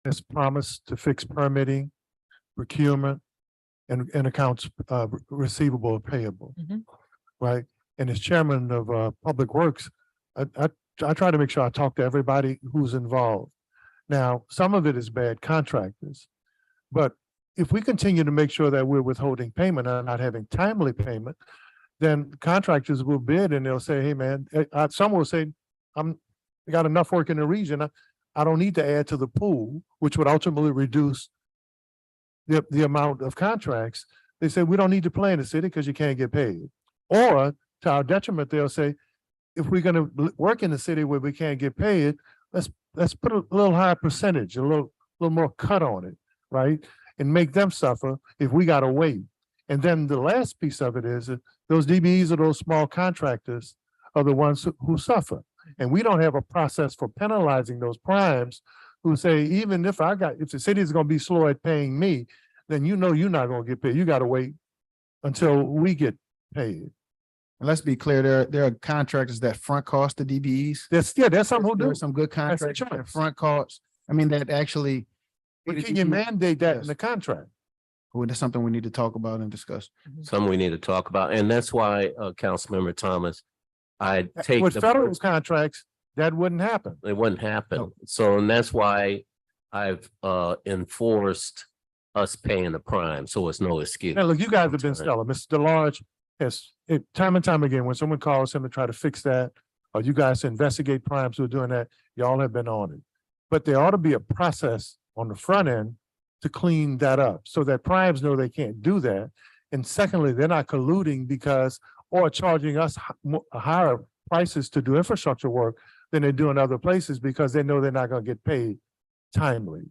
has promised to fix permitting, procurement, and accounts receivable and payable, right? And as chairman of Public Works, I try to make sure I talk to everybody who's involved. Now, some of it is bad contractors, but if we continue to make sure that we're withholding payment and not having timely payment, then contractors will bid and they'll say, hey, man, some will say, I got enough work in the region. I don't need to add to the pool, which would ultimately reduce the amount of contracts. They say, we don't need to play in the city because you can't get paid. Or to our detriment, they'll say, if we're going to work in the city where we can't get paid, let's put a little higher percentage, a little more cut on it, right? And make them suffer if we got to wait. And then the last piece of it is that those DBEs or those small contractors are the ones who suffer. And we don't have a process for penalizing those primes who say, even if the city is going to be slow at paying me, then you're not going to get paid. You got to wait until we get paid. And let's be clear, there are contractors that front cost the DBEs. There's some who do. There's some good contractors that front costs. I mean, that actually. But can you mandate that in the contract? Well, that's something we need to talk about and discuss. Something we need to talk about. And that's why, Councilmember Thomas, I take with federal contracts, that wouldn't happen. It wouldn't happen. No. So, and that's why I've enforced us paying the prime. So it's no excuse. Now, look, you guys have been stellar. Mr. DeLarge has, time and time again, when someone calls him to try to fix that, or you guys investigate primes who are doing that, y'all have been on it. But there ought to be a process on the front end to clean that up so that primes know they can't do that. And secondly, they're not colluding or charging us higher prices to do infrastructure work than they do in other places because they know they're not going to get paid timely.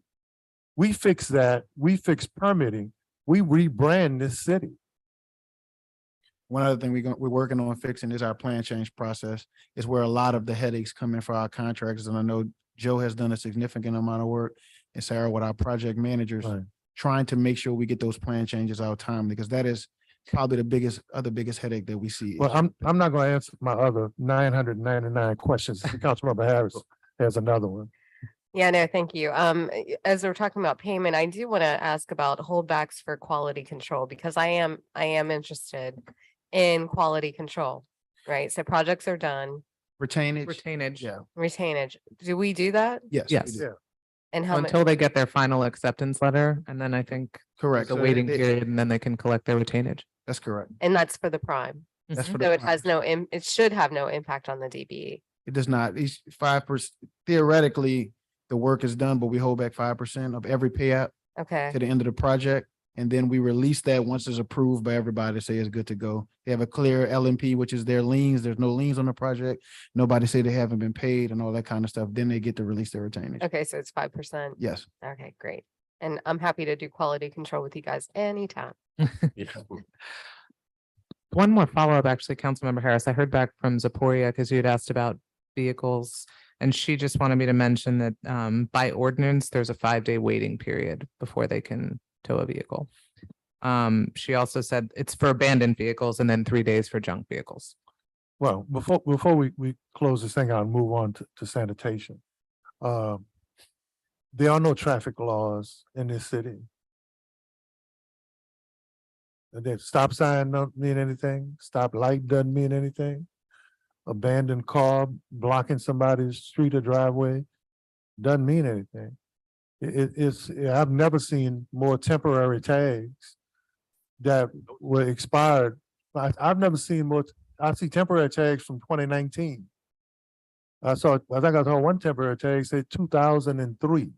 We fix that. We fix permitting. We rebrand this city. One other thing we're working on fixing is our plan change process. Is where a lot of the headaches come in for our contractors. And I know Joe has done a significant amount of work, and Sarah with our project managers, right, trying to make sure we get those plan changes out timely, because that is probably the biggest headache that we see. Well, I'm not going to answer my other 999 questions. Councilmember Harris has another one. Yeah, no, thank you. As we're talking about payment, I do want to ask about holdbacks for quality control, because I am interested in quality control, right? So projects are done. Retainage. Yeah. Retainage. Do we do that? Yes. Yes. Yeah. And how much? Until they get their final acceptance letter, and then I think Correct. the waiting period, and then they can collect their retainage. That's correct. And that's for the prime. That's for So the it prime. has it should have no impact on the DBE. It does not. These 5%, theoretically, the work is done, but we hold back 5% of every payout Okay. to the end of the project. And then we release that once it's approved by everybody to say it's good to go. They have a clear LMP, which is their liens. There's no liens on the project. Nobody say they haven't been paid and all that kind of stuff. Then they get to release their retainage. Okay, so it's 5%. Yes. Okay, great. And I'm happy to do quality control with you guys anytime. Yeah. One more follow-up, actually, Councilmember Harris. I heard back from Zaporia because you had asked about vehicles, and she just wanted me to mention that by ordinance, there's a 5-day waiting period before they can tow a vehicle. She also said it's for abandoned vehicles and then 3 days for junk vehicles. Well, before we close this thing out and move on to sanitation, there are no traffic laws in this city. The stop sign don't mean anything. Stop light doesn't mean anything. Abandoned car blocking somebody's street or driveway doesn't mean anything. I've never seen more temporary tags that were expired. I've never seen more. I see temporary tags from 2019. I think I saw one temporary tag say 2003.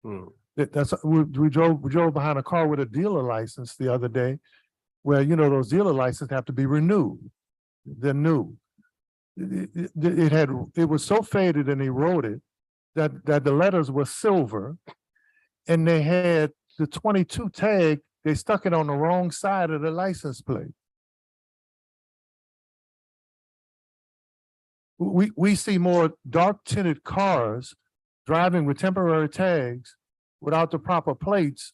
We drove behind a car with a dealer license the other day, where those dealer licenses have to be renewed. They're new. It was so faded and eroded that the letters were silver, and they had the 22 tag. They stuck it on the wrong side of the license plate. We see more dark tinted cars driving with temporary tags without the proper plates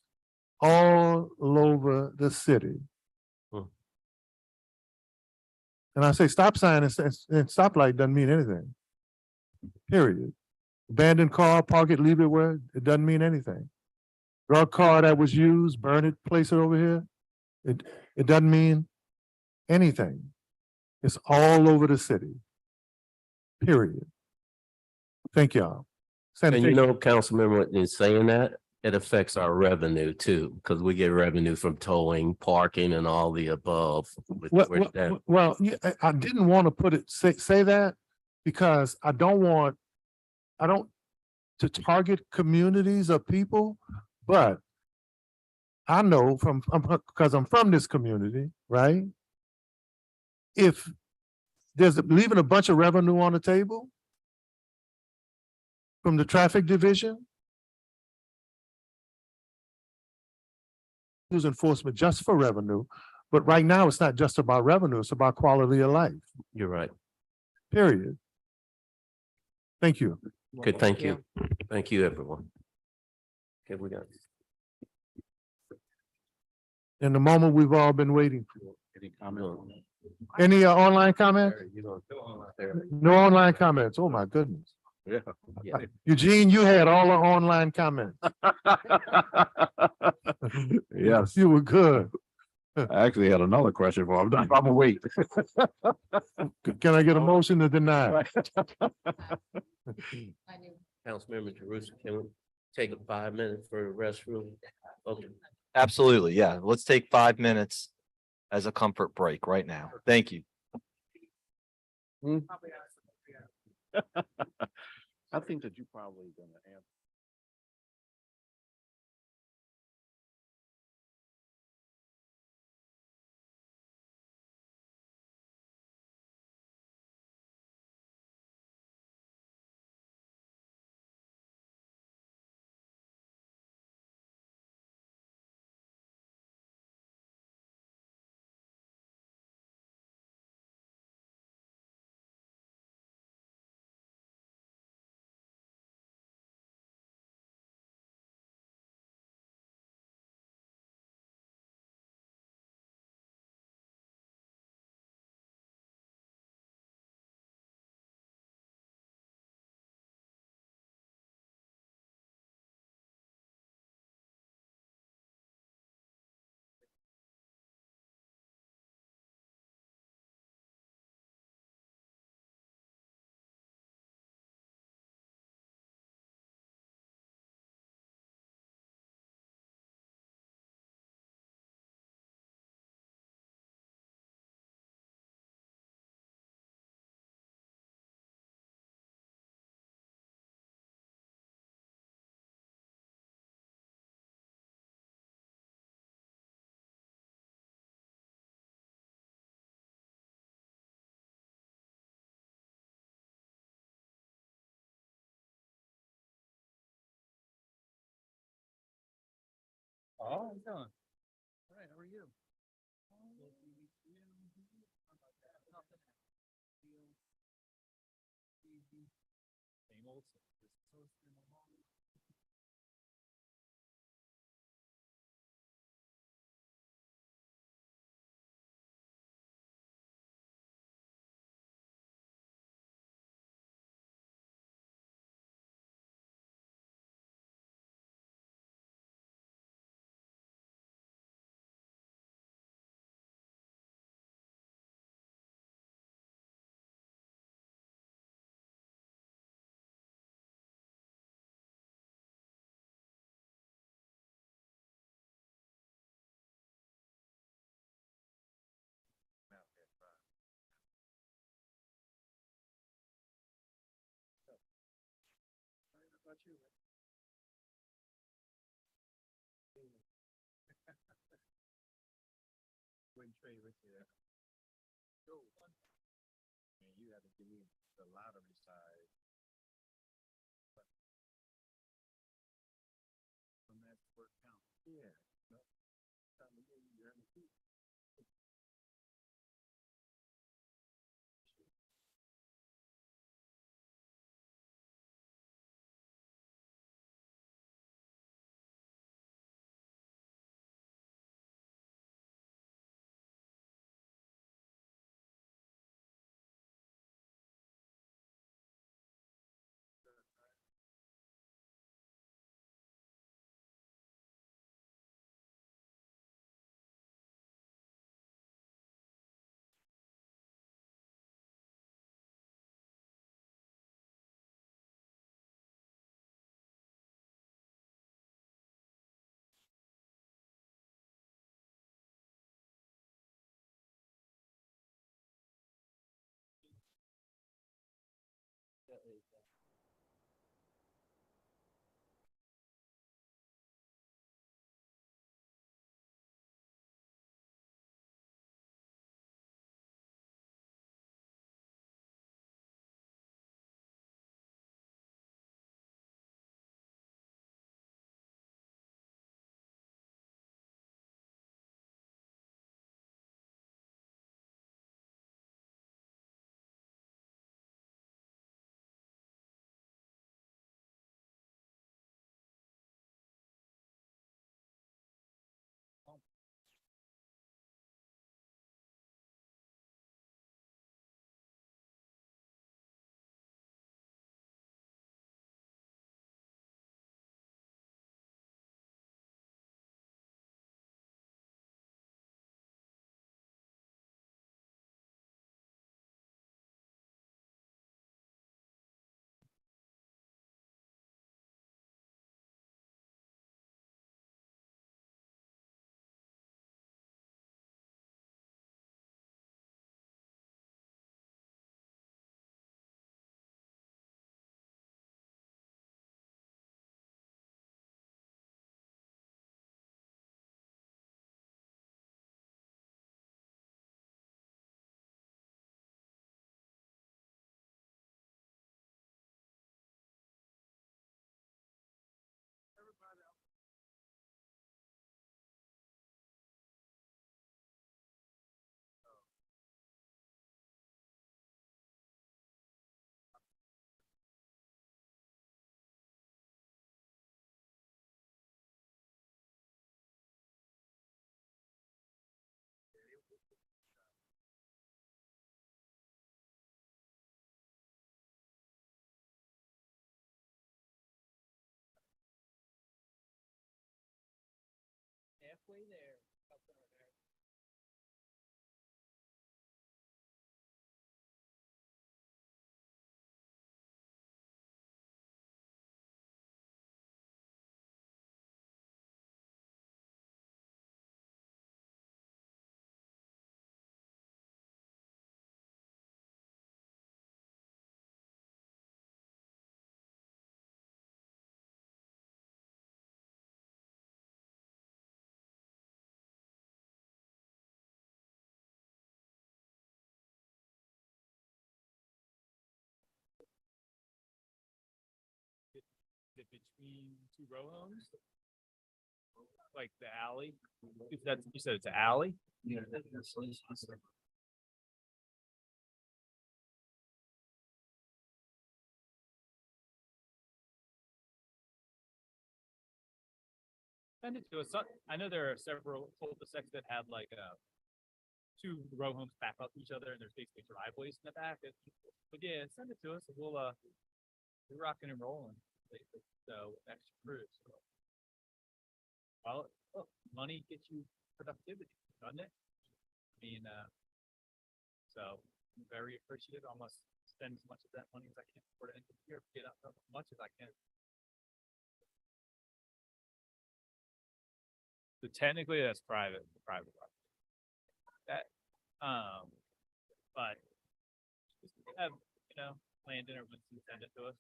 all over the city. And I say stop sign and stoplight doesn't mean anything, period. Abandoned car, park it, leave it where, it doesn't mean anything. Drug car that was used, burn it, place it over here. It doesn't mean anything. It's all over the city. Period. Thank y'all. And you Sanitation. know, Councilmember, in saying that, it affects our revenue too, because we get revenue from towing, parking and all the above. Well, yeah, I didn't want to put it, say that because I don't to target communities of people, but I know because I'm from this community, right? If there's leaving a bunch of revenue on the table from the traffic division, use enforcement just for revenue, but right now it's not just about revenue, it's about quality of life, You're right. period. Thank you. Good, thank you. Thank you, everyone. Okay, we got. In the moment we've all been waiting for. Any comment? Any online comments? No online comments. Oh, my goodness. Yeah. Eugene, you had all the online comments. Yes, You were good. I actually had another question for him. I'm gonna wait. Can I get a motion to deny? Councilmember Jerusalem, can we take a 5 minutes for a restroom? Okay. Absolutely, yeah. Let's take 5 minutes as a comfort break right now. Thank you. I think that you probably gonna answer. Oh, I'm done. All right, how are you? Same old. Wouldn't trade with you. And you had to give me the lottery side. From that sport count. Yeah. it between two row homes? Like the alley? If that's, you said it's an alley? Yeah. Send it to us. I know there are several cul-de-sacs that have like two row homes back up each other and there's basically driveways in the back. But yeah, send it to us and we'll we're rocking and rolling. So extra crews. Well, look, money gets you productivity, doesn't it? I mean, so I'm very appreciative. I must spend as much of that money as I can for the end of the year, get up as much as I can. So technically that's private property. That, but just have, Landon or Winston send it to us.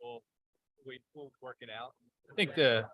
We'll work it out. I think the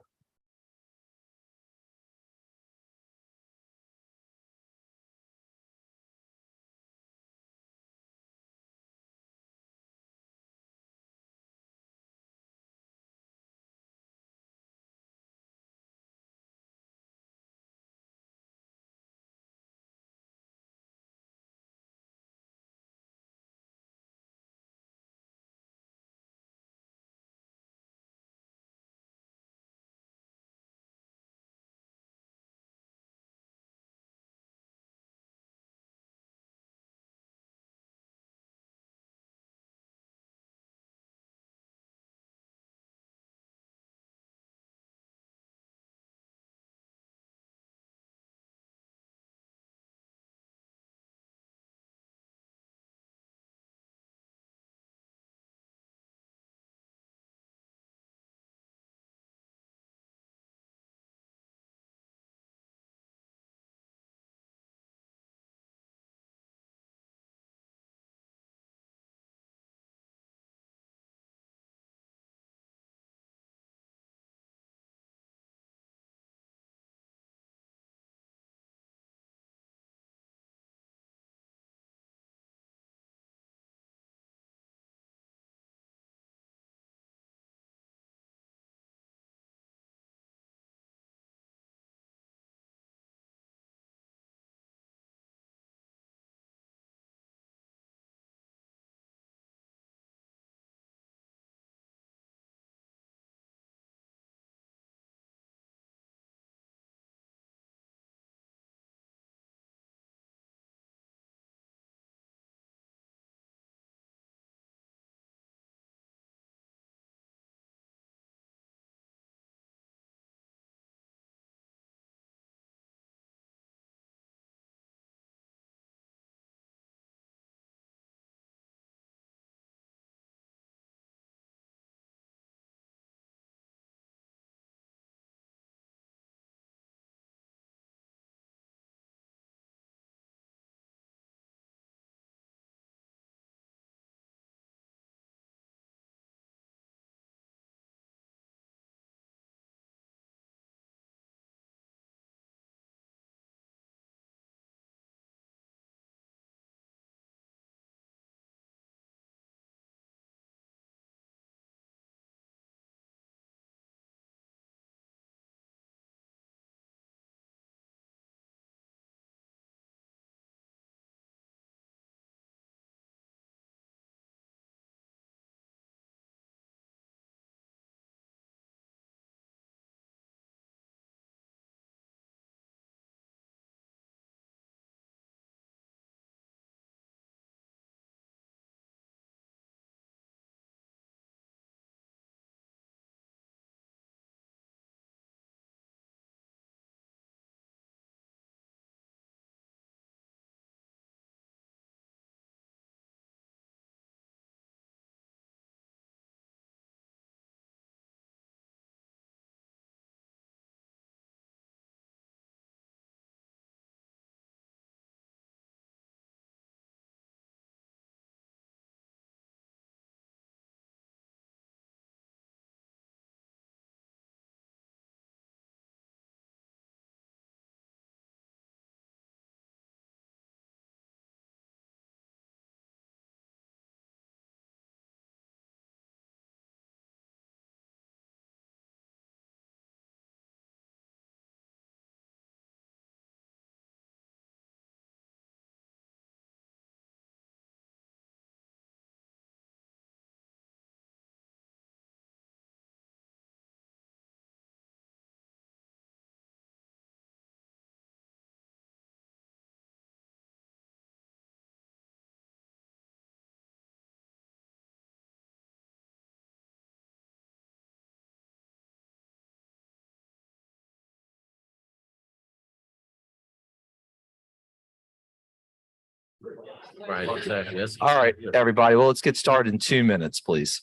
Right, exactly. That's. All right, everybody, well, let's get started in 2 minutes, please.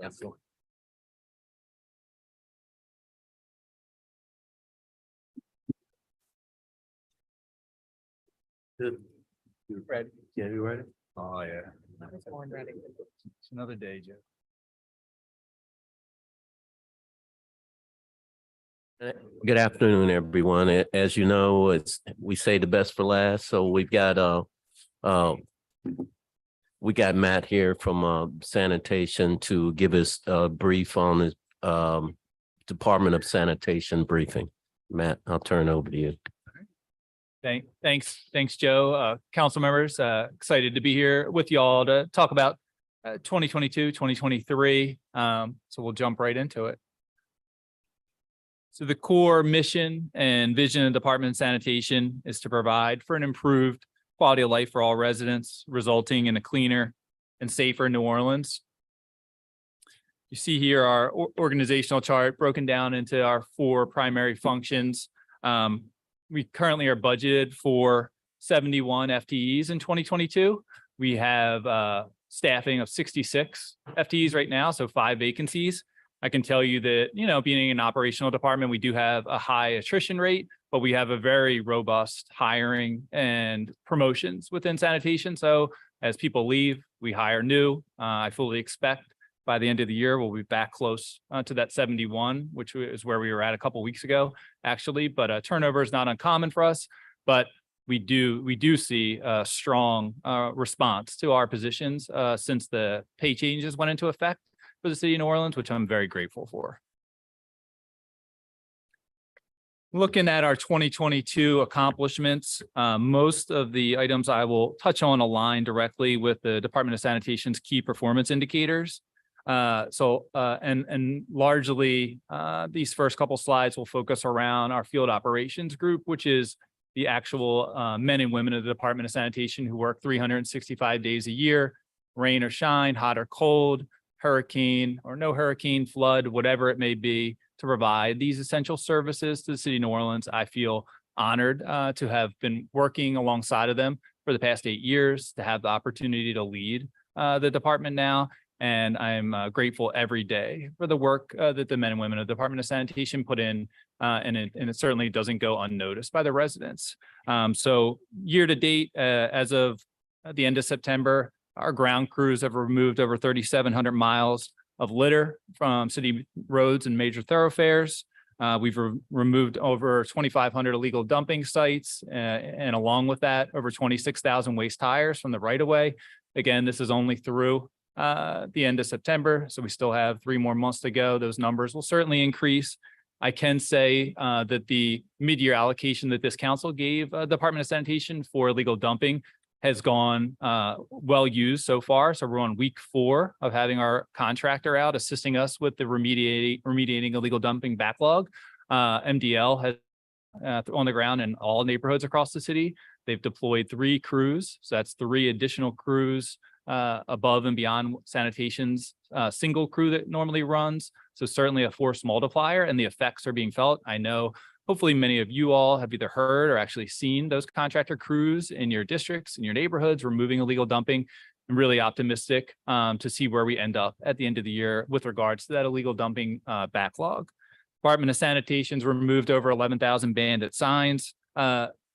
Absolutely. Good. You ready? Yeah, you ready? Oh, yeah. It's another day, Joe. Good afternoon, everyone. As you know, we say the best for last, so we got Matt here from sanitation to give us a brief on the Department of Sanitation briefing. Matt, I'll turn it over to you. Thanks, Joe. Council members, excited to be here with y'all to talk about 2022, 2023. So we'll jump right into it. So the core mission and vision of the Department of Sanitation is to provide for an improved quality of life for all residents, resulting in a cleaner and safer New Orleans. You see here our organizational chart broken down into our 4 primary functions. We currently are budgeted for 71 FTEs in 2022. We have staffing of 66 FTEs right now, so 5 vacancies. I can tell you that, you know, being an operational department, we do have a high attrition rate, but we have a very robust hiring and promotions within sanitation. So as people leave, we hire new. I fully expect by the end of the year, we'll be back close to that 71, which is where we were at a couple of weeks ago, actually. But turnover is not uncommon for us, but we do see a strong response to our positions since the pay changes went into effect for the city of New Orleans, which I'm very grateful for. Looking at our 2022 accomplishments, most of the items I will touch on align directly with the Department of Sanitation's key performance indicators. And largely, these first couple slides will focus around our field operations group, which is the actual men and women of the Department of Sanitation who work 365 days a year, rain or shine, hot or cold, hurricane or no hurricane, flood, whatever it may be, to provide these essential services to the city of New Orleans. I feel honored to have been working alongside of them for the past 8 years, to have the opportunity to lead the department now. And I'm grateful every day for the work that the men and women of the Department of Sanitation put in, and it certainly doesn't go unnoticed by the residents. So year to date, as of the end of September, our ground crews have removed over 3,700 miles of litter from city roads and major thoroughfares. We've removed over 2,500 illegal dumping sites, and along with that, over 26,000 waste tires from the right-of-way. Again, this is only through the end of September, so we still have 3 more months to go. Those numbers will certainly increase. I can say that the mid-year allocation that this council gave Department of Sanitation for illegal dumping has gone well used so far. So we're on week 4 of having our contractor out assisting us with the remediating illegal dumping backlog. MDL has on the ground in all neighborhoods across the city. They've deployed 3 crews, so that's 3 additional crews above and beyond sanitation's single crew that normally runs. So certainly a force multiplier, and the effects are being felt. I know hopefully many of you all have either heard or actually seen those contractor crews in your districts, in your neighborhoods, removing illegal dumping. I'm really optimistic to see where we end up at the end of the year with regards to that illegal dumping backlog. Department of Sanitation's removed over 11,000 bandit signs.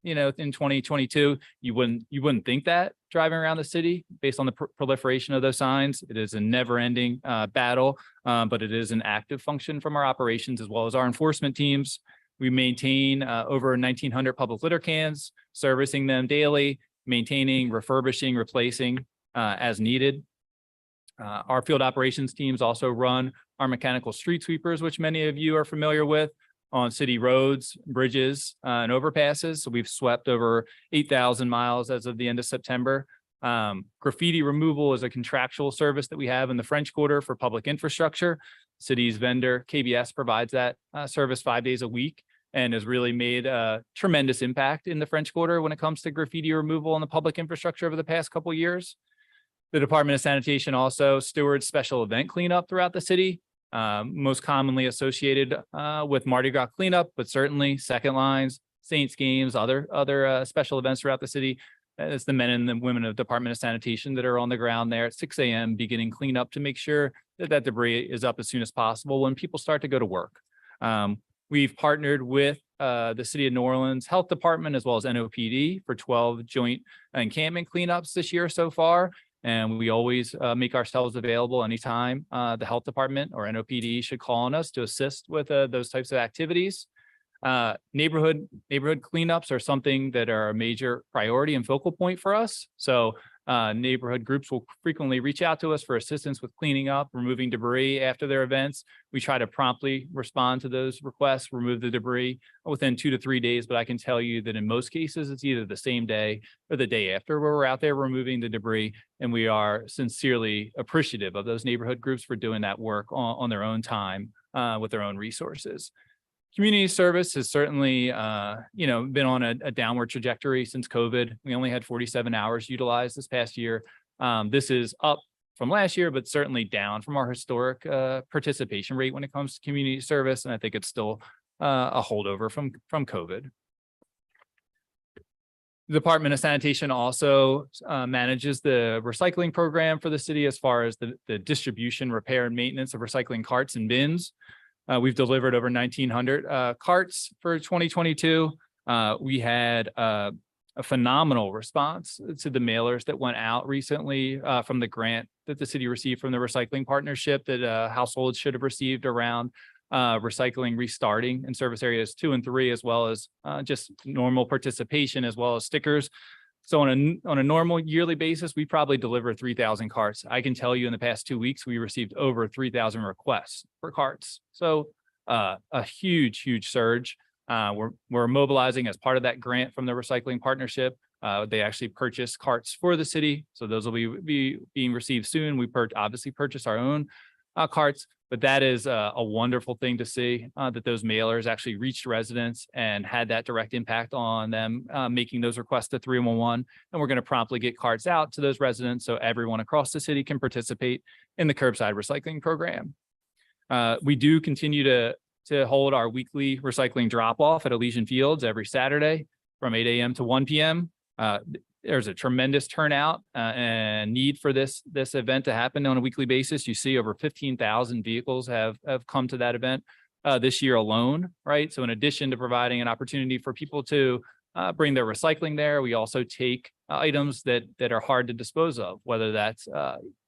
You know, in 2022, you wouldn't think that driving around the city based on the proliferation of those signs. It is a never-ending battle, but it is an active function from our operations as well as our enforcement teams. We maintain over 1,900 public litter cans, servicing them daily, maintaining, refurbishing, replacing as needed. Our field operations teams also run our mechanical street sweepers, which many of you are familiar with, on city roads, bridges, and overpasses. So we've swept over 8,000 miles as of the end of September. Graffiti removal is a contractual service that we have in the French Quarter for public infrastructure. City's vendor, KBS, provides that service 5 days a week and has really made a tremendous impact in the French Quarter when it comes to graffiti removal in the public infrastructure over the past couple of years. The Department of Sanitation also stewards special event cleanup throughout the city, most commonly associated with Mardi Gras cleanup, but certainly second lines, Saints games, other special events throughout the city. it's the men and the women of Department of Sanitation that are on the ground there at 6 a.m. beginning cleanup to make sure that that debris is up as soon as possible when people start to go to work. We've partnered with the City of New Orleans Health Department as well as NOPD for 12 joint encampment cleanups this year so far. And we always make ourselves available anytime the Health Department or NOPD should call on us to assist with those types of activities. Neighborhood cleanups are something that are a major priority and focal point for us. So neighborhood groups will frequently reach out to us for assistance with cleaning up, removing debris after their events. We try to promptly respond to those requests, remove the debris within 2 to 3 days. But I can tell you that in most cases, it's either the same day or the day after where we're out there removing the debris. And we are sincerely appreciative of those neighborhood groups for doing that work on their own time with their own resources. Community service has certainly, been on a downward trajectory since COVID. We only had 47 hours utilized this past year. This is up from last year, but certainly down from our historic participation rate when it comes to community service. And I think it's still a holdover from COVID. The Department of Sanitation also manages the recycling program for the city as far as the distribution, repair, and maintenance of recycling carts and bins. We've delivered over 1,900 carts for 2022. We had a phenomenal response to the mailers that went out recently from the grant that the city received from the recycling partnership that households should have received around recycling restarting in service areas 2 and 3, as well as just normal participation, as well as stickers. So on a normal yearly basis, we probably deliver 3,000 carts. I can tell you in the past 2 weeks, we received over 3,000 requests for carts. So a huge surge. We're mobilizing as part of that grant from the recycling partnership. They actually purchased carts for the city. So those will be being received soon. We obviously purchase our own carts, but that is a wonderful thing to see that those mailers actually reached residents and had that direct impact on them making those requests to 311. And we're going to promptly get carts out to those residents so everyone across the city can participate in the curbside recycling program. We do continue to hold our weekly recycling drop off at Elysian Fields every Saturday from 8 a.m. to 1 p.m. There's a tremendous turnout and need for this event to happen on a weekly basis. You see over 15,000 vehicles have come to that event this year alone, right? So in addition to providing an opportunity for people to bring their recycling there, we also take items that are hard to dispose of, whether that's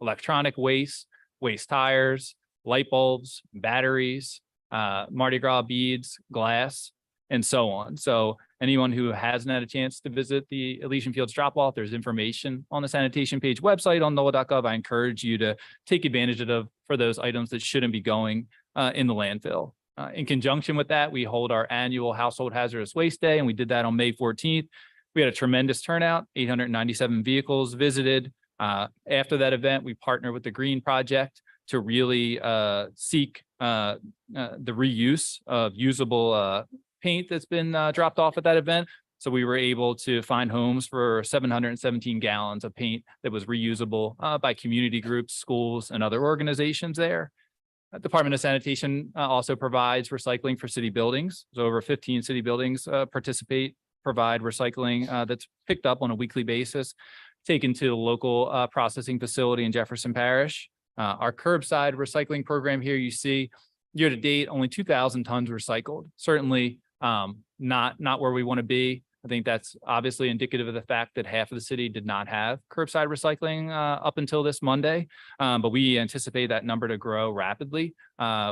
electronic waste, waste tires, light bulbs, batteries, Mardi Gras beads, glass, and so on. So anyone who hasn't had a chance to visit the Elysian Fields drop-off, there's information on the sanitation page website on NOAA.gov. I encourage you to take advantage of for those items that shouldn't be going in the landfill. In conjunction with that, we hold our annual Household Hazardous Waste Day, and we did that on May 14th. We had a tremendous turnout, 897 vehicles visited. After that event, we partnered with the Green Project to really seek the reuse of usable paint that's been dropped off at that event. So we were able to find homes for 717 gallons of paint that was reusable by community groups, schools, and other organizations there. Department of Sanitation also provides recycling for city buildings. So over 15 city buildings provide recycling that's picked up on a weekly basis, taken to the local processing facility in Jefferson Parish. Our curbside recycling program here, you see year to date, only 2,000 tons recycled. Certainly not where we want to be. I think that's obviously indicative of the fact that half of the city did not have curbside recycling up until this Monday. But we anticipate that number to grow rapidly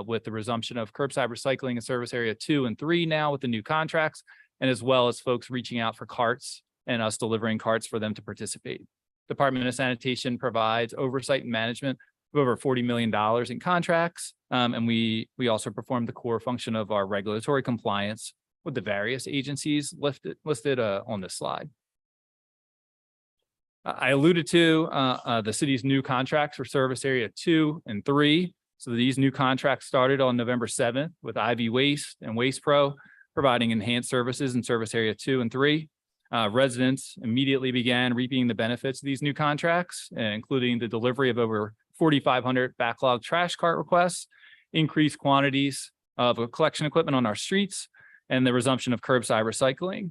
with the resumption of curbside recycling in service area 2 and 3 now with the new contracts, and as well as folks reaching out for carts and us delivering carts for them to participate. Department of Sanitation provides oversight and management of over $40 million in contracts. And we also perform the core function of our regulatory compliance with the various agencies listed on this slide. I alluded to the city's new contracts for service area 2 and 3. So these new contracts started on November 7th with IV Waste and Waste Pro, providing enhanced services in service area 2 and 3. Residents immediately began reaping the benefits of these new contracts, including the delivery of over 4,500 backlog trash cart requests, increased quantities of collection equipment on our streets, and the resumption of curbside recycling.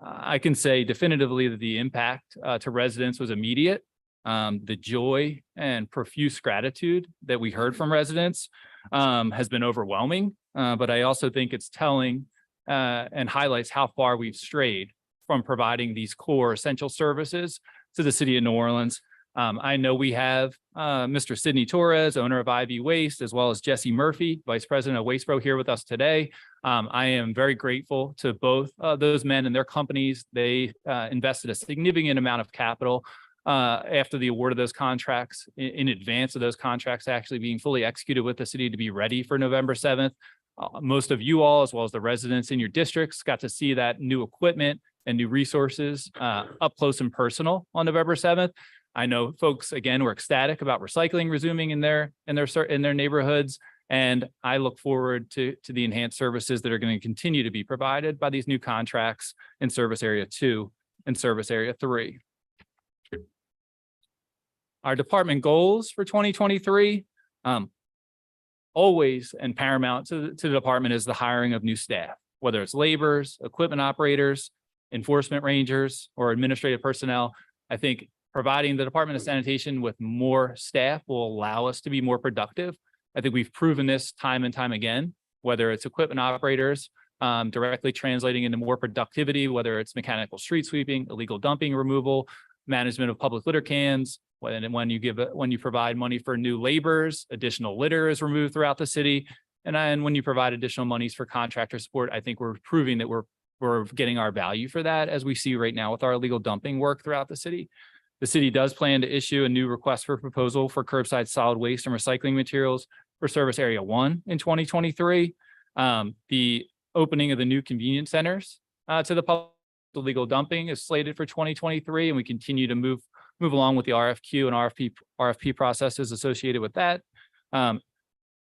I can say definitively that the impact to residents was immediate. The joy and profuse gratitude that we heard from residents has been overwhelming. But I also think it's telling and highlights how far we've strayed from providing these core essential services to the city of New Orleans. I know we have Mr. Sidney Torres, owner of IV Waste, as well as Jesse Murphy, Vice President of Waste Pro, here with us today. I am very grateful to both those men and their companies. They invested a significant amount of capital after the award of those contracts, in advance of those contracts actually being fully executed with the city to be ready for November 7th. Most of you all, as well as the residents in your districts, got to see that new equipment and new resources up close and personal on November 7th. I know folks, again, were ecstatic about recycling resuming in their neighborhoods. And I look forward to the enhanced services that are going to continue to be provided by these new contracts in Service Area 2 and Service Area 3. Our department goals for 2023, always and paramount to the department is the hiring of new staff, whether it's laborers, equipment operators, enforcement rangers, or administrative personnel. I think providing the Department of Sanitation with more staff will allow us to be more productive. I think we've proven this time and time again, whether it's equipment operators directly translating into more productivity, whether it's mechanical street sweeping, illegal dumping removal, management of public litter cans. When you provide money for new laborers, additional litter is removed throughout the city. And when you provide additional monies for contractor support, I think we're proving that we're getting our value for that, as we see right now with our illegal dumping work throughout the city. The city does plan to issue a new request for proposal for curbside solid waste and recycling materials for Service Area 1 in 2023. The opening of the new convenience centers to the public, the legal dumping is slated for 2023, and we continue to move along with the RFQ and RFP processes associated with that.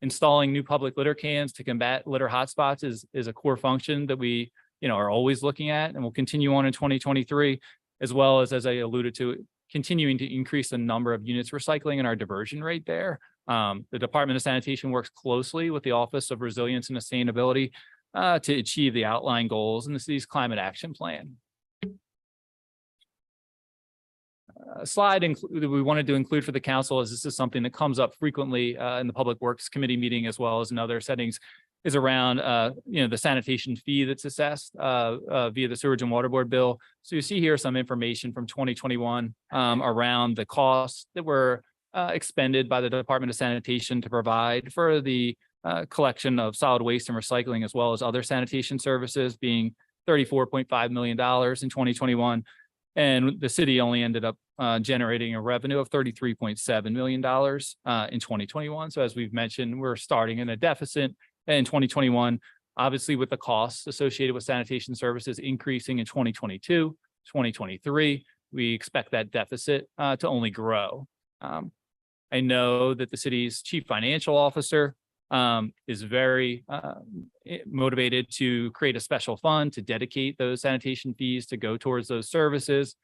Installing new public litter cans to combat litter hotspots is a core function that we are always looking at, and will continue on in 2023, as well as I alluded to, continuing to increase the number of units recycling and our diversion rate there. The Department of Sanitation works closely with the Office of Resilience and Sustainability to achieve the outlined goals in the city's climate action plan. A slide that we wanted to include for the council, as this is something that comes up frequently in the Public Works Committee meeting, as well as in other settings, is around the sanitation fee that's assessed via the Sewage and Water Board bill. So you see here some information from 2021 around the costs that were expended by the Department of Sanitation to provide for the collection of solid waste and recycling, as well as other sanitation services, being $34.5 million in 2021. And the city only ended up generating a revenue of $33.7 million in 2021. So as we've mentioned, we're starting in a deficit in 2021, obviously with the costs associated with sanitation services increasing in 2022, 2023, we expect that deficit to only grow. I know that the city's chief financial officer is very motivated to create a special fund to dedicate those sanitation fees to go towards those services.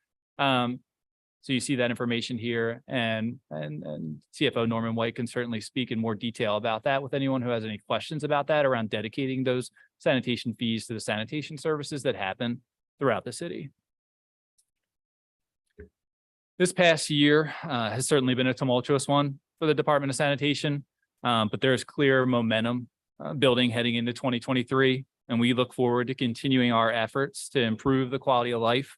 So you see that information here, and CFO Norman White can certainly speak in more detail about that with anyone who has any questions about that around dedicating those sanitation fees to the sanitation services that happen throughout the city. This past year has certainly been a tumultuous one for the Department of Sanitation, but there's clear momentum building heading into 2023, and we look forward to continuing our efforts to improve the quality of life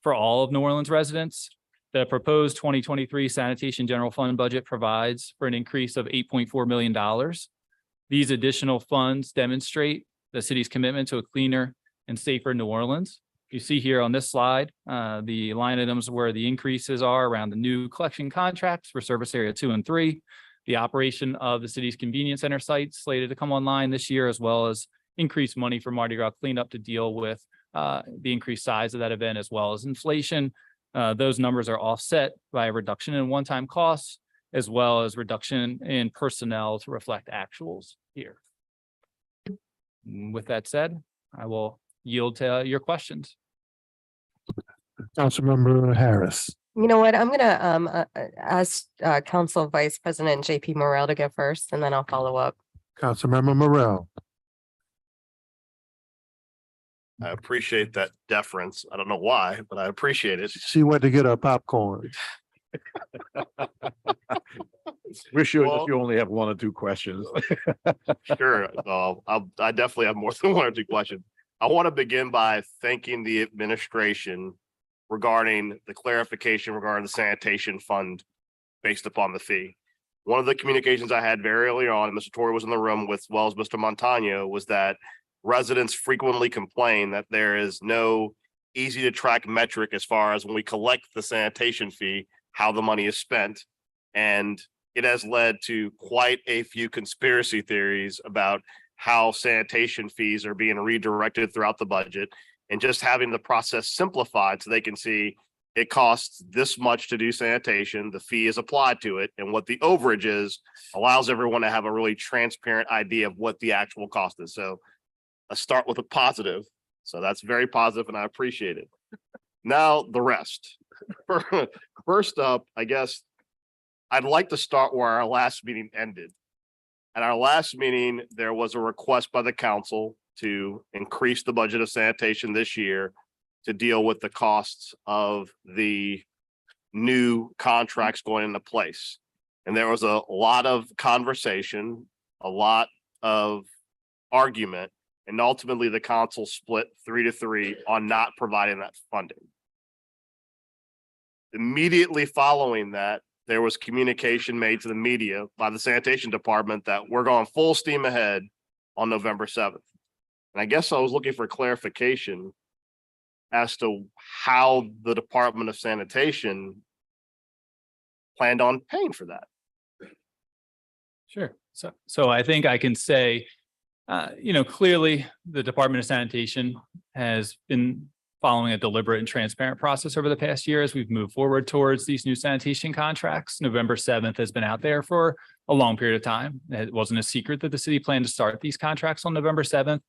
for all of New Orleans residents. The proposed 2023 sanitation general fund budget provides for an increase of $8.4 million. These additional funds demonstrate the city's commitment to a cleaner and safer New Orleans. You see here on this slide, the line items where the increases are around the new collection contracts for Service Area 2 and 3, the operation of the city's convenience center sites slated to come online this year, as well as increased money for Mardi Gras cleanup to deal with the increased size of that event, as well as inflation. Those numbers are offset by a reduction in one-time costs, as well as reduction in personnel to reflect actuals here. With that said, I will yield to your questions. Councilmember Harris. You know what? I'm gonna ask Council Vice President JP Morrell to go first, and then I'll follow up. Councilmember Morrell. I appreciate that deference. I don't know why, but I appreciate it. She went to get her popcorn. We're sure Well- that you only have one or two questions. Sure. I definitely have more than one or two questions. I want to begin by thanking the administration regarding the clarification regarding the sanitation fund based upon the fee. One of the communications I had very early on, and Mr. Torrey was in the room with, as well as Mr. Montano, was that residents frequently complain that there is no easy to track metric as far as when we collect the sanitation fee, how the money is spent. And it has led to quite a few conspiracy theories about how sanitation fees are being redirected throughout the budget, and just having the process simplified so they can see it costs this much to do sanitation, the fee is applied to it, and what the overage is allows everyone to have a really transparent idea of what the actual cost is. So let's start with a positive. So that's very positive and I appreciate it. Now the rest. First up, I guess I'd like to start where our last meeting ended. At our last meeting, there was a request by the council to increase the budget of sanitation this year to deal with the costs of the new contracts going into place. And there was a lot of conversation, a lot of argument, and ultimately the council split 3-3 on not providing that funding. Immediately following that, there was communication made to the media by the sanitation department that we're going full steam ahead on November 7th. And I guess I was looking for clarification as to how the Department of Sanitation planned on paying for that. Sure. So I think I can say, clearly the Department of Sanitation has been following a deliberate and transparent process over the past year as we've moved forward towards these new sanitation contracts. November 7th has been out there for a long period of time. It wasn't a secret that the city planned to start these contracts on November 7th.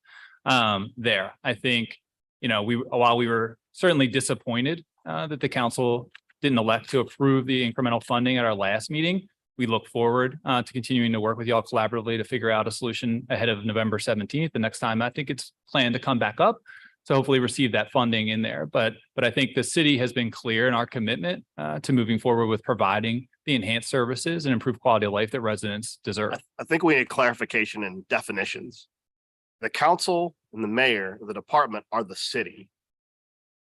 I think, while we were certainly disappointed that the council didn't elect to approve the incremental funding at our last meeting, we look forward to continuing to work with y'all collaboratively to figure out a solution ahead of November 17th. The next time I think it's planned to come back up. So hopefully receive that funding in there. But I think the city has been clear in our commitment to moving forward with providing the enhanced services and improved quality of life that residents deserve. I think we need clarification in definitions. The council and the mayor of the department are the city.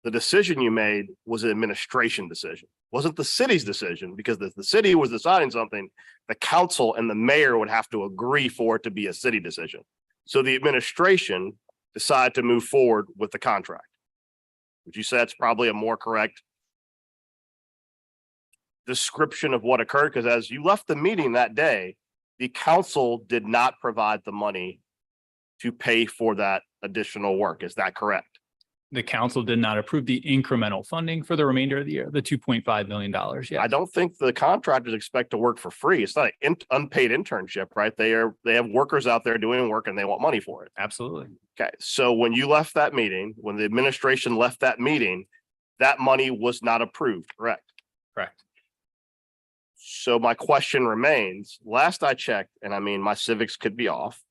The decision you made was an administration decision. It wasn't the city's decision, because the city was deciding something. The council and the mayor would have to agree for it to be a city decision. So the administration decide to move forward with the contract. Would you say that's probably a more correct description of what occurred? Because as you left the meeting that day, the council did not provide the money to pay for that additional work. Is that correct? The council did not approve the incremental funding for the remainder of the year, the $2.5 million. Yeah, I don't think the contractors expect to work for free. It's not an unpaid internship, right? They have workers out there doing work and they want money for it. absolutely. Okay, so when you left that meeting, when the administration left that meeting, that money was not approved, correct? Correct. So my question remains, last I checked, and I mean, my civics could be off.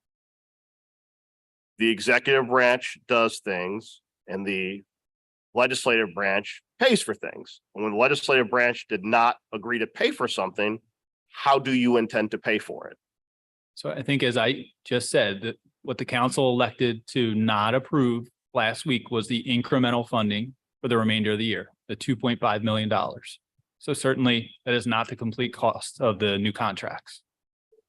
The executive branch does things and the legislative branch pays for things. And when the legislative branch did not agree to pay for something, how do you intend to pay for it? So I think, as I just said, that what the council elected to not approve last week was the incremental funding for the remainder of the year, the $2.5 million. So certainly that is not the complete cost of the new contracts.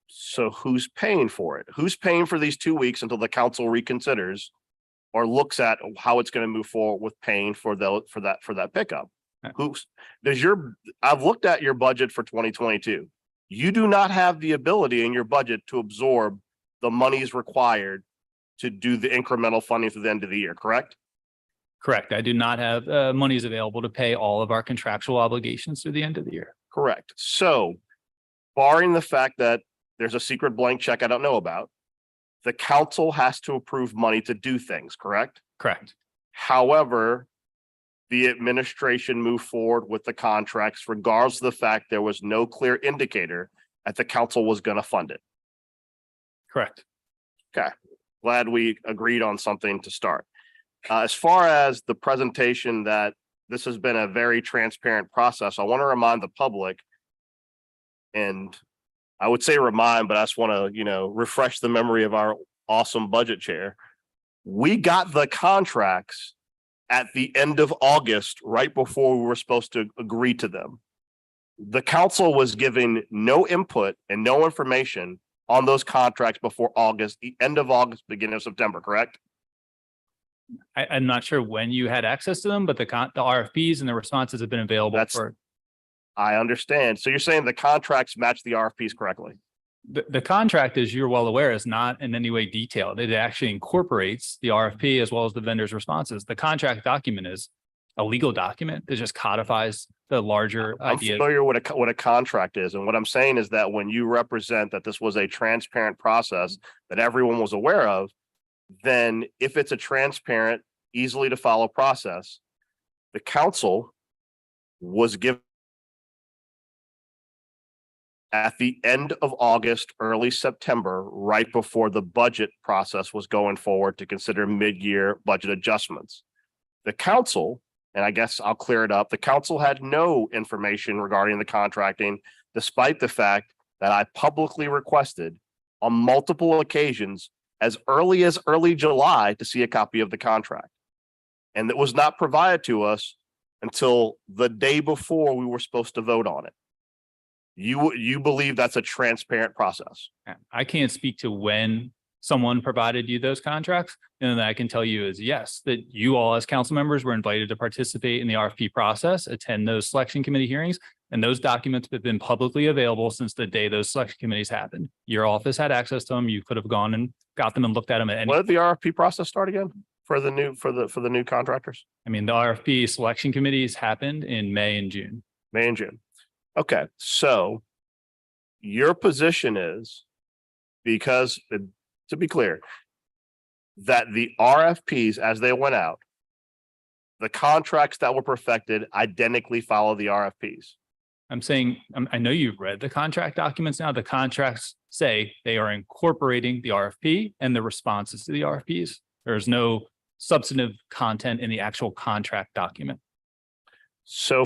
So who's paying for it? Who's paying for these 2 weeks until the council reconsiders or looks at how it's going to move forward with paying for that pickup? I've looked at your budget for 2022. You do not have the ability in your budget to absorb the monies required to do the incremental funding through the end of the year, correct? Correct. I do not have monies available to pay all of our contractual obligations through the end of the year. Correct. So barring the fact that there's a secret blank check I don't know about, the council has to approve money to do things, correct? Correct. However, the administration moved forward with the contracts regardless of the fact there was no clear indicator that the council was going to fund it. Correct. Okay, glad we agreed on something to start. As far as the presentation that this has been a very transparent process, I want to remind the public, and I would say remind, but I just want to, refresh the memory of our awesome budget chair. We got the contracts at the end of August, right before we were supposed to agree to them. The council was given no input and no information on those contracts before August, the end of August, beginning of September, correct? I'm not sure when you had access to them, but the RFPs and the responses have been available That's- for. I understand. So you're saying the contracts match the RFPs correctly? The contract, as you're well aware, is not in any way detailed. It actually incorporates the RFP as well as the vendor's responses. The contract document is a legal document that just codifies the larger I'm idea. familiar with what a contract is. And what I'm saying is that when you represent that this was a transparent process that everyone was aware of, then if it's a transparent, easily to follow process, the council was given at the end of August, early September, right before the budget process was going forward to consider mid-year budget adjustments. The council, and I guess I'll clear it up, the council had no information regarding the contracting, despite the fact that I publicly requested on multiple occasions as early July to see a copy of the contract. And it was not provided to us until the day before we were supposed to vote on it. You believe that's a transparent process? I can't speak to when someone provided you those contracts. And I can tell you is yes, that you all as council members were invited to participate in the RFP process, attend those selection committee hearings, and those documents have been publicly available since the day those selection committees happened. Your office had access to them. You could have gone and got them and looked at them at any. When did the RFP process start again for the new contractors? I mean, the RFP selection committees happened in May and June. May and June. Okay, so your position is, because to be clear, that the RFPs as they went out, the contracts that were perfected identically follow the RFPs. I'm saying, I know you've read the contract documents now. The contracts say they are incorporating the RFP and the responses to the RFPs. There's no substantive content in the actual contract document. So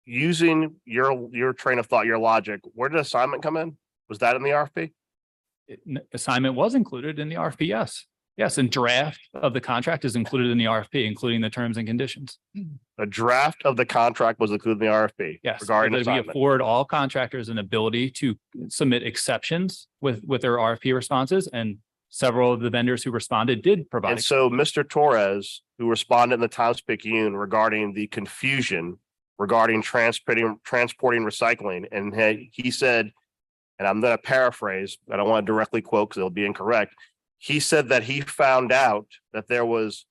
using your train of thought, your logic, where did assignment come in? Was that in the RFP? Assignment was included in the RFP, yes. Yes, and draft of the contract is included in the RFP, including the terms and conditions. A draft of the contract was included in the RFP. Yes, Regarding that we assignment. afford all contractors an ability to submit exceptions with their RFP responses, and several of the vendors who responded did provide. And so Mr. Torres, who responded in the Times-Picayune regarding the confusion regarding transporting recycling, and he said, and I'm going to paraphrase, I don't want to directly quote because it'll be incorrect. He said that he found out that there was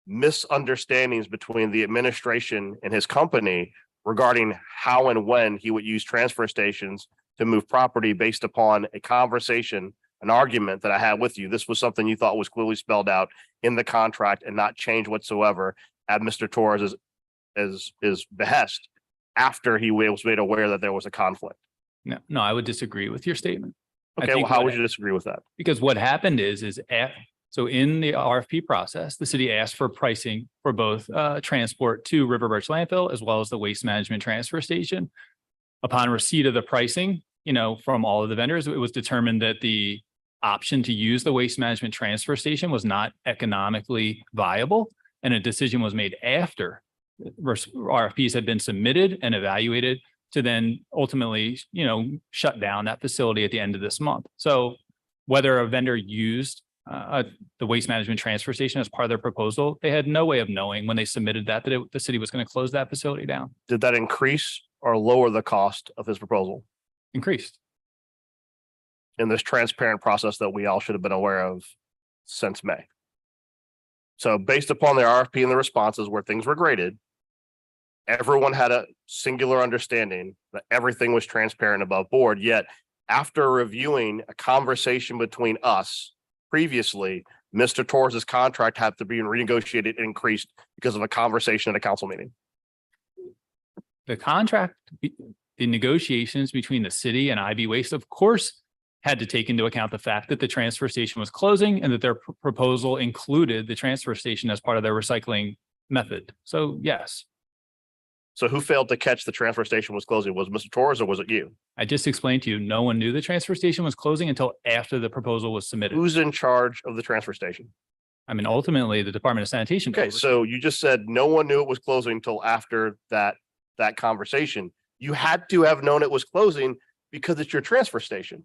misunderstandings between the administration and his company regarding how and when he would use transfer stations to move property based upon a conversation, an argument that I had with you. This was something you thought was clearly spelled out in the contract and not changed whatsoever at Mr. Torres' behest after he was made aware that there was a conflict. No, I would disagree with your statement. I Okay, think well, how what- would you disagree with that? Because what happened so in the RFP process, the city asked for pricing for both transport to River Birch landfill as well as the waste management transfer station. Upon receipt of the pricing, from all of the vendors, it was determined that the option to use the waste management transfer station was not economically viable. And a decision was made after RFPs had been submitted and evaluated to then ultimately, shut down that facility at the end of this month. So whether a vendor used the waste management transfer station as part of their proposal, they had no way of knowing when they submitted that the city was going to close that facility down. Did that increase or lower the cost of his proposal Increased. in this transparent process that we all should have been aware of since May? So based upon the RFP and the responses where things were graded, everyone had a singular understanding that everything was transparent above board. Yet after reviewing a conversation between us previously, Mr. Torres's contract had to be renegotiated and increased because of a conversation at a council meeting. The contract, the negotiations between the city and IB Waste, of course, had to take into account the fact that the transfer station was closing and that their proposal included the transfer station as part of their recycling method. So yes, So who failed to catch the transfer station was closing? Was Mr. Torres or was it you? I just explained to you, no one knew the transfer station was closing until after the proposal was submitted. Who's in charge of the transfer station? I mean, ultimately, the Department of Sanitation. Okay, so you just said no one knew it was closing until after that conversation. You had to have known it was closing because it's your transfer station.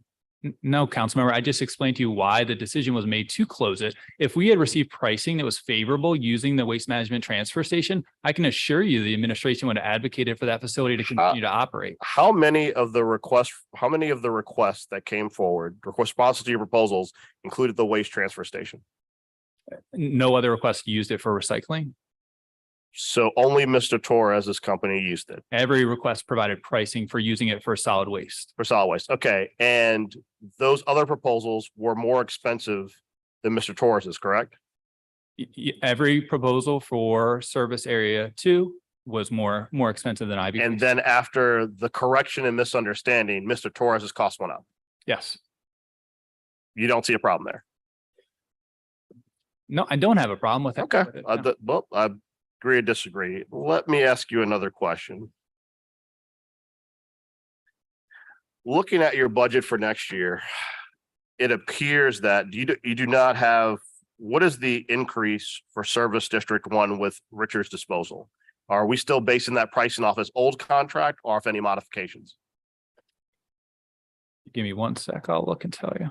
No, Councilmember, I just explained to you why the decision was made to close it. If we had received pricing that was favorable using the waste management transfer station, I can assure you the administration would have advocated for that facility to continue to operate. How many of the requests that came forward, responses to your proposals included the waste transfer station? No other request used it for recycling. So only Mr. Torres's company used it Every request provided pricing for using it for solid waste. for solid waste. Okay, and those other proposals were more expensive than Mr. Torres's, correct? Every proposal for service area 2 was more expensive than IB. And then after the correction and misunderstanding, Mr. Torres's cost went up. Yes. You don't see a problem there. No, I don't have a problem with it. Okay, With it, no. well, I agree or disagree. Let me ask you another question. Looking at your budget for next year, it appears that you do not have, what is the increase for Service District 1 with Richards Disposal? Are we still basing that pricing off his old contract or if any modifications? Give me 1 sec. I'll look and tell you.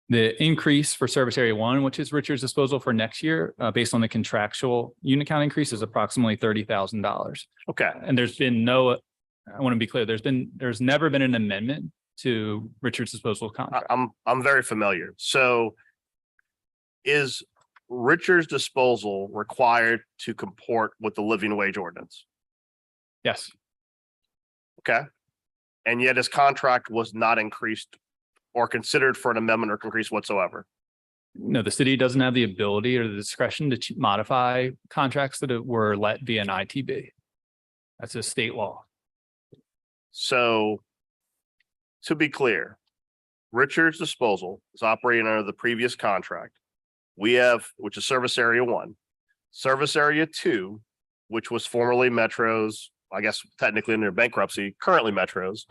The increase for service area 1, which is Richards Disposal for next year, based on the contractual unit count increase, is approximately $30,000. Okay, And there's been no, I want to be clear, there's never been an amendment to Richards Disposal contract. I'm very familiar. So is Richards Disposal required to comport with the living wage ordinance? Yes, Okay. And yet his contract was not increased or considered for an amendment or increase whatsoever. no, the city doesn't have the ability or the discretion to modify contracts that were let via an ITB. That's a state law. So to be clear, Richards Disposal is operating under the previous contract. We have, which is Service Area 1, Service Area 2, which was formerly Metro's, I guess technically in their bankruptcy, currently Metro's,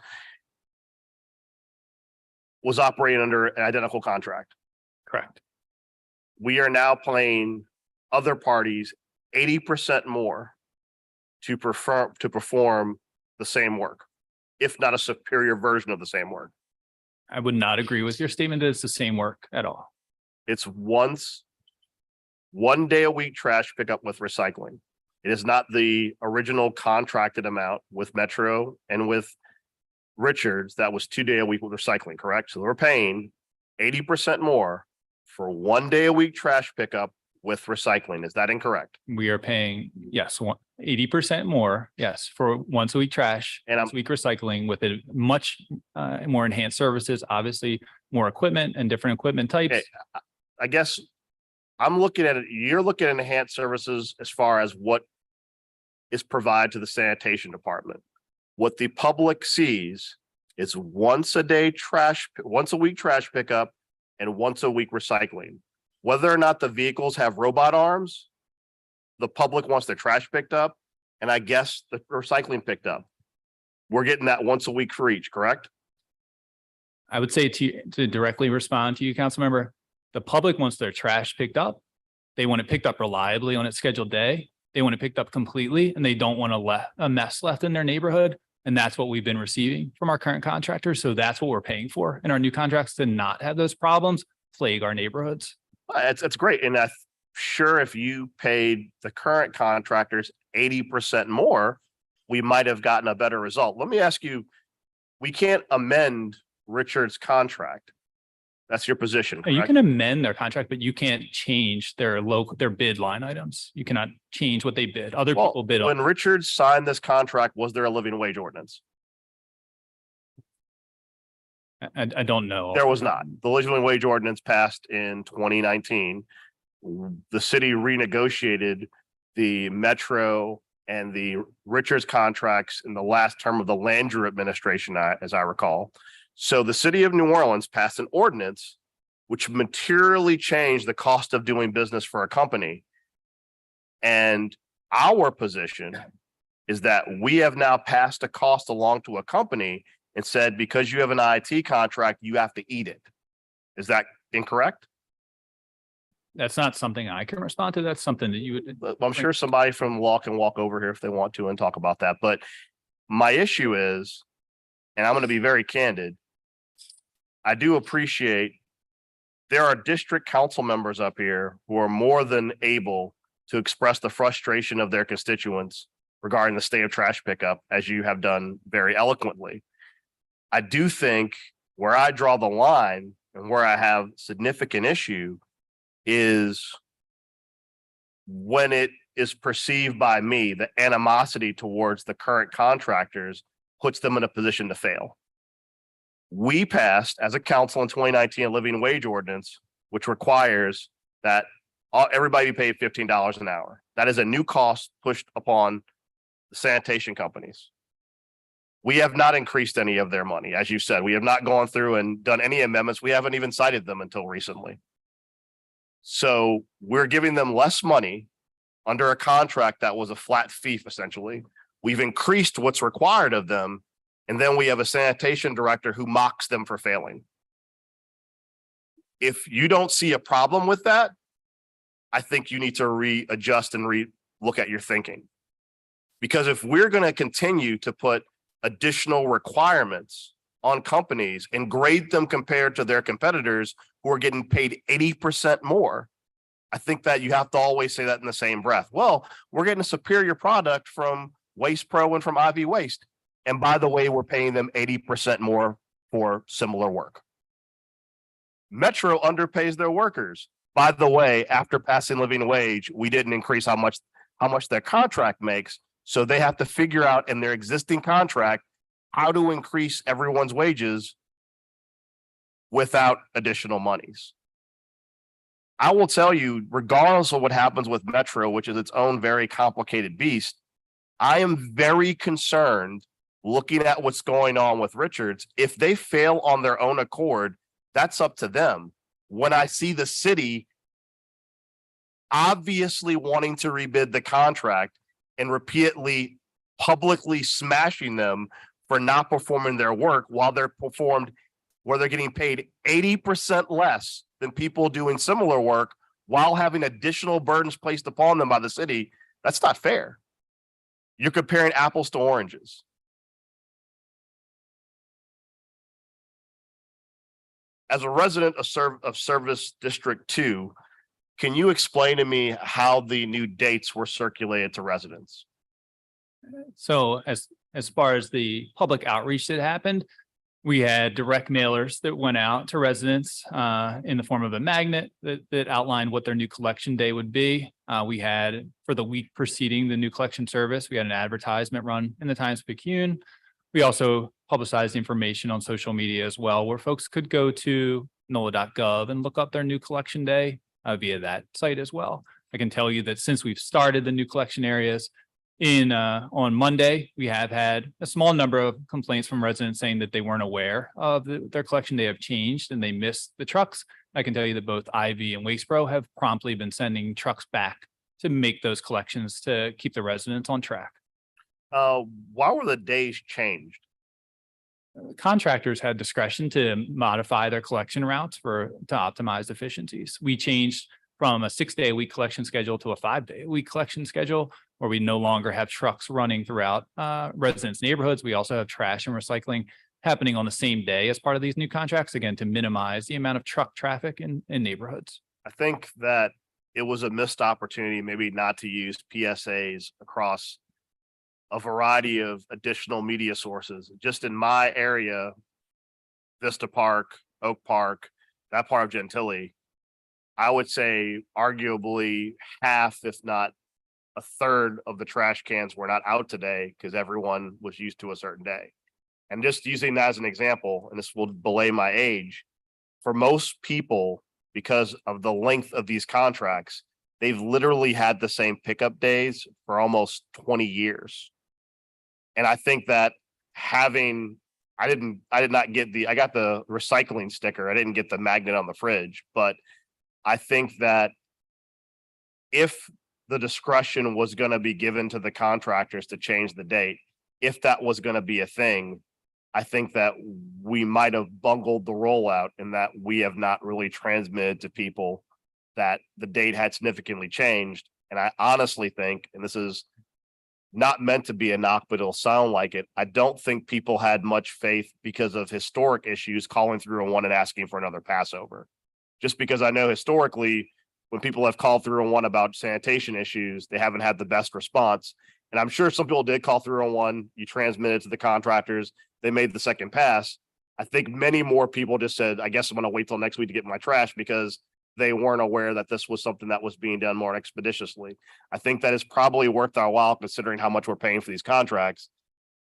was operating under an identical contract. Correct. We are now paying other parties 80% more to perform the same work, if not a superior version of the same work. I would not agree with your statement that it's the same work at all. It's one day a week trash pickup with recycling. It is not the original contracted amount with Metro and with Richards. That was 2 day a week with recycling, correct? So we're paying 80% more for 1 day a week trash pickup with recycling. Is that incorrect? We are paying, yes, 80% more, yes, for once a week trash, And once a week recycling with a much more enhanced services, obviously more equipment and different equipment types. Okay. I guess I'm looking at it, you're looking at enhanced services as far as what is provided to the sanitation department. What the public sees is once a week trash pickup and once a week recycling. Whether or not the vehicles have robot arms, the public wants their trash picked up, and I guess the recycling picked up. We're getting that once a week for each, correct? I would say to directly respond to you, council member, the public wants their trash picked up. They want it picked up reliably on its scheduled day. They want it picked up completely, and they don't want a mess left in their neighborhood. And that's what we've been receiving from our current contractors. So that's what we're paying for in our new contracts, to not have those problems plague our neighborhoods. It's great. And I'm sure if you paid the current contractors 80% more, we might have gotten a better result. Let me ask you, we can't amend Richard's contract. That's your position, You correct? can amend their contract, but you can't change their bid line items. You cannot change what they bid. Other Well, people bid when on. Richards signed this contract, was there a living wage ordinance? I don't know. There was not. The living wage ordinance passed in 2019. The city renegotiated the Metro and the Richards contracts in the last term of the Landrieu administration, as I recall. So the city of New Orleans passed an ordinance which materially changed the cost of doing business for a company. And our position is that we have now passed a cost along to a company and said, because you have an IT contract, you have to eat it. Is that incorrect? That's not something I can respond to. That's something that you would. But I'm sure somebody from law can walk over here if they want to and talk about that. But my issue is, and I'm going to be very candid, I do appreciate there are district council members up here who are more than able to express the frustration of their constituents regarding the state of trash pickup, as you have done very eloquently. I do think where I draw the line and where I have significant issue is when it is perceived by me, the animosity towards the current contractors puts them in a position to fail. We passed as a council in 2019 a living wage ordinance, which requires that everybody be paid $15 an hour. That is a new cost pushed upon the sanitation companies. We have not increased any of their money. As you said, we have not gone through and done any amendments. We haven't even cited them until recently. So we're giving them less money under a contract that was a flat fee, essentially. We've increased what's required of them. And then we have a sanitation director who mocks them for failing. If you don't see a problem with that, I think you need to readjust and look at your thinking. Because if we're going to continue to put additional requirements on companies and grade them compared to their competitors who are getting paid 80% more, I think that you have to always say that in the same breath. Well, we're getting a superior product from Waste Pro and from IV Waste. And by the way, we're paying them 80% more for similar work. Metro underpays their workers. By the way, after passing living wage, we didn't increase how much their contract makes. So they have to figure out in their existing contract how to increase everyone's wages without additional monies. I will tell you, regardless of what happens with Metro, which is its own very complicated beast, I am very concerned looking at what's going on with Richards. If they fail on their own accord, that's up to them. When I see the city obviously wanting to rebid the contract and repeatedly publicly smashing them for not performing their work while they're getting paid 80% less than people doing similar work while having additional burdens placed upon them by the city, that's not fair. You're comparing apples to oranges. As a resident of Service District 2, can you explain to me how the new dates were circulated to residents? So as far as the public outreach that happened, we had direct mailers that went out to residents in the form of a magnet that outlined what their new collection day would be. We had, for the week preceding the new collection service, we had an advertisement run in the Times-Picayune. We also publicized information on social media as well, where folks could go to NOLA.gov and look up their new collection day via that site as well. I can tell you that since we've started the new collection areas on Monday, we have had a small number of complaints from residents saying that they weren't aware of their collection day have changed and they missed the trucks. I can tell you that both IV and Waste Pro have promptly been sending trucks back to make those collections to keep the residents on track. Why were the days changed? Contractors had discretion to modify their collection routes to optimize efficiencies. We changed from a 6-day-a-week collection schedule to a 5-day-a-week collection schedule, where we no longer have trucks running throughout residents' neighborhoods. We also have trash and recycling happening on the same day as part of these new contracts, again, to minimize the amount of truck traffic in neighborhoods. I think that it was a missed opportunity maybe not to use PSAs across a variety of additional media sources. Just in my area, Vista Park, Oak Park, that part of Gentilly, I would say arguably half, if not a third of the trash cans were not out today because everyone was used to a certain day. And just using that as an example, and this will belay my age, for most people, because of the length of these contracts, they've literally had the same pickup days for almost 20 years. And I think that having, I did not get I got the recycling sticker. I didn't get the magnet on the fridge, but I think that if the discretion was going to be given to the contractors to change the date, if that was going to be a thing, I think that we might have bungled the rollout in that we have not really transmitted to people that the date had significantly changed. And I honestly think, and this is not meant to be a knock, but it'll sound like it, I don't think people had much faith because of historic issues calling 301 and asking for another Passover. Just because I know historically, when people have called 301 about sanitation issues, they haven't had the best response. And I'm sure some people did call 301, you transmitted to the contractors, they made the second pass. I think many more people just said, I guess I'm gonna wait till next week to get my trash because they weren't aware that this was something that was being done more expeditiously. I think that is probably worth our while considering how much we're paying for these contracts,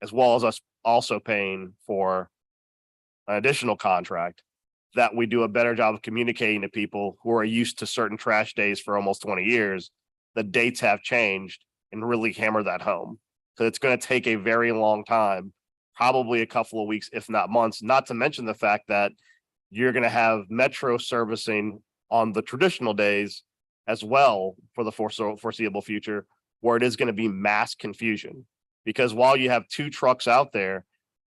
as well as us also paying for an additional contract, that we do a better job of communicating to people who are used to certain trash days for almost 20 years. The dates have changed and really hammer that home. So it's going to take a very long time, probably a couple of weeks, if not months, not to mention the fact that you're going to have metro servicing on the traditional days as well for the foreseeable future, where it is going to be mass confusion. Because while you have two trucks out there,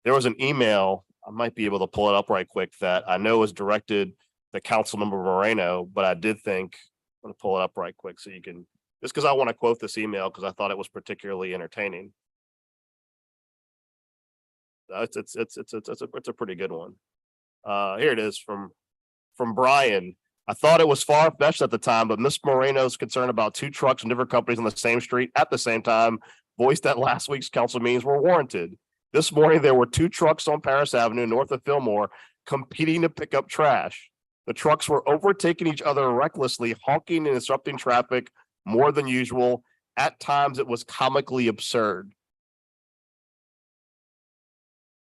there was an email, I might be able to pull it up right quick, that I know was directed to Councilmember Moreno, but I did think, I'm going to pull it up right quick so you can, just because I want to quote this email because I thought it was particularly entertaining. It's a pretty good one. Here it is from Brian. I thought it was far-fetched at the time, but Ms. Moreno's concern about two trucks and different companies on the same street at the same time voiced at last week's council meetings were warranted. This morning, there were two trucks on Paris Avenue north of Fillmore competing to pick up trash. The trucks were overtaking each other recklessly, honking and disrupting traffic more than usual. At times, it was comically absurd.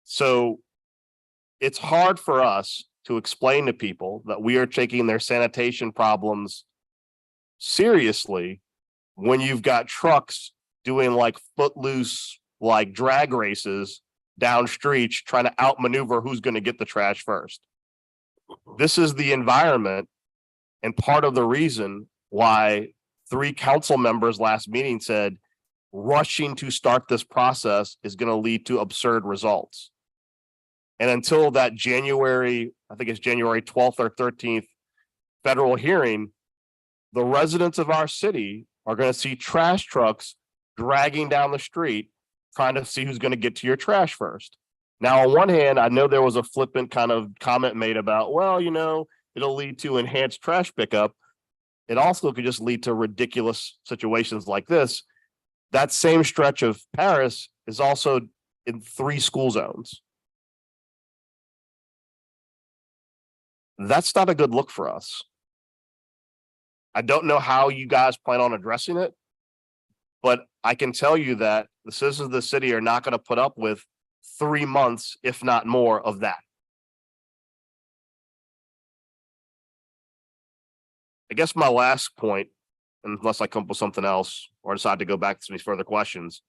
So it's hard for us to explain to people that we are taking their sanitation problems seriously when you've got trucks doing like footloose, like drag races down streets trying to outmaneuver who's going to get the trash first. This is the environment and part of the reason why 3 council members last meeting said rushing to start this process is going to lead to absurd results. And until that January, I think it's January 12th or 13th federal hearing, the residents of our city are going to see trash trucks dragging down the street, trying to see who's going to get to your trash first. Now, on one hand, I know there was a flippant kind of comment made about, well, you know, it'll lead to enhanced trash pickup. It also could just lead to ridiculous situations like this. That same stretch of Paris is also in 3 school zones. That's not a good look for us. I don't know how you guys plan on addressing it, but I can tell you that the citizens of the city are not going to put up with 3 months, if not more, of that. I guess my last point, unless I come up with something else or decide to go back to some further questions,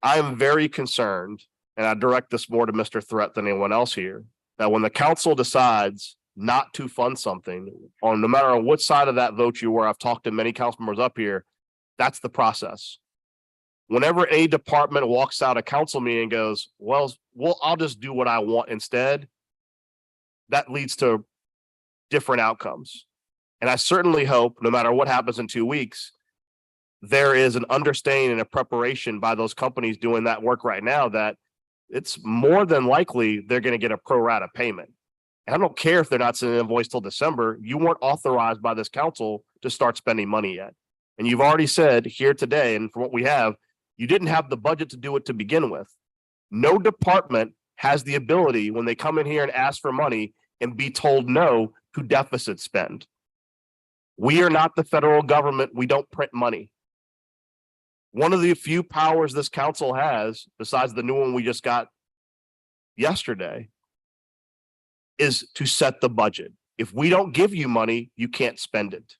I am very concerned, and I direct this more to Mr. Threat than anyone else here, that when the council decides not to fund something, on no matter what side of that vote you were, I've talked to many council members up here, that's the process. Whenever a department walks out of council meeting and goes, well, I'll just do what I want instead, that leads to different outcomes. And I certainly hope, no matter what happens in 2 weeks, there is an understanding and a preparation by those companies doing that work right now that it's more than likely they're going to get a pro rata payment. And I don't care if they're not sending an invoice till December. You weren't authorized by this council to start spending money yet. And you've already said here today, and from what we have, you didn't have the budget to do it to begin with. No department has the ability when they come in here and ask for money and be told no to deficit spend. We are not the federal government. We don't print money. One of the few powers this council has, besides the new one we just got yesterday is to set the budget. If we don't give you money, you can't spend it.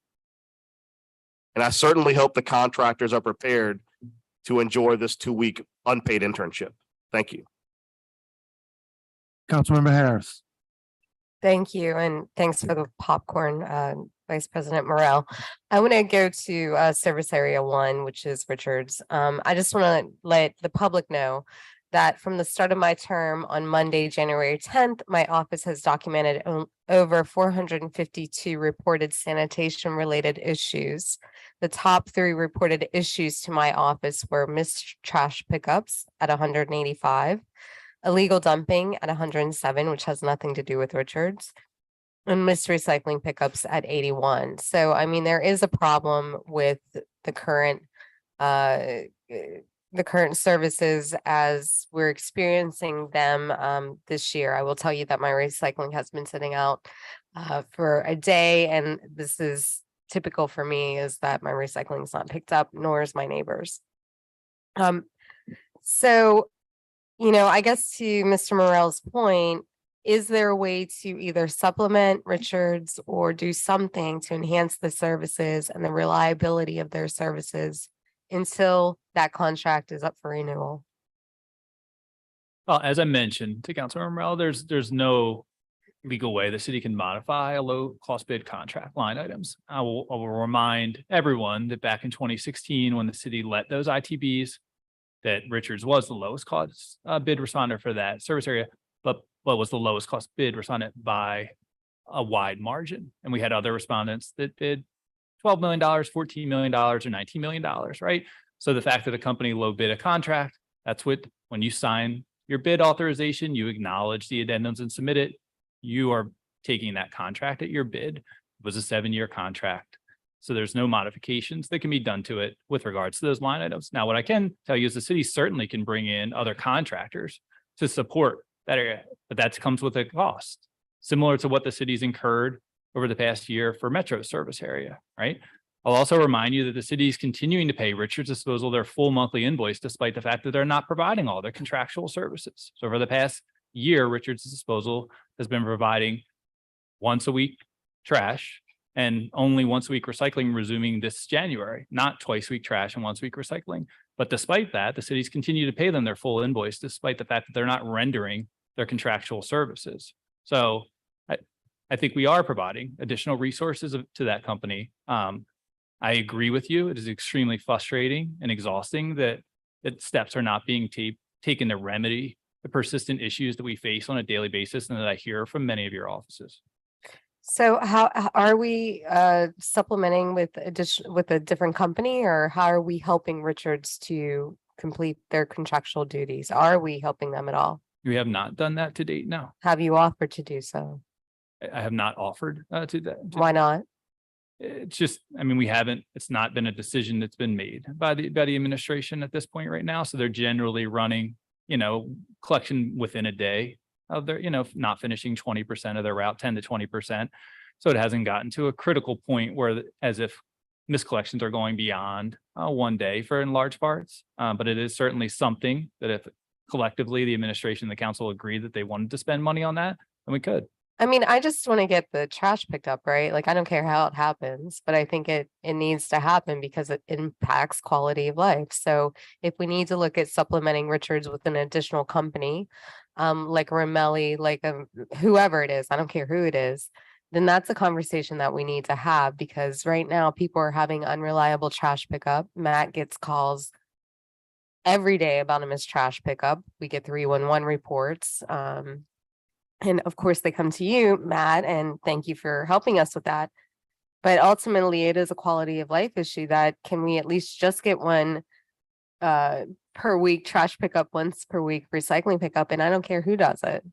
And I certainly hope the contractors are prepared to enjoy this 2-week unpaid internship. Thank you. Councilmember Harris. Thank you, and thanks for the popcorn, Vice President Morel. I want to go to Service Area 1, which is Richards. I just want to let the public know that from the start of my term on Monday, January 10th, my office has documented over 452 reported sanitation-related issues. The top 3 reported issues to my office were missed trash pickups at 185, illegal dumping at 107, which has nothing to do with Richards, and missed recycling pickups at 81. So, I mean, there is a problem with the current services as we're experiencing them this year. I will tell you that my recycling has been sitting out for a day, and this is typical for me, is that my recycling is not picked up, nor is my neighbors. So, you know, I guess to Mr. Morel's point, is there a way to either supplement Richards or do something to enhance the services and the reliability of their services until that contract is up for renewal? Well, as I mentioned to Councilmember Morel, there's no legal way the city can modify a low cost bid contract line items. I will remind everyone that back in 2016, when the city let those ITBs, that Richards was the lowest cost bid responder for that service area, but was the lowest cost bid respondent by a wide margin. And we had other respondents that bid $12 million, $14 million, or $19 million, right? So the fact that a company low bid a contract, that's what, when you sign your bid authorization, you acknowledge the addendums and submit it, you are taking that contract at your bid. It was a 7-year contract. So there's no modifications that can be done to it with regards to those line items. Now, what I can tell you is the city certainly can bring in other contractors to support that area, but that comes with a cost, similar to what the city's incurred over the past year for Metro service area, right? I'll also remind you that the city is continuing to pay Richards Disposal their full monthly invoice, despite the fact that they're not providing all their contractual services. So over the past year, Richards Disposal has been providing once a week trash and only once a week recycling, resuming this January, not twice a week trash and once a week recycling. But despite that, the cities continue to pay them their full invoice, despite the fact that they're not rendering their contractual services. So I think we are providing additional resources to that company. I agree with you. It is extremely frustrating and exhausting that steps are not being taken to remedy the persistent issues that we face on a daily basis and that I hear from many of your offices. So how are we supplementing with a different company, or how are we helping Richards to complete their contractual duties? Are we helping them at all? We have not done that to date. No, Have you offered to do so? I have not offered to that. Why not? It's just, I mean, we haven't, it's not been a decision that's been made by the administration at this point right now. So they're generally running, collection within a day of their, not finishing 20% of their route, 10 to 20%. So it hasn't gotten to a critical point where as if miscollections are going beyond 1 day for in large parts. But it is certainly something that if collectively the administration and the council agreed that they wanted to spend money on that, then we could. I mean, I just want to get the trash picked up, right? Like, I don't care how it happens, but I think it needs to happen because it impacts quality of life. So if we need to look at supplementing Richards with an additional company, like Ramelli, like whoever it is, I don't care who it is, then that's a conversation that we need to have, because right now people are having unreliable trash pickup. Matt gets calls every day about a missed trash pickup. We get 311 reports. And of course, they come to you, Matt, and thank you for helping us with that. But ultimately, it is a quality of life issue that can we at least just get one per week trash pickup, once per week recycling pickup, and I don't care who does it.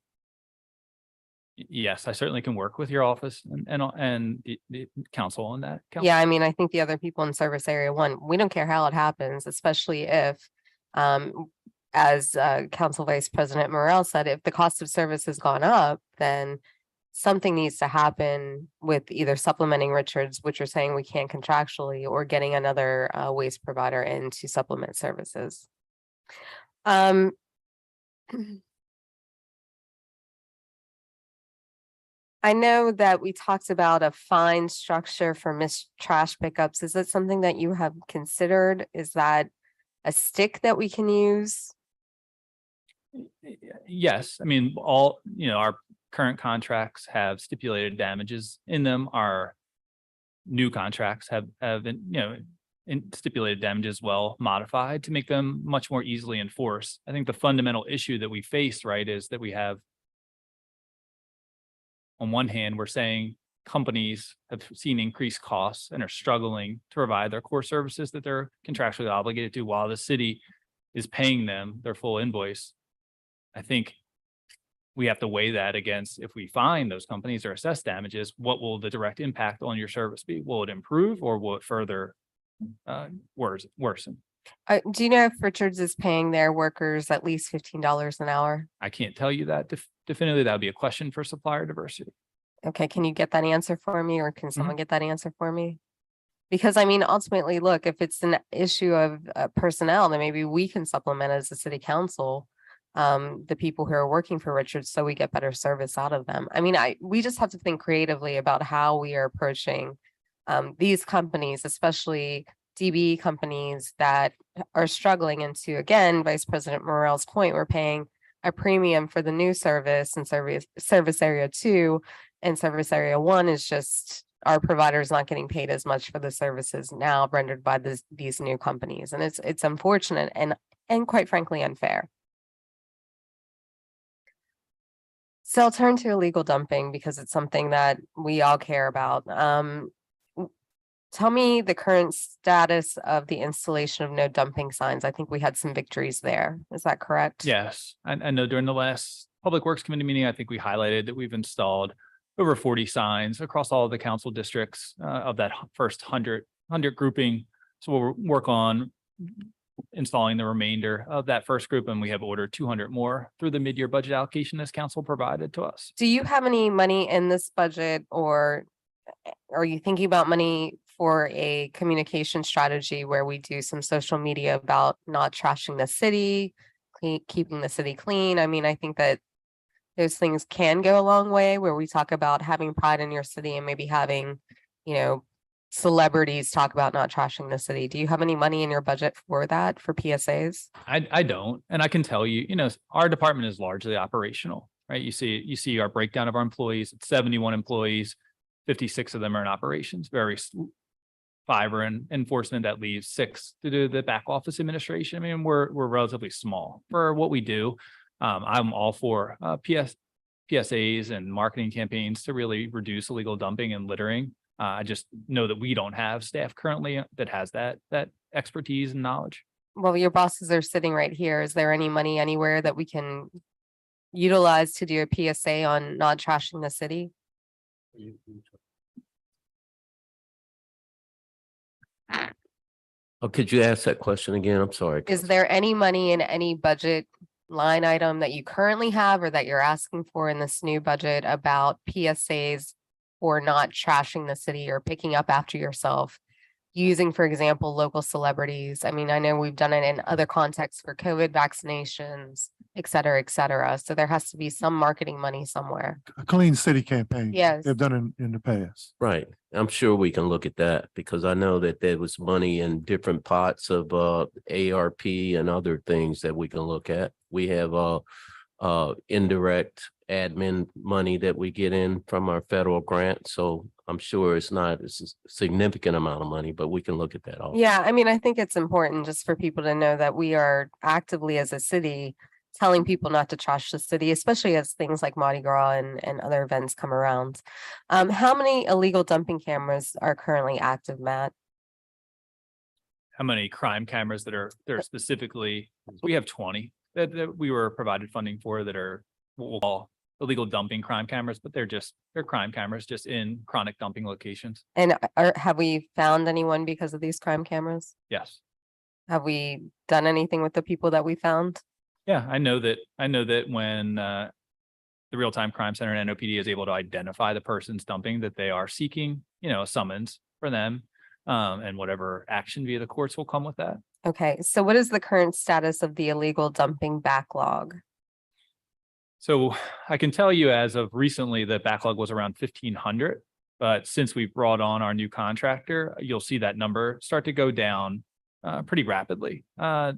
Yes, I certainly can work with your office and the council on that. Yeah, I mean, I think the other people in Service Area 1, we don't care how it happens, especially if as Council Vice President Morel said, if the cost of service has gone up, then something needs to happen with either supplementing Richards, which you're saying we can't contractually, or getting another waste provider in to supplement services. I know that we talked about a fine structure for missed trash pickups. Is that something that you have considered? Is that a stick that we can use? Yes, I mean, our current contracts have stipulated damages in them. Our new contracts have been, stipulated damages well modified to make them much more easily enforced. I think the fundamental issue that we face, right, is that we have, on one hand, we're saying companies have seen increased costs and are struggling to provide their core services that they're contractually obligated to, while the city is paying them their full invoice. I think we have to weigh that against, if we find those companies or assess damages, what will the direct impact on your service be? Will it improve or will it further worsen? Do you know if Richards is paying their workers at least $15 an hour? I can't tell you that definitively. That would be a question for supplier diversity. Okay, can you get that answer for me, or can someone get that answer for me? Because I mean, ultimately, look, if it's an issue of personnel, then maybe we can supplement as a city council the people who are working for Richards, so we get better service out of them. I mean, we just have to think creatively about how we are approaching these companies, especially DB companies that are struggling. And to, again, Vice President Morrell's point, we're paying a premium for the new service, and service area 2 and service area 1 is just our providers not getting paid as much for the services now rendered by these new companies. And it's unfortunate and quite frankly unfair. So I'll turn to illegal dumping because it's something that we all care about. Tell me the current status of the installation of no dumping signs. I think we had some victories there. Is that correct? Yes, I know during the last Public Works Committee meeting, I think we highlighted that we've installed over 40 signs across all of the council districts of that first 100 grouping. So we'll work on installing the remainder of that first group, and we have ordered 200 more through the mid-year budget allocation this council provided to us. Do you have any money in this budget, or are you thinking about money for a communication strategy where we do some social media about not trashing the city, keeping the city clean? I mean, I think that those things can go a long way, where we talk about having pride in your city and maybe having, celebrities talk about not trashing the city. Do you have any money in your budget for that, for PSAs? I don't, and I can tell you, our department is largely operational, right? You see our breakdown of our employees. It's 71 employees, 56 of them are in operations, 5 are in enforcement. That leaves 6 to do the back office administration. I mean, we're relatively small for what we do. I'm all for PSAs and marketing campaigns to really reduce illegal dumping and littering. I just know that we don't have staff currently that has that expertise and knowledge. Well, your bosses are sitting right here. Is there any money anywhere that we can utilize to do a PSA on not trashing the city? Oh, could you ask that question again? I'm sorry. Is there any money in any budget line item that you currently have or that you're asking for in this new budget about PSAs for not trashing the city or picking up after yourself, using, for example, local celebrities? I mean, I know we've done it in other contexts for COVID vaccinations, et cetera, et cetera. So there has to be some marketing money somewhere. A clean city campaign. Yes. They've done in the past. Right. I'm sure we can look at that because I know that there was money in different pots of ARP and other things that we can look at. We have indirect admin money that we get in from our federal grant. So I'm sure it's not a significant amount of money, but we can look at that also. Yeah, I mean, I think it's important just for people to know that we are actively as a city telling people not to trash the city, especially as things like Mardi Gras and other events come around. How many illegal dumping cameras are currently active, Matt? How many crime cameras that are specifically, we have 20 that we were provided funding for that are what we'll call illegal dumping crime cameras, but they're crime cameras just in chronic dumping locations. And have we found anyone because of these crime cameras? yes. Have we done anything with the people that we found? Yeah, I know that when the Real-Time Crime Center and NOPD is able to identify the person's dumping, that they are seeking, a summons for them, and whatever action via the courts will come with that. Okay, so what is the current status of the illegal dumping backlog? So I can tell you as of recently, the backlog was around 1,500. But since we've brought on our new contractor, you'll see that number start to go down pretty rapidly.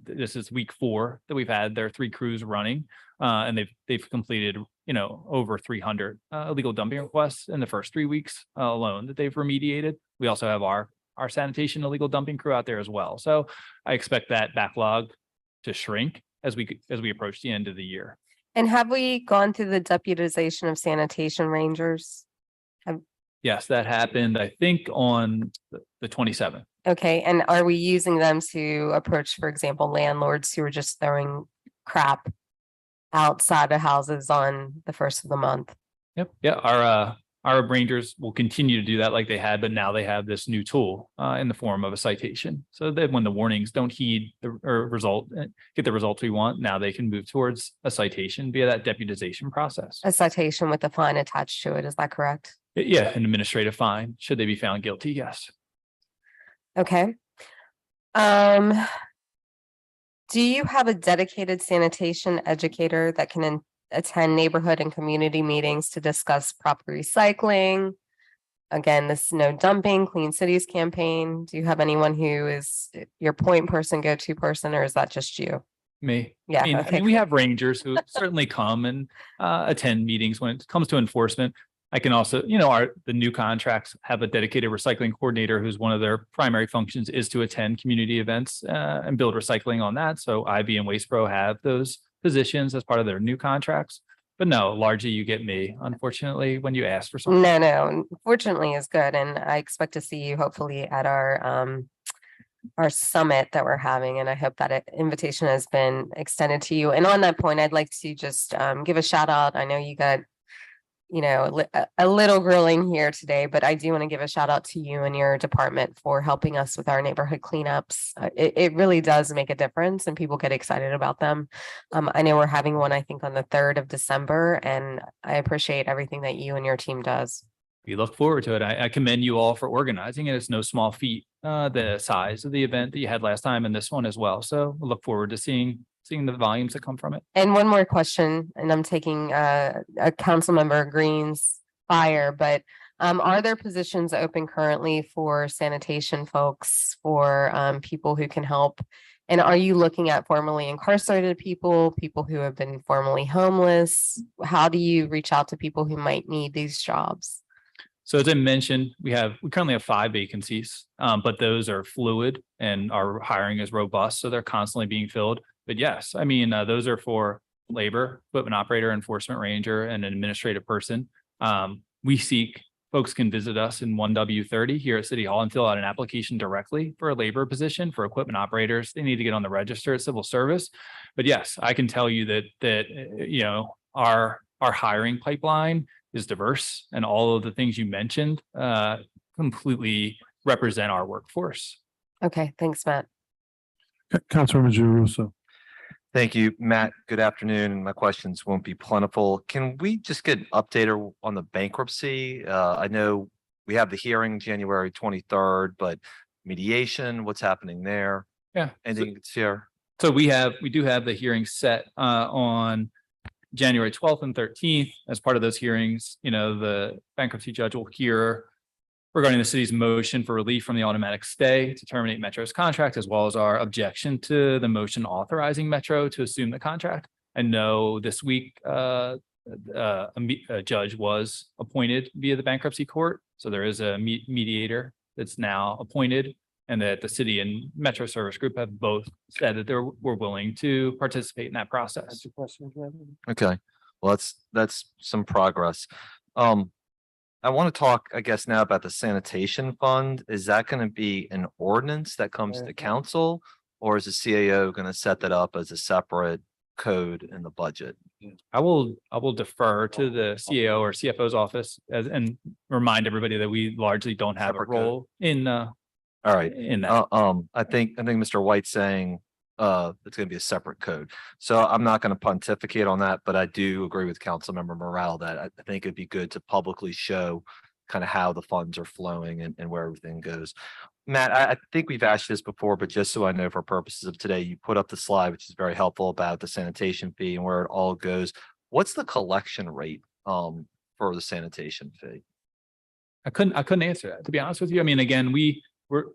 This is week 4 that we've had their 3 crews running, and they've completed, over 300 illegal dumping requests in the first 3 weeks alone that they've remediated. We also have our sanitation illegal dumping crew out there as well. So I expect that backlog to shrink as we approach the end of the year. And have we gone through the deputization of sanitation rangers? Yes, that happened, I think, on the 27th. Okay, and are we using them to approach, for example, landlords who are just throwing crap outside of houses on the first of the month? Yep. Yeah. Our rangers will continue to do that like they had, but now they have this new tool in the form of a citation. So that when the warnings don't heed get the results we want, now they can move towards a citation via that deputization process. A citation with a fine attached to it, is that correct? Yeah, an administrative fine, should they be found guilty, yes. Okay. Do you have a dedicated sanitation educator that can attend neighborhood and community meetings to discuss proper recycling? Again, this no dumping, clean cities campaign. Do you have anyone who is your point person, go-to person, or is that just you? Me. Yeah, I okay, mean, we have rangers who certainly come and attend meetings when it comes to enforcement. I can also, the new contracts have a dedicated recycling coordinator who's one of their primary functions is to attend community events and build recycling on that. So IB and Waste Pro have those positions as part of their new contracts. But no, largely you get me, unfortunately, when you ask for something. No, fortunately is good. And I expect to see you hopefully at our summit that we're having. And I hope that invitation has been extended to you. And on that point, I'd like to just give a shout out. I know you got a little grilling here today, but I do want to give a shout out to you and your department for helping us with our neighborhood cleanups. It really does make a difference and people get excited about them. I know we're having one, I think, on the 3rd of December, and I appreciate everything that you and your team does. We look forward to it. I commend you all for organizing it. It's no small feat, the size of the event that you had last time and this one as well. So we look forward to seeing the volumes that come from it. And one more question, and I'm taking a council member Green's fire, but are there positions open currently for sanitation folks, for people who can help? And are you looking at formerly incarcerated people who have been formerly homeless? How do you reach out to people who might need these jobs? So as I mentioned, we currently have 5 vacancies, but those are fluid and our hiring is robust. So they're constantly being filled. But yes, I mean, those are for labor, equipment operator, enforcement ranger, and an administrative person. Folks can visit us in 1W30 here at City Hall and fill out an application directly for a labor position. For equipment operators, they need to get on the register at Civil Service. But yes, I can tell you that our hiring pipeline is diverse, and all of the things you mentioned completely represent our workforce. Okay, thanks, Matt. Councilmember Giarrusso. Thank you, Matt. Good afternoon. My questions won't be plentiful. Can we just get an update on the bankruptcy? I know we have the hearing January 23rd, but mediation, what's happening there? Yeah. Anything to share? So we do have the hearing set on January 12th and 13th. As part of those hearings, the bankruptcy judge will hear regarding the city's motion for relief from the automatic stay to terminate Metro's contract, as well as our objection to the motion authorizing Metro to assume the contract. I know this week a judge was appointed via the bankruptcy court. So there is a mediator that's now appointed, and that the city and Metro Service Group have both said that we're willing to participate in that process. Okay, well, that's some progress. I want to talk, I guess, now about the sanitation fund. Is that going to be an ordinance that comes to council, or is the CAO going to set that up as a separate code in the budget? I will defer to the CAO or CFO's office and remind everybody that we largely don't have a Separate code. role in All right. in that. I think Mr. White's saying it's going to be a separate code. So I'm not going to pontificate on that, but I do agree with Councilmember Morale that I think it'd be good to publicly show kind of how the funds are flowing and where everything goes. Matt, I think we've asked this before, but just so I know for purposes of today, you put up the slide, which is very helpful, about the sanitation fee and where it all goes. what's the collection rate for the sanitation fee? I couldn't answer that, to be honest with you. I mean, again, we're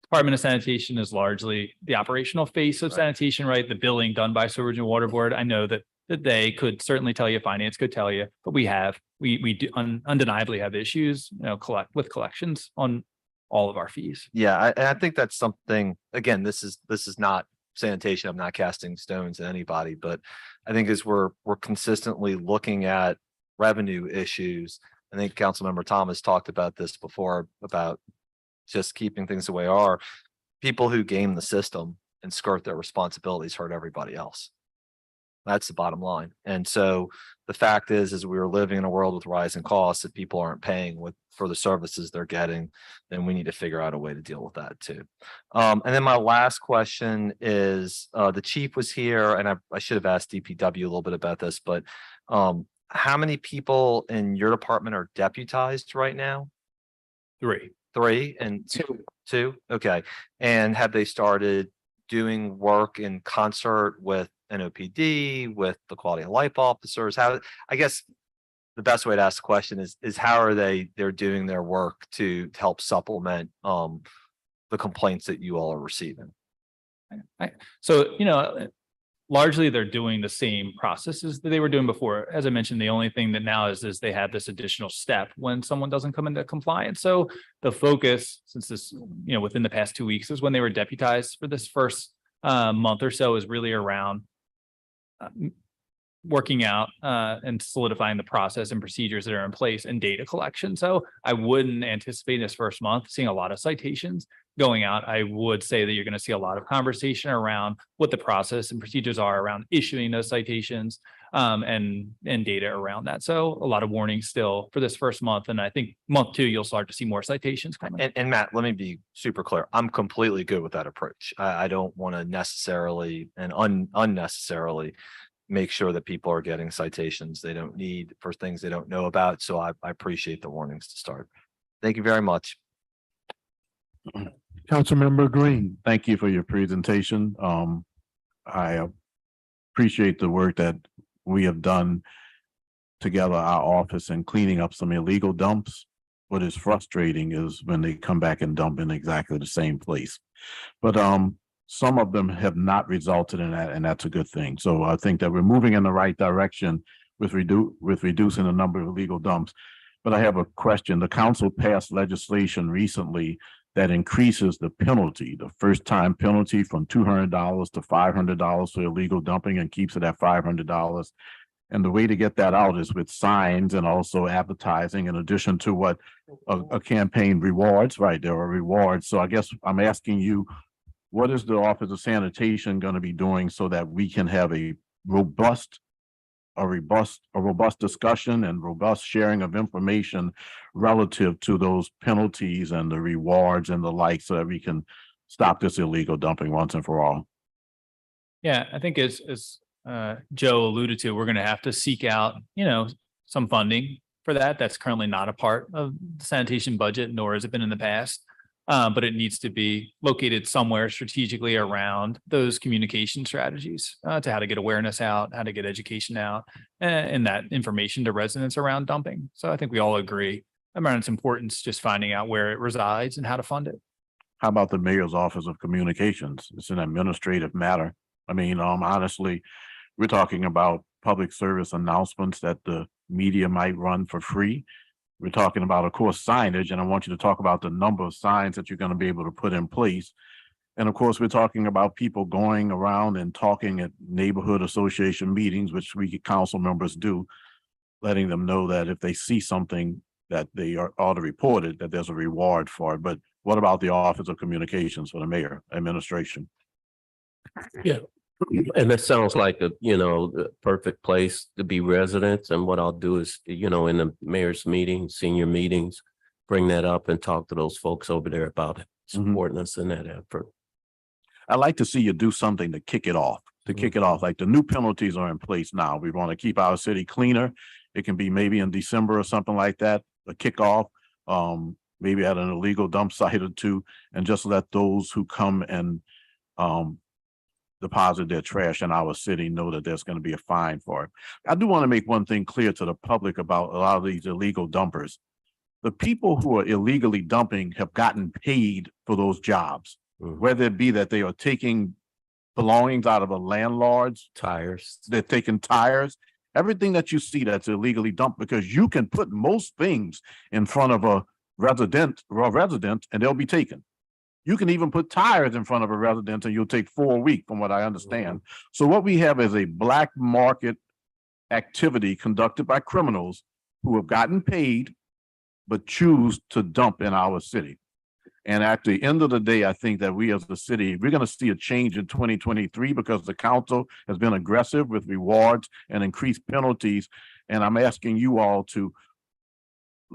Department of Sanitation is largely the operational face of sanitation, right? The billing done by Sewage and Water Board. I know that they could certainly tell you, finance could tell you, but we do undeniably have issues, with collections on all of our fees. Yeah, and I think that's something, again, this is not sanitation. I'm not casting stones at anybody, but I think as we're consistently looking at revenue issues, I think Councilmember Thomas talked about this before, about just keeping things the way they are. People who game the system and skirt their responsibilities hurt everybody else. That's the bottom line. And so the fact is we are living in a world with rising costs that people aren't paying for the services they're getting, then we need to figure out a way to deal with that too. And then my last question is, the chief was here, and I should have asked DPW a little bit about this, but how many people in your department are deputized right now? Three and two. Okay. And have they started doing work in concert with NOPD, with the quality of life officers? How, I guess the best way to ask the question is how are they're doing their work to help supplement the complaints that you all are receiving? So, largely they're doing the same processes that they were doing before. As I mentioned, the only thing that now is they have this additional step when someone doesn't come into compliance. So the focus, since this, within the past 2 weeks, is when they were deputized for this first month or so, is really around working out and solidifying the process and procedures that are in place and data collection. So I wouldn't anticipate this first month seeing a lot of citations going out. I would say that you're going to see a lot of conversation around what the process and procedures are around issuing those citations and data around that. So a lot of warnings still for this first month. And I think month 2, you'll start to see more citations coming. And Matt, let me be super clear. I'm completely good with that approach. I don't want to necessarily and unnecessarily make sure that people are getting citations they don't need for things they don't know about. So I appreciate the warnings to start. Thank you very much. Councilmember Green. Thank you for your presentation. I appreciate the work that we have done together, our office, in cleaning up some illegal dumps. What is frustrating is when they come back and dump in exactly the same place. But some of them have not resulted in that, and that's a good thing. So I think that we're moving in the right direction with reducing the number of illegal dumps. But I have a question. The council passed legislation recently that increases the penalty, the first time penalty, from $200 to $500 for illegal dumping, and keeps it at $500. And the way to get that out is with signs and also advertising, in addition to what a campaign rewards, right? There are rewards. So I guess I'm asking you, what is the Office of Sanitation going to be doing so that we can have a robust discussion and robust sharing of information relative to those penalties and the rewards and the like, so that we can stop this illegal dumping once and for all? Yeah, I think as Joe alluded to, we're going to have to seek out, some funding for that. That's currently not a part of the sanitation budget, nor has it been in the past. But it needs to be located somewhere strategically around those communication strategies to how to get awareness out, how to get education out, and that information to residents around dumping. So I think we all agree around its importance, just finding out where it resides and how to fund it. How about the mayor's office of communications? It's an administrative matter. I mean, honestly, we're talking about public service announcements that the media might run for free. We're talking about, of course, signage, and I want you to talk about the number of signs that you're going to be able to put in place. And of course, we're talking about people going around and talking at neighborhood association meetings, which we council members do, letting them know that if they see something that they ought to report it, that there's a reward for it. But what about the Office of Communications for the mayor administration? Yeah. And that sounds like the perfect place to be residents. And what I'll do is, in the mayor's meeting, senior meetings, bring that up and talk to those folks over there about supporting us in that effort. I'd like to see you do something to kick it off, Like the new penalties are in place now. We want to keep our city cleaner. It can be maybe in December or something like that, a kickoff, maybe at an illegal dump site or two, and just let those who come and deposit their trash in our city know that there's going to be a fine for it. I do want to make one thing clear to the public about a lot of these illegal dumpers. The people who are illegally dumping have gotten paid for those jobs, whether it be that they are taking belongings out of a landlord's, Tires. they're taking tires, everything that you see that's illegally dumped, because you can put most things in front of a resident and they'll be taken. You can even put tires in front of a resident and you'll take 4 weeks from what I understand. So what we have is a black market activity conducted by criminals who have gotten paid but choose to dump in our city. And at the end of the day, I think that we as the city, we're going to see a change in 2023 because the council has been aggressive with rewards and increased penalties. And I'm asking you all to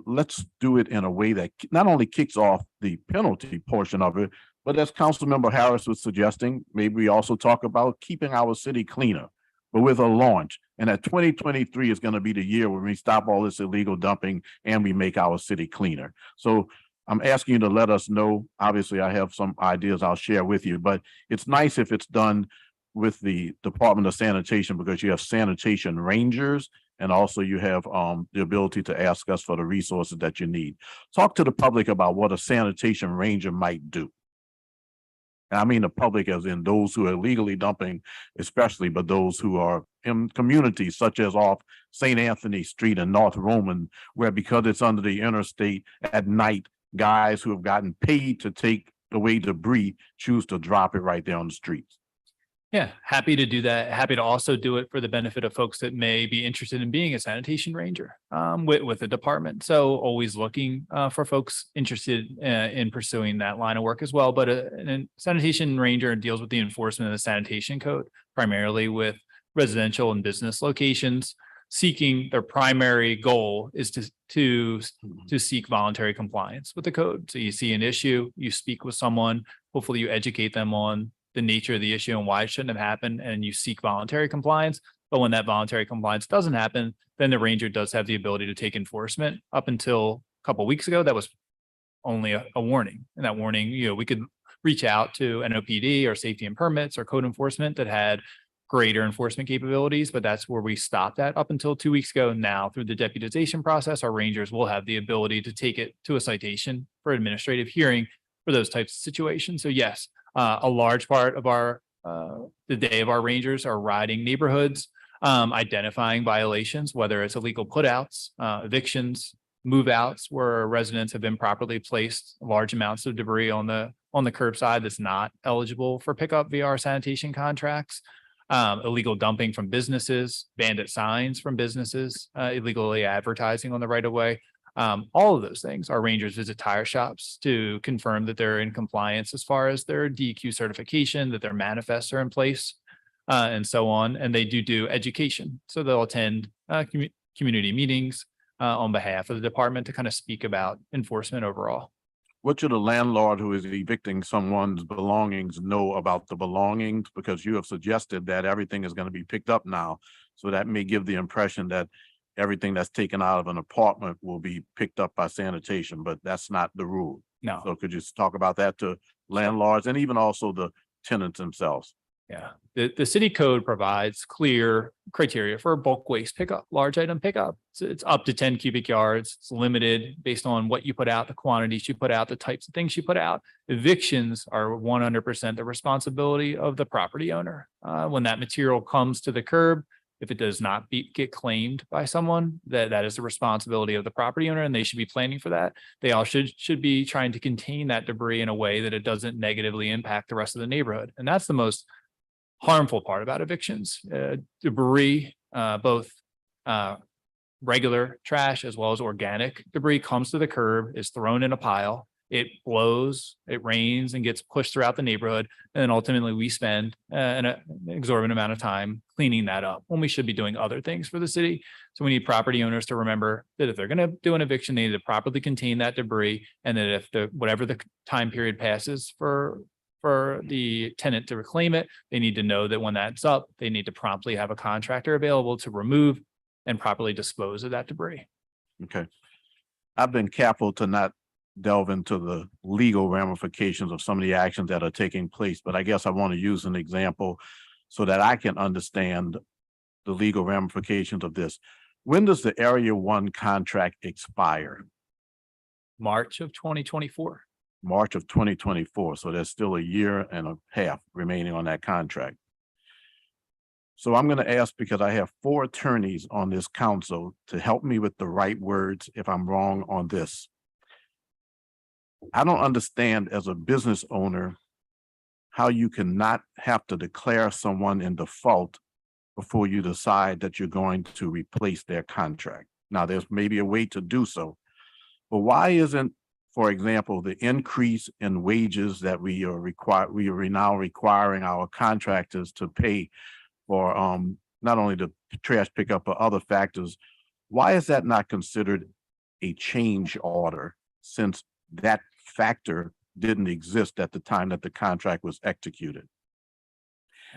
let's do it in a way that not only kicks off the penalty portion of it, but as Councilmember Harris was suggesting, maybe we also talk about keeping our city cleaner, but with a launch. And that 2023 is going to be the year when we stop all this illegal dumping and we make our city cleaner. So I'm asking you to let us know. Obviously, I have some ideas I'll share with you, but it's nice if it's done with the Department of Sanitation because you have sanitation rangers and also you have the ability to ask us for the resources that you need. Talk to the public about what a sanitation ranger might do. And I mean the public as in those who are illegally dumping, especially, but those who are in communities such as off St. Anthony Street and North Roman, where because it's under the interstate at night, guys who have gotten paid to take away debris choose to drop it right there on the streets. Yeah, happy to do that. Happy to also do it for the benefit of folks that may be interested in being a sanitation ranger with the department. So always looking for folks interested in pursuing that line of work as well. But a sanitation ranger deals with the enforcement of the sanitation code, primarily with residential and business locations. Seeking their primary goal is to seek voluntary compliance with the code. So you see an issue, you speak with someone, hopefully you educate them on the nature of the issue and why it shouldn't have happened, and you seek voluntary compliance. But when that voluntary compliance doesn't happen, then the ranger does have the ability to take enforcement. Up until a couple of weeks ago, that was only a warning. And that warning, we could reach out to NOPD or safety and permits or code enforcement that had greater enforcement capabilities, but that's where we stopped at up until 2 weeks ago. Now, through the deputization process, our rangers will have the ability to take it to a citation for administrative hearing for those types of situations. So yes, a large part of the day of our rangers are riding neighborhoods, identifying violations, whether it's illegal putouts, evictions, move outs where residents have improperly placed large amounts of debris on the curbside that's not eligible for pickup via our sanitation contracts. Illegal dumping from businesses, bandit signs from businesses, illegally advertising on the right of way. All of those things, our rangers visit tire shops to confirm that they're in compliance as far as their DEQ certification, that their manifests are in place, and so on. And they do education. So they'll attend community meetings on behalf of the department to kind of speak about enforcement overall. What should a landlord who is evicting someone's belongings know about the belongings? Because you have suggested that everything is going to be picked up now. So that may give the impression that everything that's taken out of an apartment will be picked up by sanitation, but that's not the rule. No. So could you talk about that to landlords and even also the tenants themselves? Yeah, the city code provides clear criteria for bulk waste pickup, large item pickup. So it's up to 10 cubic yards. It's limited based on what you put out, the quantities you put out, the types of things you put out. Evictions are 100% the responsibility of the property owner. When that material comes to the curb, if it does not get claimed by someone, that is the responsibility of the property owner, and they should be planning for that. They all should be trying to contain that debris in a way that it doesn't negatively impact the rest of the neighborhood. And that's the most harmful part about evictions. Debris, both regular trash as well as organic debris, comes to the curb, is thrown in a pile. It blows, it rains, and gets pushed throughout the neighborhood. And then ultimately we spend an exorbitant amount of time cleaning that up when we should be doing other things for the city. So we need property owners to remember that if they're going to do an eviction, they need to properly contain that debris. And that if whatever the time period passes for the tenant to reclaim it, they need to know that when that's up, they need to promptly have a contractor available to remove and properly dispose of that debris. Okay. I've been careful to not delve into the legal ramifications of some of the actions that are taking place, but I guess I want to use an example so that I can understand the legal ramifications of this. When does the Area 1 contract expire? March of 2024. March of 2024. So there's still a year and a half remaining on that contract. So I'm going to ask, because I have 4 attorneys on this council, to help me with the right words if I'm wrong on this. I don't understand as a business owner how you cannot have to declare someone in default before you decide that you're going to replace their contract. Now, there's maybe a way to do so, but why isn't, for example, the increase in wages that we are now requiring our contractors to pay for not only the trash pickup but other factors, why is that not considered a change order, since that factor didn't exist at the time that the contract was executed?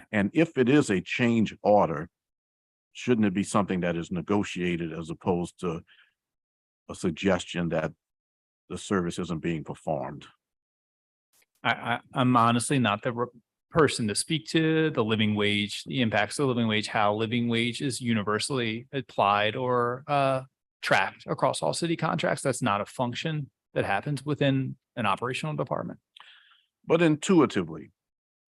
And if it is a change order, shouldn't it be something that is negotiated as opposed to a suggestion that the service isn't being performed? I'm honestly not the person to speak to the living wage, the impacts of living wage, how living wage is universally applied or tracked across all city contracts. That's not a function that happens within an operational department. But intuitively,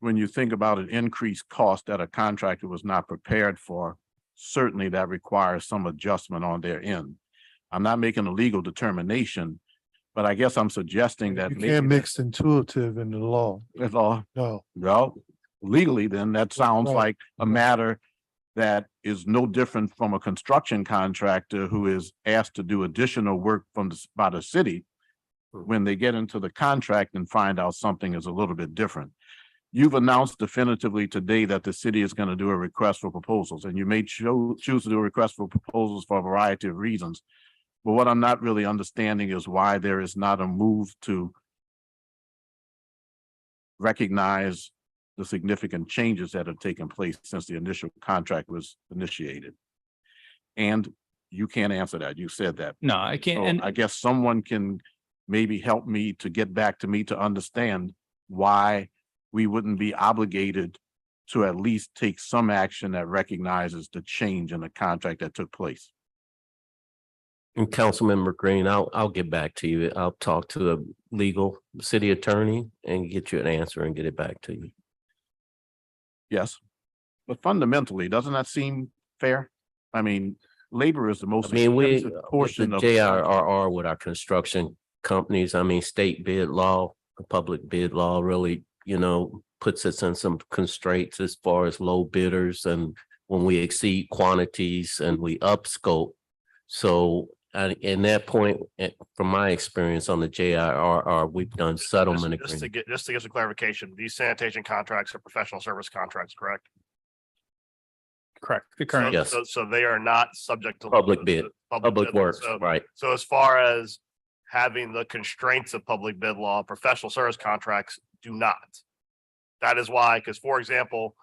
when you think about an increased cost that a contractor was not prepared for, certainly that requires some adjustment on their end. I'm not making a legal determination, but I guess I'm suggesting that You maybe can't mix intuitive in the law. that's all. No. Well, legally, then that sounds Right. like a matter that is no different from a construction contractor who is asked to do additional work by the city when they get into the contract and find out something is a little bit different. You've announced definitively today that the city is going to do a request for proposals, and you may choose to do a request for proposals for a variety of reasons. But what I'm not really understanding is why there is not a move to recognize the significant changes that have taken place since the initial contract was initiated. And you can't answer that. You said that. No, I can't. So And I guess someone can maybe help me to get back to me to understand why we wouldn't be obligated to at least take some action that recognizes the change in the contract that took place. And Councilmember Green, I'll get back to you. I'll talk to a legal city attorney and get you an answer and get it back to you. Yes, but fundamentally, doesn't that seem fair? I mean, labor is the most I mean, expensive with portion the of. JRRR with our construction companies, I mean, state bid law, public bid law really, puts us in some constraints as far as low bidders and when we exceed quantities and we up scope. So in that point, from my experience on the JIRR, we've done settlement Just to agreements. get some clarification, these sanitation contracts are professional service contracts, correct? correct, the current. Yes. So they are not subject to Public bid, public bid. works, So- right? So as far as having the constraints of public bid law, professional service contracts do not. That is why, because for example,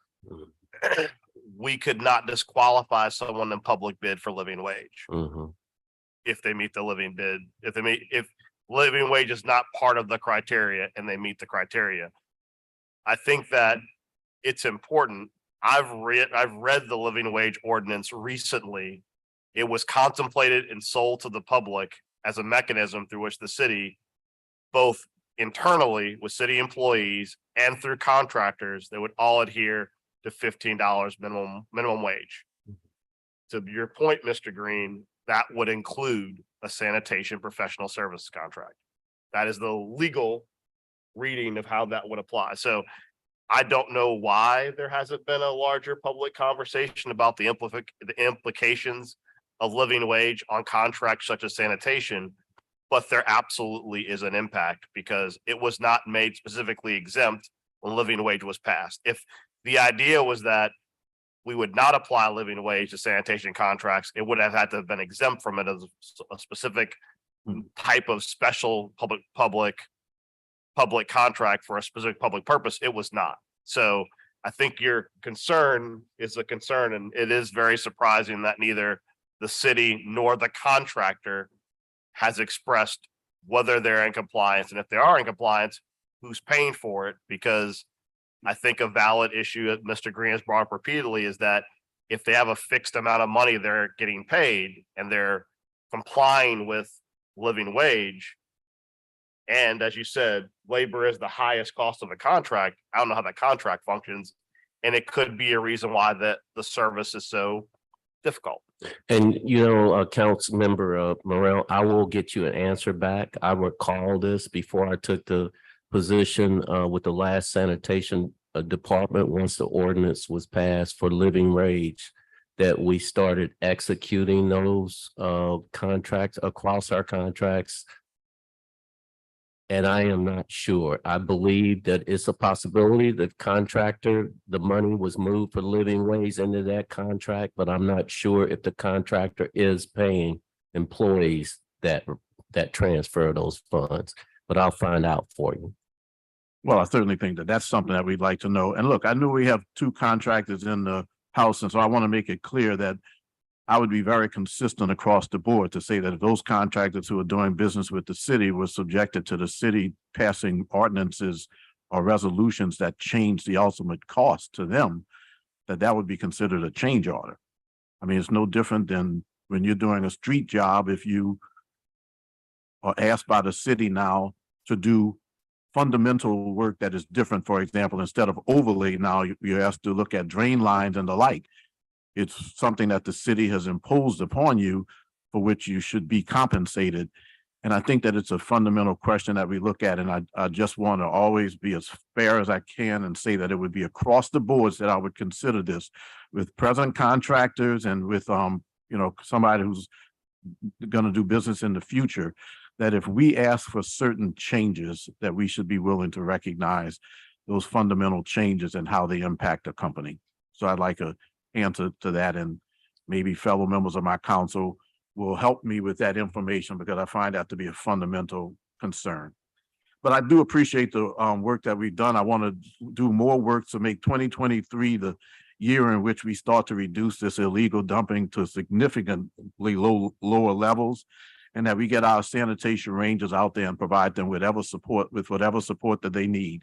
we could not disqualify someone in public bid for living wage Mhm. if they meet the living bid, if living wage is not part of the criteria and they meet the criteria. I think that it's important. I've read the living wage ordinance recently. It was contemplated and sold to the public as a mechanism through which the city, both internally with city employees and through contractors, they would all adhere to $15 minimum wage. To your point, Mr. Green, that would include a sanitation professional service contract. That is the legal reading of how that would apply. So I don't know why there hasn't been a larger public conversation about the implications of living wage on contracts such as sanitation, but there absolutely is an impact because it was not made specifically exempt when living wage was passed. If the idea was that we would not apply living wage to sanitation contracts, it would have had to have been exempt from it as a specific type of special public contract for a specific public purpose. It was not. So I think your concern is a concern, and it is very surprising that neither the city nor the contractor has expressed whether they're in compliance, and if they are in compliance, who's paying for it? Because I think a valid issue that Mr. Green has brought up repeatedly is that if they have a fixed amount of money they're getting paid and they're complying with living wage, and as you said, labor is the highest cost of the contract. I don't know how that contract functions, and it could be a reason why the service is so difficult. And Council Member Morel, I will get you an answer back. I recall this before I took the position with the last sanitation department, once the ordinance was passed for living wage, that we started executing those contracts across our contracts. And I am not sure. I believe that it's a possibility that contractor, the money was moved for living wage into that contract, but I'm not sure if the contractor is paying employees that transfer those funds, but I'll find out for you. Well, I certainly think that that's something that we'd like to know. And look, I knew we have two contractors in the house, and so I want to make it clear that I would be very consistent across the board to say that if those contractors who are doing business with the city were subjected to the city passing ordinances or resolutions that change the ultimate cost to them, that would be considered a change order. I mean, it's no different than when you're doing a street job. If you are asked by the city now to do fundamental work that is different, for example, instead of overlay, now you're asked to look at drain lines and the like. It's something that the city has imposed upon you for which you should be compensated. And I think that it's a fundamental question that we look at. And I just want to always be as fair as I can and say that it would be across the boards that I would consider this with present contractors and with, somebody who's going to do business in the future, that if we ask for certain changes, that we should be willing to recognize those fundamental changes and how they impact a company. So I'd like a answer to that, and maybe fellow members of my council will help me with that information, because I find that to be a fundamental concern. But I do appreciate the work that we've done. I want to do more work to make 2023 the year in which we start to reduce this illegal dumping to significantly lower levels, and that we get our sanitation rangers out there and provide them with whatever support that they need.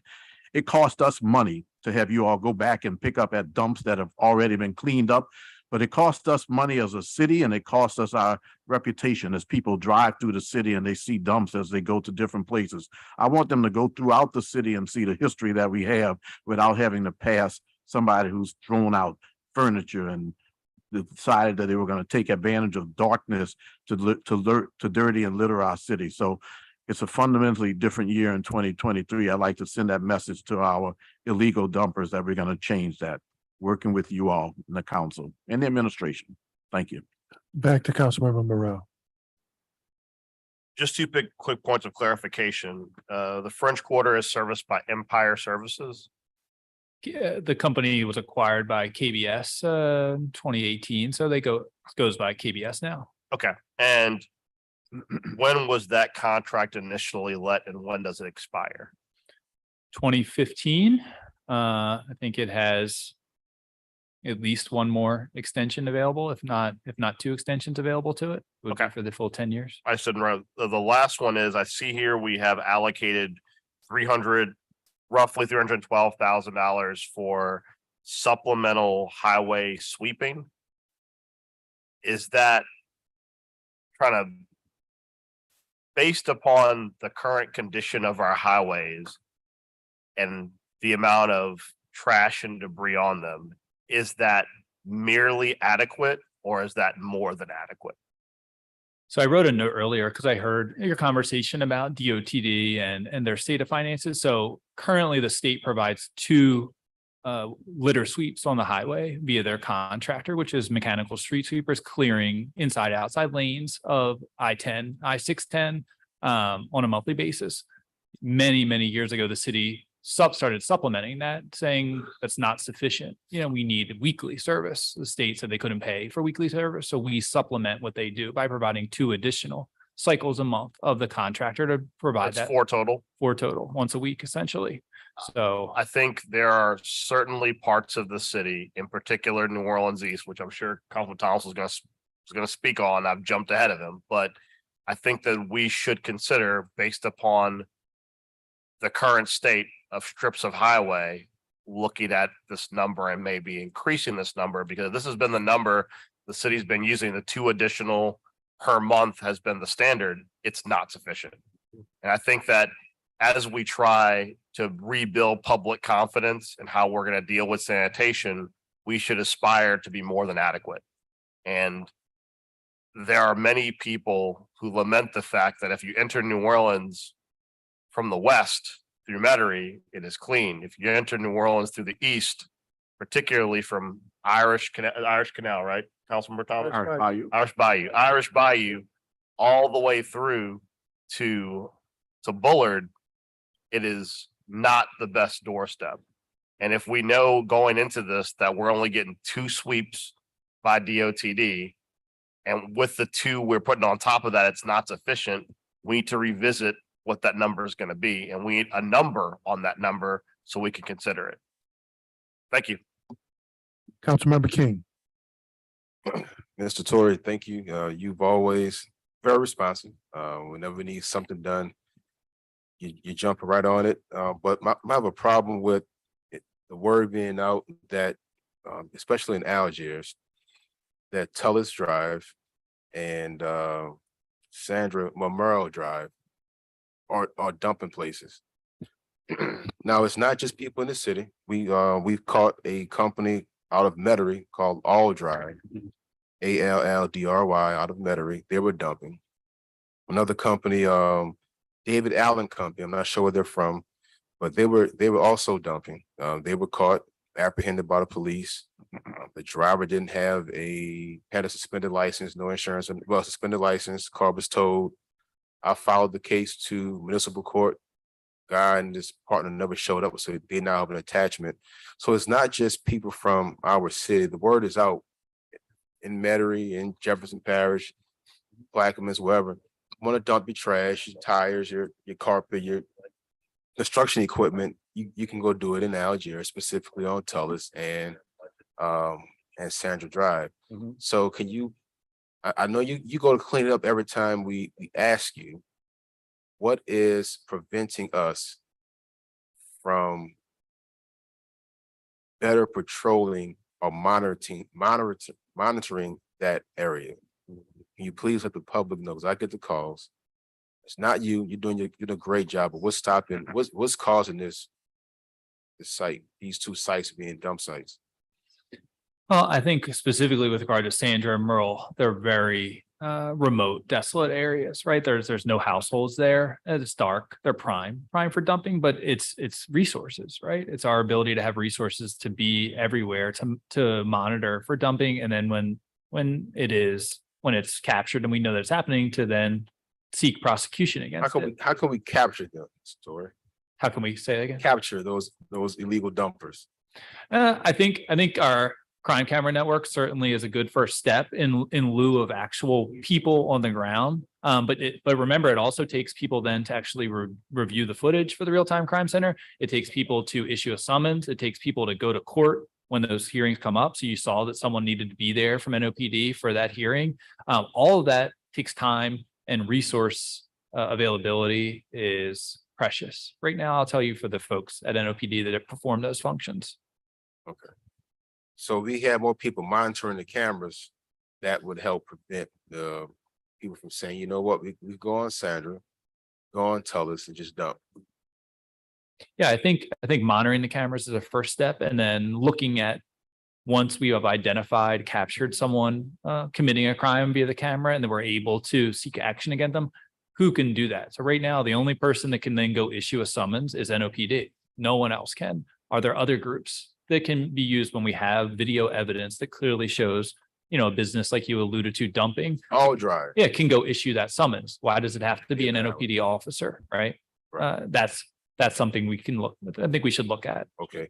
It costs us money to have you all go back and pick up at dumps that have already been cleaned up, but it costs us money as a city, and it costs us our reputation as people drive through the city and they see dumps as they go to different places. I want them to go throughout the city and see the history that we have without having to pass somebody who's thrown out furniture and decided that they were going to take advantage of darkness to dirty and litter our city. So it's a fundamentally different year in 2023. I'd like to send that message to our illegal dumpers that we're going to change that, working with you all in the council and the administration. Thank you. Back to Councilmember Morel. Just two quick points of clarification. The French Quarter is serviced by Empire Services. Yeah, the company was acquired by KBS 2018, so goes by KBS now. Okay. And when was that contract initially let, and when does it expire? 2015. I think it has at least one more extension available, if not two extensions available to it. Would be for the full 10 years. I said the last one is, I see here we have allocated roughly $312,000 for supplemental highway sweeping. Is that based upon the current condition of our highways and the amount of trash and debris on them, is that merely adequate, or is that more than adequate? So I wrote a note earlier because I heard your conversation about DOTD and their state of finances. So currently the state provides two litter sweeps on the highway via their contractor, which is mechanical street sweepers clearing inside outside lanes of I-10, I-610 on a monthly basis. Many years ago, the city started supplementing that, saying that's not sufficient. We need weekly service. The state said they couldn't pay for weekly service, so we supplement what they do by providing 2 additional cycles a month of the contractor to provide That's that 4 total. 4 total, once a week, essentially. So I think there are certainly parts of the city, in particular New Orleans East, which I'm sure Councilman Thomas is going to speak on. I've jumped ahead of him, but I think that we should consider, based upon the current state of strips of highway, looking at this number and maybe increasing this number, because this has been the number the city's been using. The 2 additional per month has been the standard. It's not sufficient. And I think that as we try to rebuild public confidence in how we're going to deal with sanitation, we should aspire to be more than adequate. And there are many people who lament the fact that if you enter New Orleans from the west through Metairie, it is clean. If you enter New Orleans through the east, particularly from Irish Canal, right, Councilmember Thomas? Irish Bayou, all the way through to Bullard, it is not the best doorstep. And if we know going into this that we're only getting 2 sweeps by DOTD, and with the 2 we're putting on top of that, it's not sufficient, we need to revisit what that number is going to be. And we need a number on that number so we can consider it. Thank you. Councilmember King. Mr. Torrey, thank you. You've always very responsive. Whenever we need something done, you jump right on it. But I have a problem with the word being out that, especially in Algiers, that Tullis Drive and Sandra Memorial Drive are dumping places. Now, it's not just people in the city. We've caught a company out of Metairie called All Drive, ALLDRY, out of Metairie. They were dumping. Another company, David Allen Company, I'm not sure where they're from, but they were also dumping. They were caught, apprehended by the police. The driver didn't had a suspended license, no insurance, well, suspended license, car was towed. I filed the case to municipal court. Guy and his partner never showed up, so they now have an attachment. So it's not just people from our city. The word is out in Metairie, in Jefferson Parish, Plaquemines, wherever. Want to dump your trash, your tires, your carpet, your construction equipment, you can go do it in Algiers, specifically on Tullis and Sandra Drive. So can you, I know you go to clean it up every time we ask you, what is preventing us from better patrolling or monitoring that area? Can you please let the public know? Because I get the calls. It's not you. You're doing a great job. But what's causing this site, these 2 sites being dump sites? Well, I think specifically with regard to Sandra and Merle, they're very remote, desolate areas, right? There's no households there. It's dark. They're prime for dumping, but it's resources, right? It's our ability to have resources to be everywhere to monitor for dumping, and then when it's captured and we know that it's happening, to then seek prosecution against it. How can we capture them, Story? How can we say that again? Capture those illegal dumpers. I think our crime camera network certainly is a good first step in lieu of actual people on the ground. But remember, it also takes people then to actually review the footage for the real-time crime center. It takes people to issue a summons. It takes people to go to court when those hearings come up. So you saw that someone needed to be there from NOPD for that hearing. All of that takes time, and resource availability is precious. Right now, I'll tell you, for the folks at NOPD that have performed those functions. Okay. So we have more people monitoring the cameras, that would help prevent the people from saying, you know what, we go on Sandra, go on Tullis and just dump. Yeah, I think monitoring the cameras is a first step, and then looking at, once we have identified, captured someone committing a crime via the camera, and then we're able to seek action against them, who can do that? So right now, the only person that can then go issue a summons is NOPD. No one else can. Are there other groups that can be used when we have video evidence that clearly shows, a business like you alluded to, dumping? All Drive. Yeah, can go issue that summons. Why does it have to be an NOPD officer, right? That's something we can I think we should look at. Okay.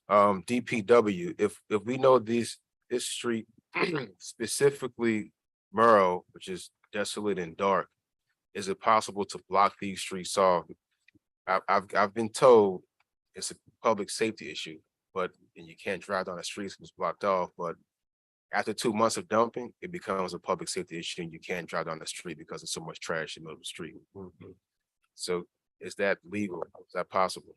DPW, if we know this street, specifically Merle, which is desolate and dark, is it possible to block these streets off? I've been told it's a public safety issue, and you can't drive down the streets when it's blocked off, but After 2 months of dumping, it becomes a public safety issue and you can't drive down the street because there's so much trash in the middle of the street. So is that legal? Is that possible?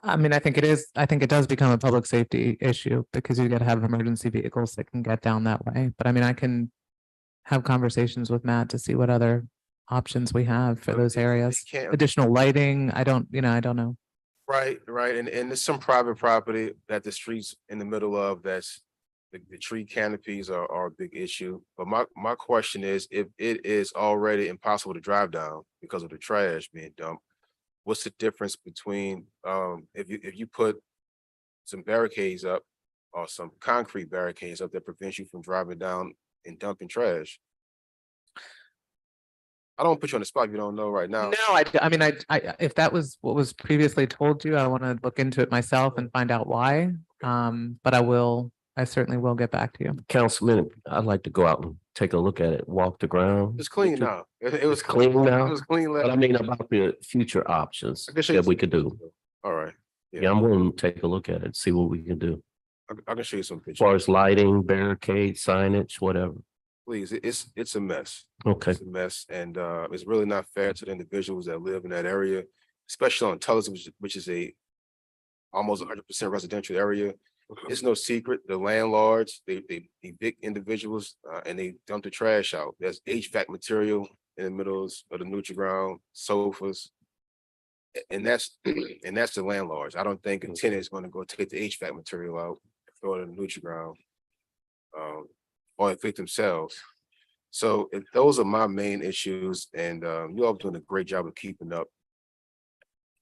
I mean, I think it is, I think it does become a public safety issue because you gotta have emergency vehicles that can get down that way. But I mean, I can have conversations with Matt to see what other options we have for But those they areas. can't- Additional lighting, I don't know. Right, right. And there's some private property that the streets in the middle of that's the tree canopies are a big issue. But my question is, if it is already impossible to drive down because of the trash being dumped, what's the difference between if you put some barricades up or some concrete barricades up that prevents you from driving down and dumping trash? I don't put you on the spot if you don't know right now. No, I mean, if that was what was previously told you, I want to look into it myself and find out why. But I certainly will get back to you. Councilman, I'd like to go out and take a look at it, walk the ground. It's clean now. It was It's clean now? It was clean. But I mean about the future options I can show you that we some could do. pictures. All right. Yeah, I'm willing to take a look at it, see what we can do. I can show you some As pictures. far as lighting, barricade, signage, whatever. Please, it's a mess. Okay. It's a mess, and it's really not fair to the individuals that live in that area, especially on Tullis, which is a almost 100% residential area. It's no secret, the landlords, they evict individuals and they dump the trash out. There's HVAC material in the middle of the neutral ground, sofas. And that's the landlords. I don't think a tenant is going to go take the HVAC material out, throw it in the neutral ground, or evict themselves. So those are my main issues, and you all doing a great job of keeping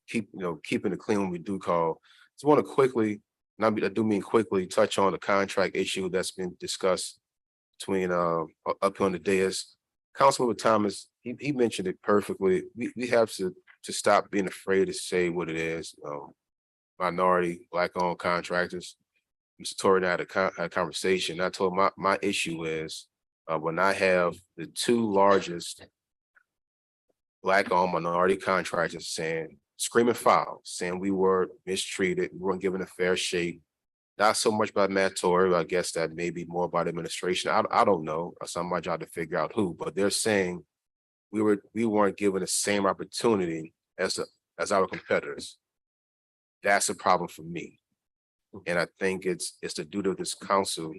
it clean when we do call. Just want to quickly, I do mean quickly, touch on the contract issue that's been discussed between up here on the dais. Councilmember Thomas, he mentioned it perfectly. We have to stop being afraid to say what it is. Minority, Black-owned contractors. Mr. Torrey and I had a conversation. I told my issue is when I have the two largest Black-owned minority contractors saying, screaming foul, saying we were mistreated, we weren't given a fair shake. Not so much by Matt Torrey, I guess that may be more about administration. I don't know. It's not my job to figure out who, but they're saying we weren't given the same opportunity as our competitors. That's a problem for me. And I think it's the duty of this council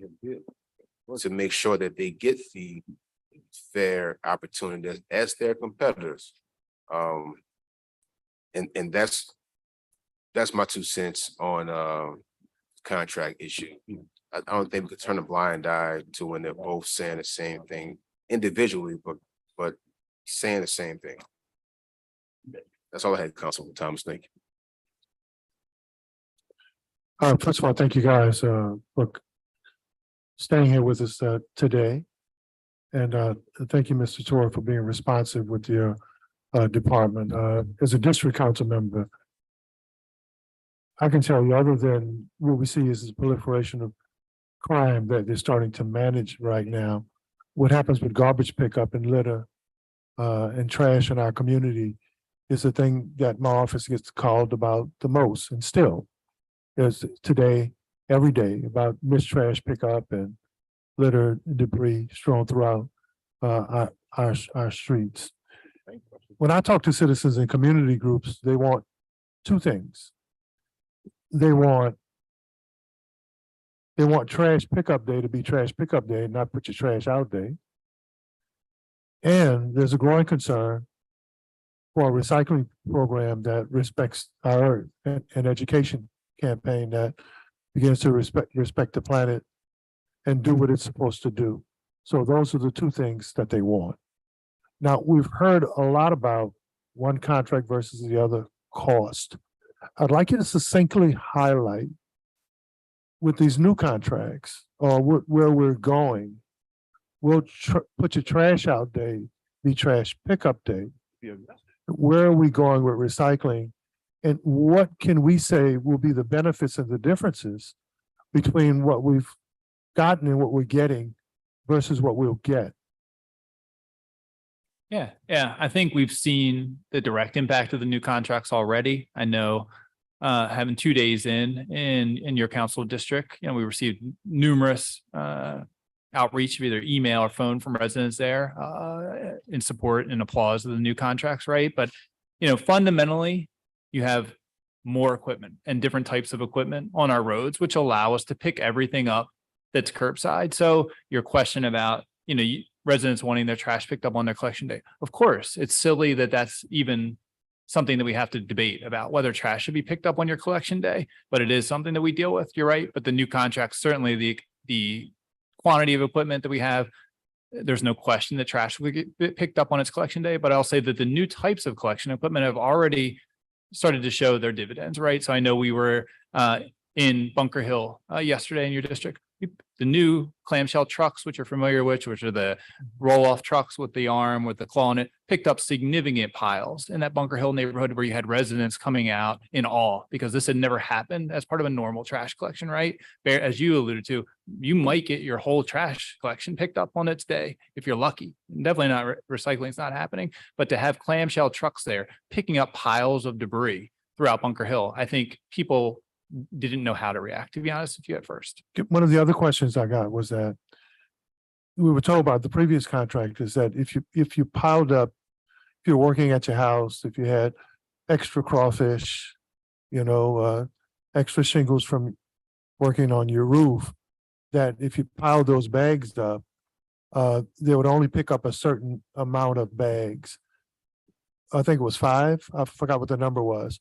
to make sure that they get the fair opportunity as their competitors. And that's my 2 cents on contract issue. I don't think we could turn a blind eye to when they're both saying the same thing individually, but saying the same thing. That's all I had, Councilman Thomas. Thank you. First of all, thank you guys, for staying here with us, today. And, thank you, Mr. Torrey, for being responsive with your, department. As a district council member, I can tell you, other than what we see is this proliferation of crime that they're starting to manage right now, what happens with garbage pickup and litter, and trash in our community is the thing that my office gets called about the most, and still. There's today, every day, about missed trash pickup and litter debris strewn throughout our streets. When I talk to citizens and community groups, they want 2 things. They want trash pickup day to be trash pickup day, not put your trash out day. And there's a growing concern for a recycling program that respects our earth, and education campaign that begins to respect the planet and do what it's supposed to do. So those are the 2 things that they want. Now, we've heard a lot about one contract versus the other cost. I'd like you to succinctly highlight with these new contracts or where we're going. Will put your trash out day be trash pickup day? Where are we going with recycling? And what can we say will be the benefits and the differences between what we've gotten and what we're getting versus what we'll get? Yeah, I think we've seen the direct impact of the new contracts already. I know having 2 days in your council district. You know, we received numerous outreach of either email or phone from residents there in support and applause of the new contracts, right? But, you know, fundamentally, you have more equipment and different types of equipment on our roads, which allow us to pick everything up that's curbside. So your question about, you know, residents wanting their trash picked up on their collection day. Of course, it's silly that that's even something that we have to debate about whether trash should be picked up on your collection day, but it is something that we deal with. You're right. But the new contract, certainly the quantity of equipment that we have, there's no question that trash will get picked up on its collection day. But I'll say that the new types of collection equipment have already started to show their dividends, right? So I know we were in Bunker Hill yesterday in your district. The new clamshell trucks, which you're familiar with, which are the roll-off trucks with the arm, with the claw in it, picked up significant piles in that Bunker Hill neighborhood where you had residents coming out in awe because this had never happened as part of a normal trash collection, right? As you alluded to, you might get your whole trash collection picked up on its day if you're lucky. Definitely not recycling is not happening, but to have clamshell trucks there picking up piles of debris throughout Bunker Hill, I think people didn't know how to react, to be honest with you at first. One of the other questions I got was that we were told by the previous contract is that if you piled up, if you're working at your house, if you had extra crawfish, you know, extra shingles from working on your roof, that if you piled those bags up, they would only pick up a certain amount of bags. I think it was 5. I forgot what the number was.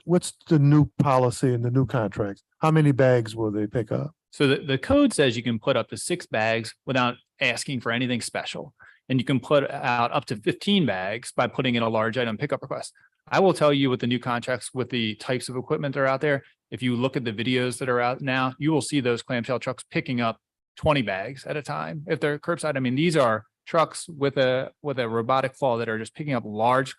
What's the new policy in the new contracts? How many bags will they pick up? So the code says you can put up to 6 bags without asking for anything special. And you can put out up to 15 bags by putting in a large item pickup request. I will tell you with the new contracts, with the types of equipment that are out there, if you look at the videos that are out now, you will see those clamshell trucks picking up 20 bags at a time. If they're curbside, I mean, these are trucks with a robotic claw that are just picking up large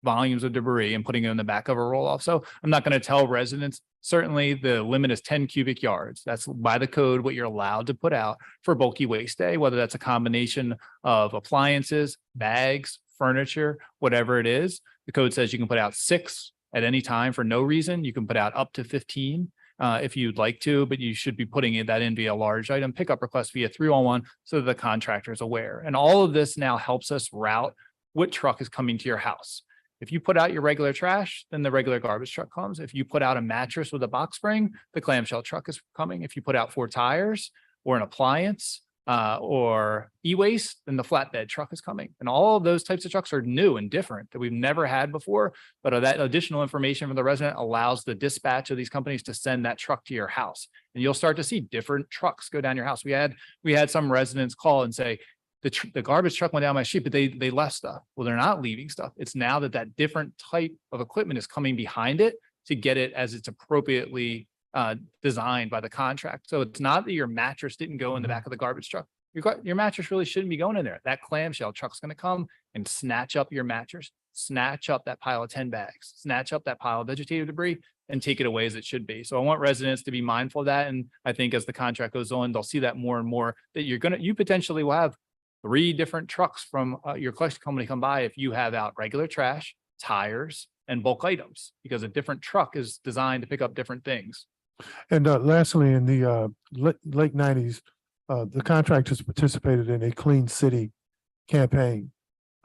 volumes of debris and putting it in the back of a roll-off. So I'm not going to tell residents, certainly the limit is 10 cubic yards. That's by the code what you're allowed to put out for bulky waste day, whether that's a combination of appliances, bags, furniture, whatever it is. The code says you can put out 6 at any time for no reason. You can put out up to 15 if you'd like to, but you should be putting that in via large item pickup request via 311 so that the contractor is aware. And all of this now helps us route what truck is coming to your house. If you put out your regular trash, then the regular garbage truck comes. If you put out a mattress with a box spring, the clamshell truck is coming. If you put out 4 tires or an appliance or e-waste, then the flatbed truck is coming. And all of those types of trucks are new and different that we've never had before. But that additional information from the resident allows the dispatch of these companies to send that truck to your house. And you'll start to see different trucks go down your house. We had some residents call and say, the garbage truck went down my street, but they left stuff. Well, they're not leaving stuff. It's now that different type of equipment is coming behind it to get it as it's appropriately designed by the contract. So it's not that your mattress didn't go in the back of the garbage truck. Your mattress really shouldn't be going in there. That clamshell truck's going to come and snatch up your mattress, snatch up that pile of 10 bags, snatch up that pile of vegetative debris and take it away as it should be. So I want residents to be mindful of that. And I think as the contract goes on, they'll see that more and more, that you potentially will have 3 different trucks from your collection company come by if you have out regular trash, tires, and bulk items, because a different truck is designed to pick up different things. And lastly, in the late 90s, the contractors participated in a Clean City campaign.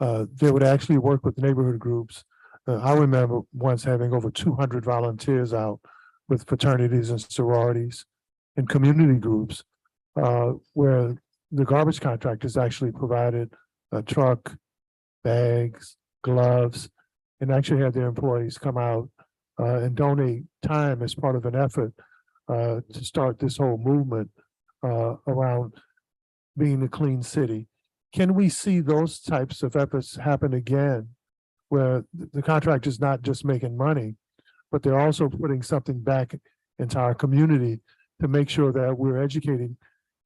They would actually work with neighborhood groups. I remember once having over 200 volunteers out with fraternities and sororities and community groups where the garbage contractors actually provided a truck, bags, gloves, and actually had their employees come out and donate time as part of an effort to start this whole movement around being a clean city. Can we see those types of efforts happen again, where the contractor is not just making money, but they're also putting something back into our community to make sure that we're educating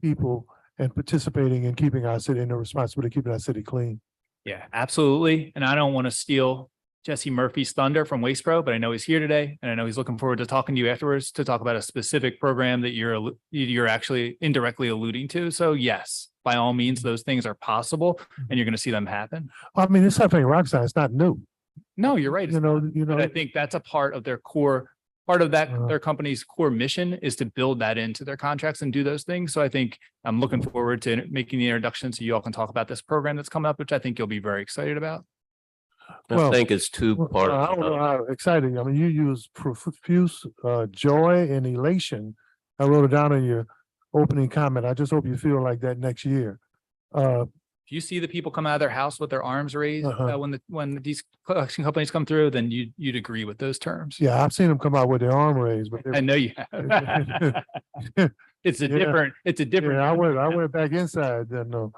people and participating in keeping our city, and the responsibility of keeping our city clean? Yeah, absolutely. And I don't want to steal Jesse Murphy's thunder from Waste Pro, but I know he's here today, and I know he's looking forward to talking to you afterwards to talk about a specific program that you're actually indirectly alluding to. So yes, by all means, those things are possible, and you're going to see them happen. I mean, it's happening in Roxanne. It's not new. No, you're right. You know. But I think that's a part of their core part of that, Uh-huh. their company's core mission is to build that into their contracts and do those things. So I think I'm looking forward to making the introduction so you all can talk about this program that's coming up, which I think you'll be very excited about. I Well, think it's two Well, part. I don't know how exciting. I mean, you use profuse joy and elation. I wrote it down in your opening comment. I just hope you feel like that next year. If you see the people come out of their house with their arms raised Uh-huh. when these collection companies come through, then you'd agree with those terms. Yeah, I've seen them come out with their arm raised, but I know you have. It's a Yeah. different, it's a different. yeah, I went back inside then. No,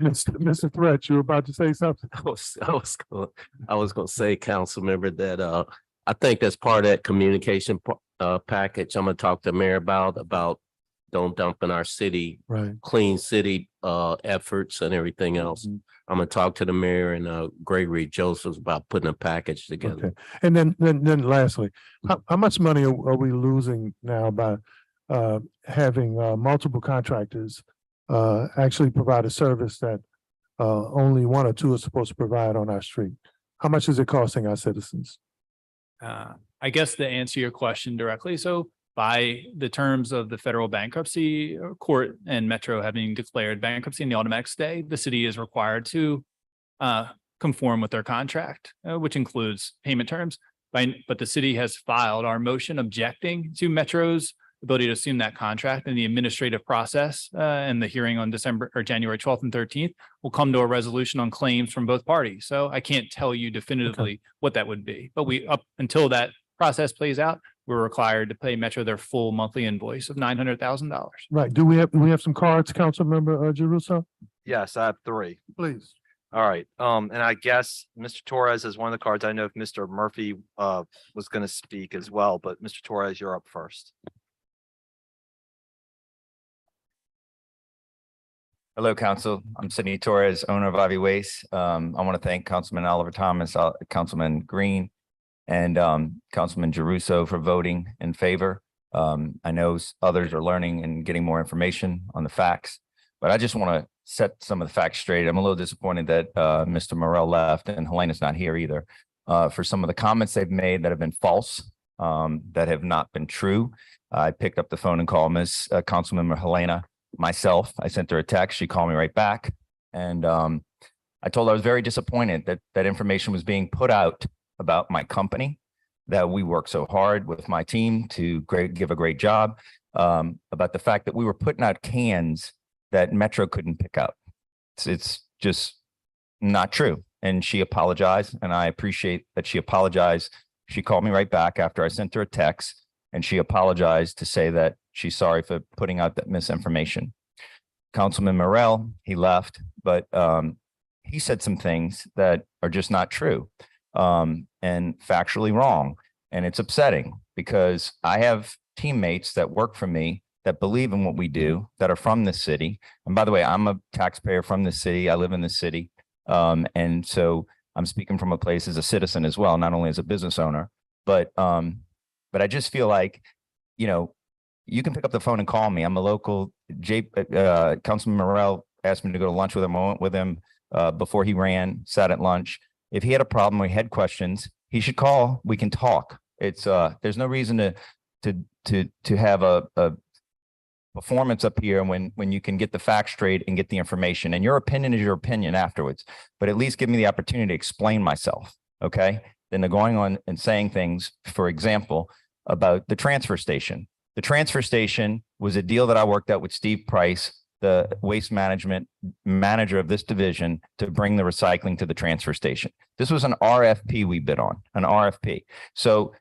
Mr. Threat, you were about to say something. I was gonna say, council member, that I think that's part of that communication package. I'm gonna talk to Mayor about don't dump in our city, Right. clean city efforts and everything else. I'm gonna talk to the mayor and Gregory Josephs about putting a package together. Okay. And then lastly, how much money are we losing now by having multiple contractors actually provide a service that only one or two are supposed to provide on our street? How much is it costing our citizens? I guess to answer your question directly, so by the terms of the federal bankruptcy court and Metro having declared bankruptcy in the automatic stay, the city is required to conform with their contract, which includes payment terms. But the city has filed our motion objecting to Metro's ability to assume that contract, and the administrative process and the hearing on January 12th and 13th will come to a resolution on claims from both parties. So I can't tell you definitively what that would be, but up until that process plays out, we're required to pay Metro their full monthly invoice of $900,000. Right. Do we have some cards, Councilmember Jeruso? Yes, I have three. Please. All right, and I guess Mr. Torres is one of the cards. I know if Mr. Murphy was going to speak as well, but Mr. Torres, you're up first. Hello, Council. I'm Sidney Torres, owner of Ivy Waste. I want to thank Councilman Oliver Thomas, Councilman Green, and Councilman Jeruso for voting in favor. I know others are learning and getting more information on the facts, but I just want to set some of the facts straight. I'm a little disappointed that Mr. Morel left and Helena's not here either for some of the comments they've made that have been false, that have not been true. I picked up the phone and called Councilmember Helena myself. I sent her a text. She called me right back. And I told her I was very disappointed that that information was being put out about my company, that we worked so hard with my team to give a great job, about the fact that we were putting out cans that Metro couldn't pick out. It's just not true. And she apologized, and I appreciate that she apologized. She called me right back after I sent her a text, and she apologized to say that she's sorry for putting out that misinformation. Councilman Morel, he left, but he said some things that are just not true and factually wrong. And it's upsetting because I have teammates that work for me that believe in what we do, that are from this city. And by the way, I'm a taxpayer from this city. I live in this city. And so I'm speaking from a place as a citizen as well, not only as a business owner, but I just feel like, you know, you can pick up the phone and call me. I'm a local. Councilman Morel asked me to go to lunch with him. I went with him before he ran, sat at lunch. If he had a problem or he had questions, he should call. We can talk. It's there's no reason to have a performance up here when you can get the facts straight and get the information. And your opinion is your opinion afterwards, but at least give me the opportunity to explain myself. Okay. Then they're going on and saying things, for example, about the transfer station. The transfer station was a deal that I worked out with Steve Price, the waste management manager of this division, to bring the recycling to the transfer station. This was an RFP we bid on, an RFP. So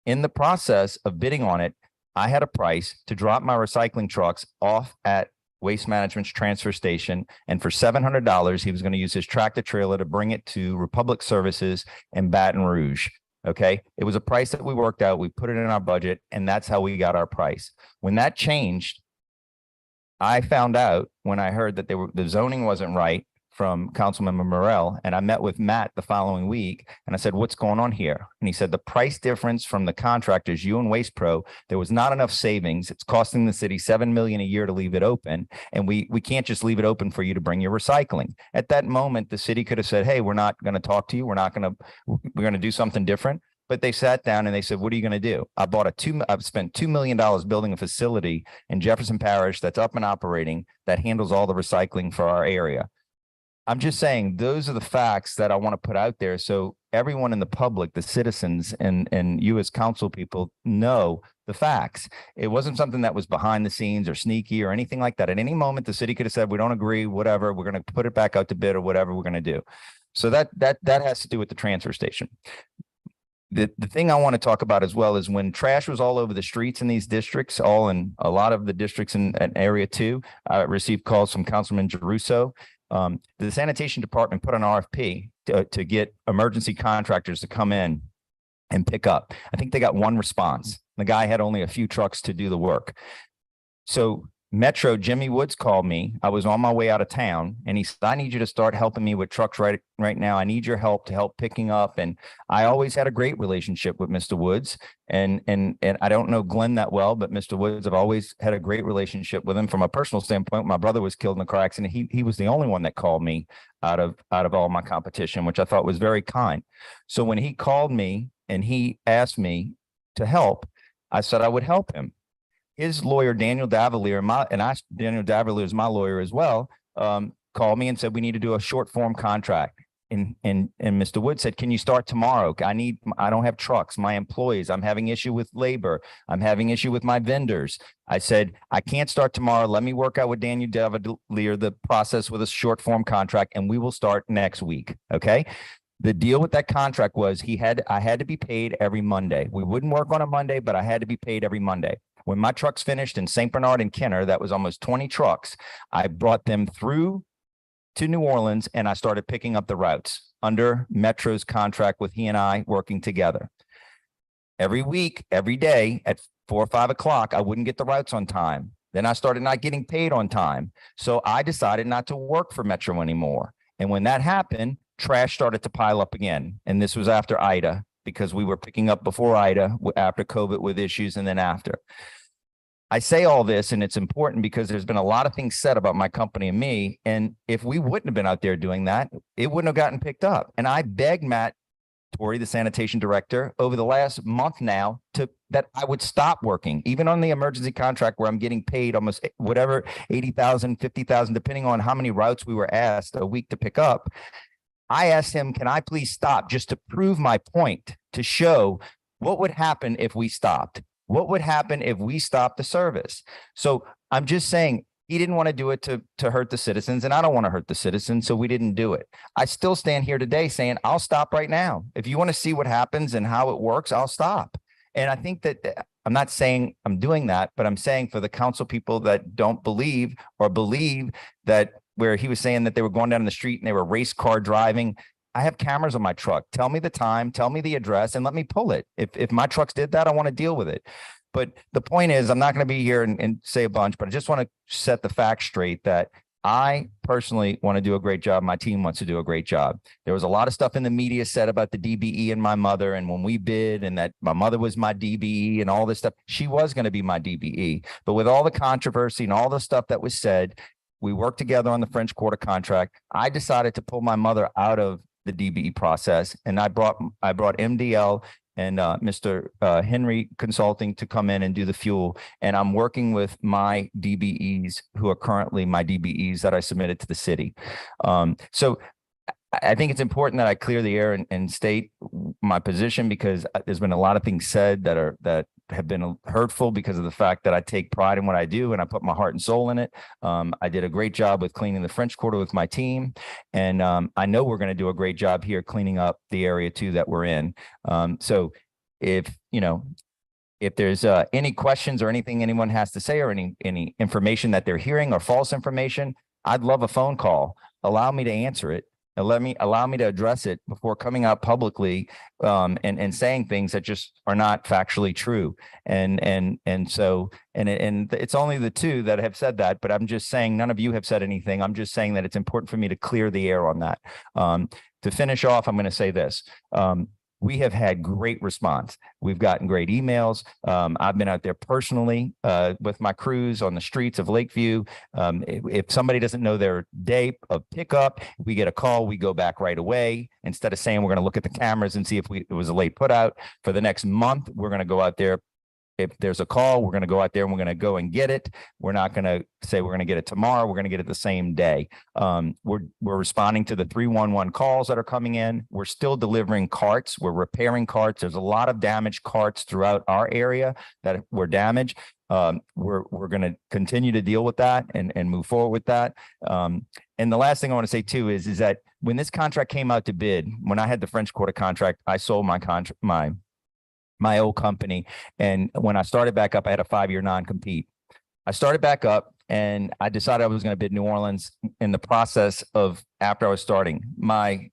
in the process of bidding on it, I had a price to drop my recycling trucks off at Waste Management's transfer station. And for $700, he was going to use his tractor trailer to bring it to Republic Services in Baton Rouge. Okay. It was a price that we worked out. We put it in our budget, and that's how we got our price. When that changed, I found out when I heard that the zoning wasn't right from Councilmember Morel, and I met with Matt the following week, and I said, what's going on here? And he said, the price difference from the contractors, you and Waste Pro, there was not enough savings. It's costing the city $7 million a year to leave it open, and we can't just leave it open for you to bring your recycling. At that moment, the city could have said, hey, we're not going to talk to you. We're going to do something different. but they sat down and they said, what are you going to do? I've spent $2 million building a facility in Jefferson Parish that's up and operating that handles all the recycling for our area. I'm just saying, those are the facts that I want to put out there. So everyone in the public, the citizens and you as council people know the facts. It wasn't something that was behind the scenes or sneaky or anything like that. At any moment, the city could have said, we don't agree, whatever, we're going to put it back out to bid or whatever we're going to do. So that has to do with the transfer station. The thing I want to talk about as well is when trash was all over the streets in these districts, all in a lot of the districts in area 2, I received calls from Councilman Geruso. The sanitation department put an RFP to get emergency contractors to come in and pick up. I think they got one response. The guy had only a few trucks to do the work. So Metro, Jimmy Woods called me. I was on my way out of town and he said, I need you to start helping me with trucks right now. I need your help to help picking up. And I always had a great relationship with Mr. Woods. And I don't know Glenn that well, but Mr. Woods, I've always had a great relationship with him from a personal standpoint. My brother was killed in a car accident. He was the only one that called me out of all my competition, which I thought was very kind. So when he called me and he asked me to help, I said I would help him. His lawyer, Daniel Davalier, Daniel Davalier is my lawyer as well, called me and said, we need to do a short form contract. And Mr. Wood said, can you start tomorrow? I don't have trucks, my employees, I'm having issue with labor. I'm having issue with my vendors. I said, I can't start tomorrow. Let me work out with Daniel Davalier, the process with a short form contract, and we will start next week. Okay. The deal with that contract was I had to be paid every Monday. We wouldn't work on a Monday, but I had to be paid every Monday. When my trucks finished in St. Bernard and Kenner, that was almost 20 trucks. I brought them through to New Orleans and I started picking up the routes under Metro's contract with he and I working together. Every week, every day at 4 or 5 o'clock, I wouldn't get the routes on time. Then I started not getting paid on time. So I decided not to work for Metro anymore. And when that happened, trash started to pile up again. And this was after Ida, because we were picking up before Ida, after COVID with issues, and then after. I say all this, and it's important because there's been a lot of things said about my company and me. And if we wouldn't have been out there doing that, it wouldn't have gotten picked up. And I begged Matt Torrey, the sanitation director, over the last month now that I would stop working, even on the emergency contract where I'm getting paid almost whatever, 80,000, 50,000, depending on how many routes we were asked a week to pick up. I asked him, can I please stop just to prove my point, to show what would happen if we stopped? What would happen if we stopped the service? So I'm just saying he didn't want to do it to hurt the citizens, and I don't want to hurt the citizens, so we didn't do it. I still stand here today saying I'll stop right now. If you want to see what happens and how it works, I'll stop. And I think that I'm not saying I'm doing that, but I'm saying for the council people that don't believe or believe that where he was saying that they were going down the street and they were race car driving. I have cameras on my truck. Tell me the time, tell me the address, and let me pull it. If my trucks did that, I want to deal with it. But the point is, I'm not going to be here and say a bunch, but I just want to set the facts straight that I personally want to do a great job. My team wants to do a great job. There was a lot of stuff in the media said about the DBE and my mother, and when we bid, and that my mother was my DBE and all this stuff. She was going to be my DBE. But with all the controversy and all the stuff that was said, we worked together on the French Quarter contract. I decided to pull my mother out of the DBE process, and I brought MDL and Mr. Henry Consulting to come in and do the fuel. And I'm working with my DBEs who are currently my DBEs that I submitted to the city. So I think it's important that I clear the air and state my position, because there's been a lot of things said that have been hurtful because of the fact that I take pride in what I do and I put my heart and soul in it. I did a great job with cleaning the French Quarter with my team. And I know we're going to do a great job here cleaning up the area too that we're in. So if there's any questions or anything anyone has to say, or any information that they're hearing or false information, I'd love a phone call. Allow me to answer it. And allow me to address it before coming out publicly and saying things that just are not factually true. And it's only the two that have said that, but I'm just saying none of you have said anything. I'm just saying that it's important for me to clear the air on that. To finish off, I'm going to say this. we have had great response. We've gotten great emails. I've been out there personally with my crews on the streets of Lakeview. If somebody doesn't know their day of pickup, we get a call, we go back right away. Instead of saying we're going to look at the cameras and see if it was a late put out. For the next month, we're going to go out there. If there's a call, we're going to go out there and we're going to go and get it. We're not going to say we're going to get it tomorrow. We're going to get it the same day. We're responding to the 311 calls that are coming in. We're still delivering carts. We're repairing carts. There's a lot of damaged carts throughout our area that were damaged. We're going to continue to deal with that and move forward with that. And the last thing I want to say too is that when this contract came out to bid, when I had the French Quarter contract, I sold my contract, my old company. And when I started back up, I had a 5-year non-compete. I started back up and I decided I was going to bid New Orleans. In the process of after I was starting, my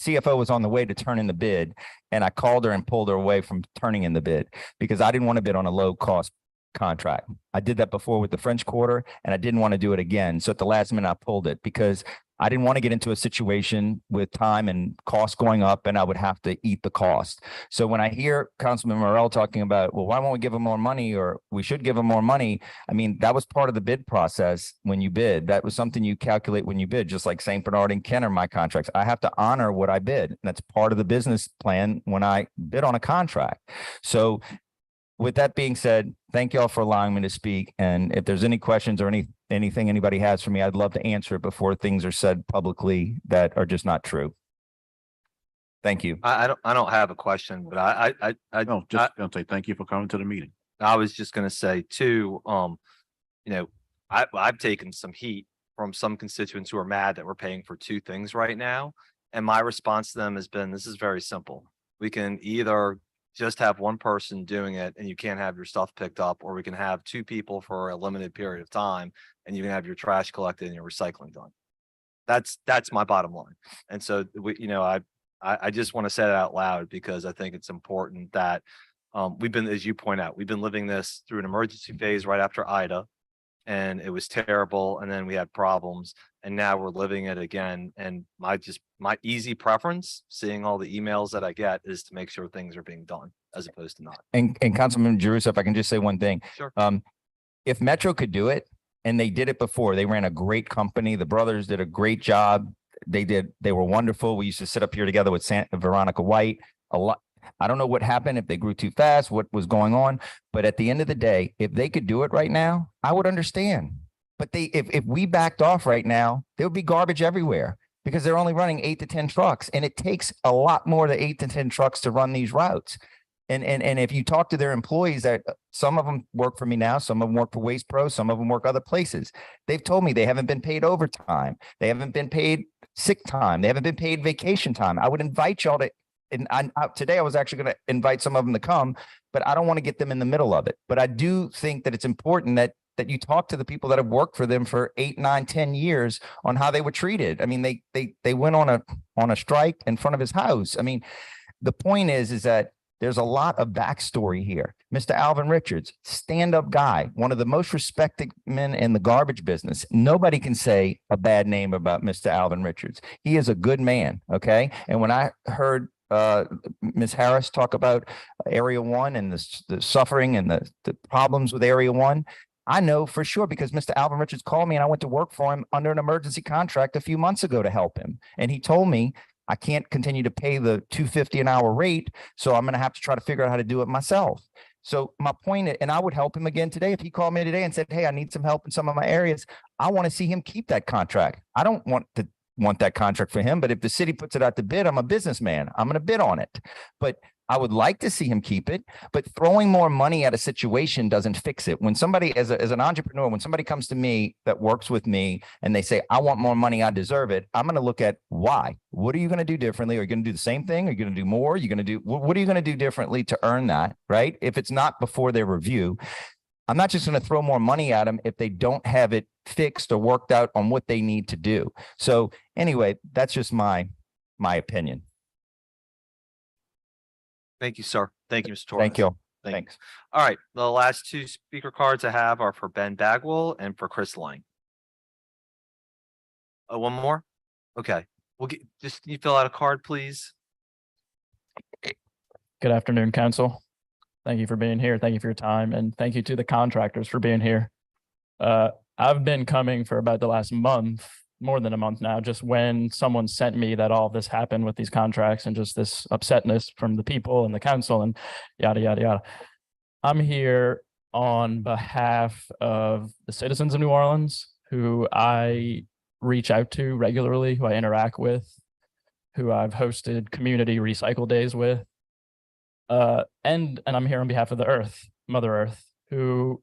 CFO was on the way to turn in the bid, and I called her and pulled her away from turning in the bid because I didn't want to bid on a low cost contract. I did that before with the French Quarter and I didn't want to do it again. So at the last minute, I pulled it because I didn't want to get into a situation with time and costs going up and I would have to eat the cost. So when I hear Councilman Morell talking about, well, why won't we give them more money or we should give them more money? I mean, that was part of the bid process when you bid. That was something you calculate when you bid, just like St. Bernard and Kenner, my contracts. I have to honor what I bid. And that's part of the business plan when I bid on a contract. So with that being said, thank you all for allowing me to speak. And if there's any questions or anything anybody has for me, I'd love to answer it before things are said publicly that are just not true. Thank you. I don't have a question, but No, just gonna say thank you for coming to the meeting. I was just gonna say too, you know, I've taken some heat from some constituents who are mad that we're paying for two things right now. And my response to them has been, this is very simple. We can either just have one person doing it and you can't have your stuff picked up, or we can have two people for a limited period of time and you can have your trash collected and your recycling done. That's my bottom line. And so I just want to say it out loud because I think it's important that we've been, as you point out, we've been living this through an emergency phase right after Ida, and it was terrible. And then we had problems, and now we're living it again. And my easy preference, seeing all the emails that I get, is to make sure things are being done as opposed to not. And Councilman Jeruso, if I can just say one thing. Sure. If Metro could do it, and they did it before, they ran a great company. The brothers did a great job. They were wonderful. We used to sit up here together with Veronica White a lot. I don't know what happened, if they grew too fast, what was going on. But at the end of the day, if they could do it right now, I would understand. But if we backed off right now, there would be garbage everywhere because they're only running 8 to 10 trucks. And it takes a lot more than 8 to 10 trucks to run these routes. And if you talk to their employees, that some of them work for me now, some of them work for Waste Pro, some of them work other places. They've told me they haven't been paid overtime. They haven't been paid sick time. They haven't been paid vacation time. I would invite y'all to, and today I was actually going to invite some of them to come, but I don't want to get them in the middle of it. But I do think that it's important that you talk to the people that have worked for them for 8, 9, 10 years on how they were treated. I mean, they went on a strike in front of his house. I mean, the point is that there's a lot of backstory here. Mr. Alvin Richards, stand-up guy, one of the most respected men in the garbage business. Nobody can say a bad name about Mr. Alvin Richards. He is a good man, okay? And when I heard Ms. Harris talk about Area 1 and the suffering and the problems with Area 1, I know for sure because Mr. Alvin Richards called me and I went to work for him under an emergency contract a few months ago to help him. And he told me, I can't continue to pay the $250 an hour rate, so I'm going to have to try to figure out how to do it myself. So my point, and I would help him again today. If he called me today and said, hey, I need some help in some of my areas, I want to see him keep that contract. I don't want that contract for him, but if the city puts it out to bid, I'm a businessman. I'm going to bid on it. But I would like to see him keep it, but throwing more money at a situation doesn't fix it. When somebody, as an entrepreneur, when somebody comes to me that works with me and they say, I want more money, I deserve it, I'm going to look at why. What are you going to do differently? Are you going to do the same thing? Are you going to do more? What are you going to do differently to earn that, right? If it's not before their review, I'm not just going to throw more money at them if they don't have it fixed or worked out on what they need to do. So anyway, that's just my opinion. Thank you, sir. Thank you, Mr. Torres. Thank you. Thank Thanks. All right. The last two speaker cards I have are for Ben Bagwell and for Chris Lang. One more? Okay. We'll get, just, can you fill out a card, please? Good afternoon, council. Thank you for being here. Thank you for your time, and thank you to the contractors for being here. I've been coming for about the last month, more than a month now, just when someone sent me that all this happened with these contracts and just this upsetness from the people and the council and yada, yada, yada. I'm here on behalf of the citizens of New Orleans who I reach out to regularly, who I interact with, who I've hosted community recycle days with. And I'm here on behalf of the earth, Mother Earth, who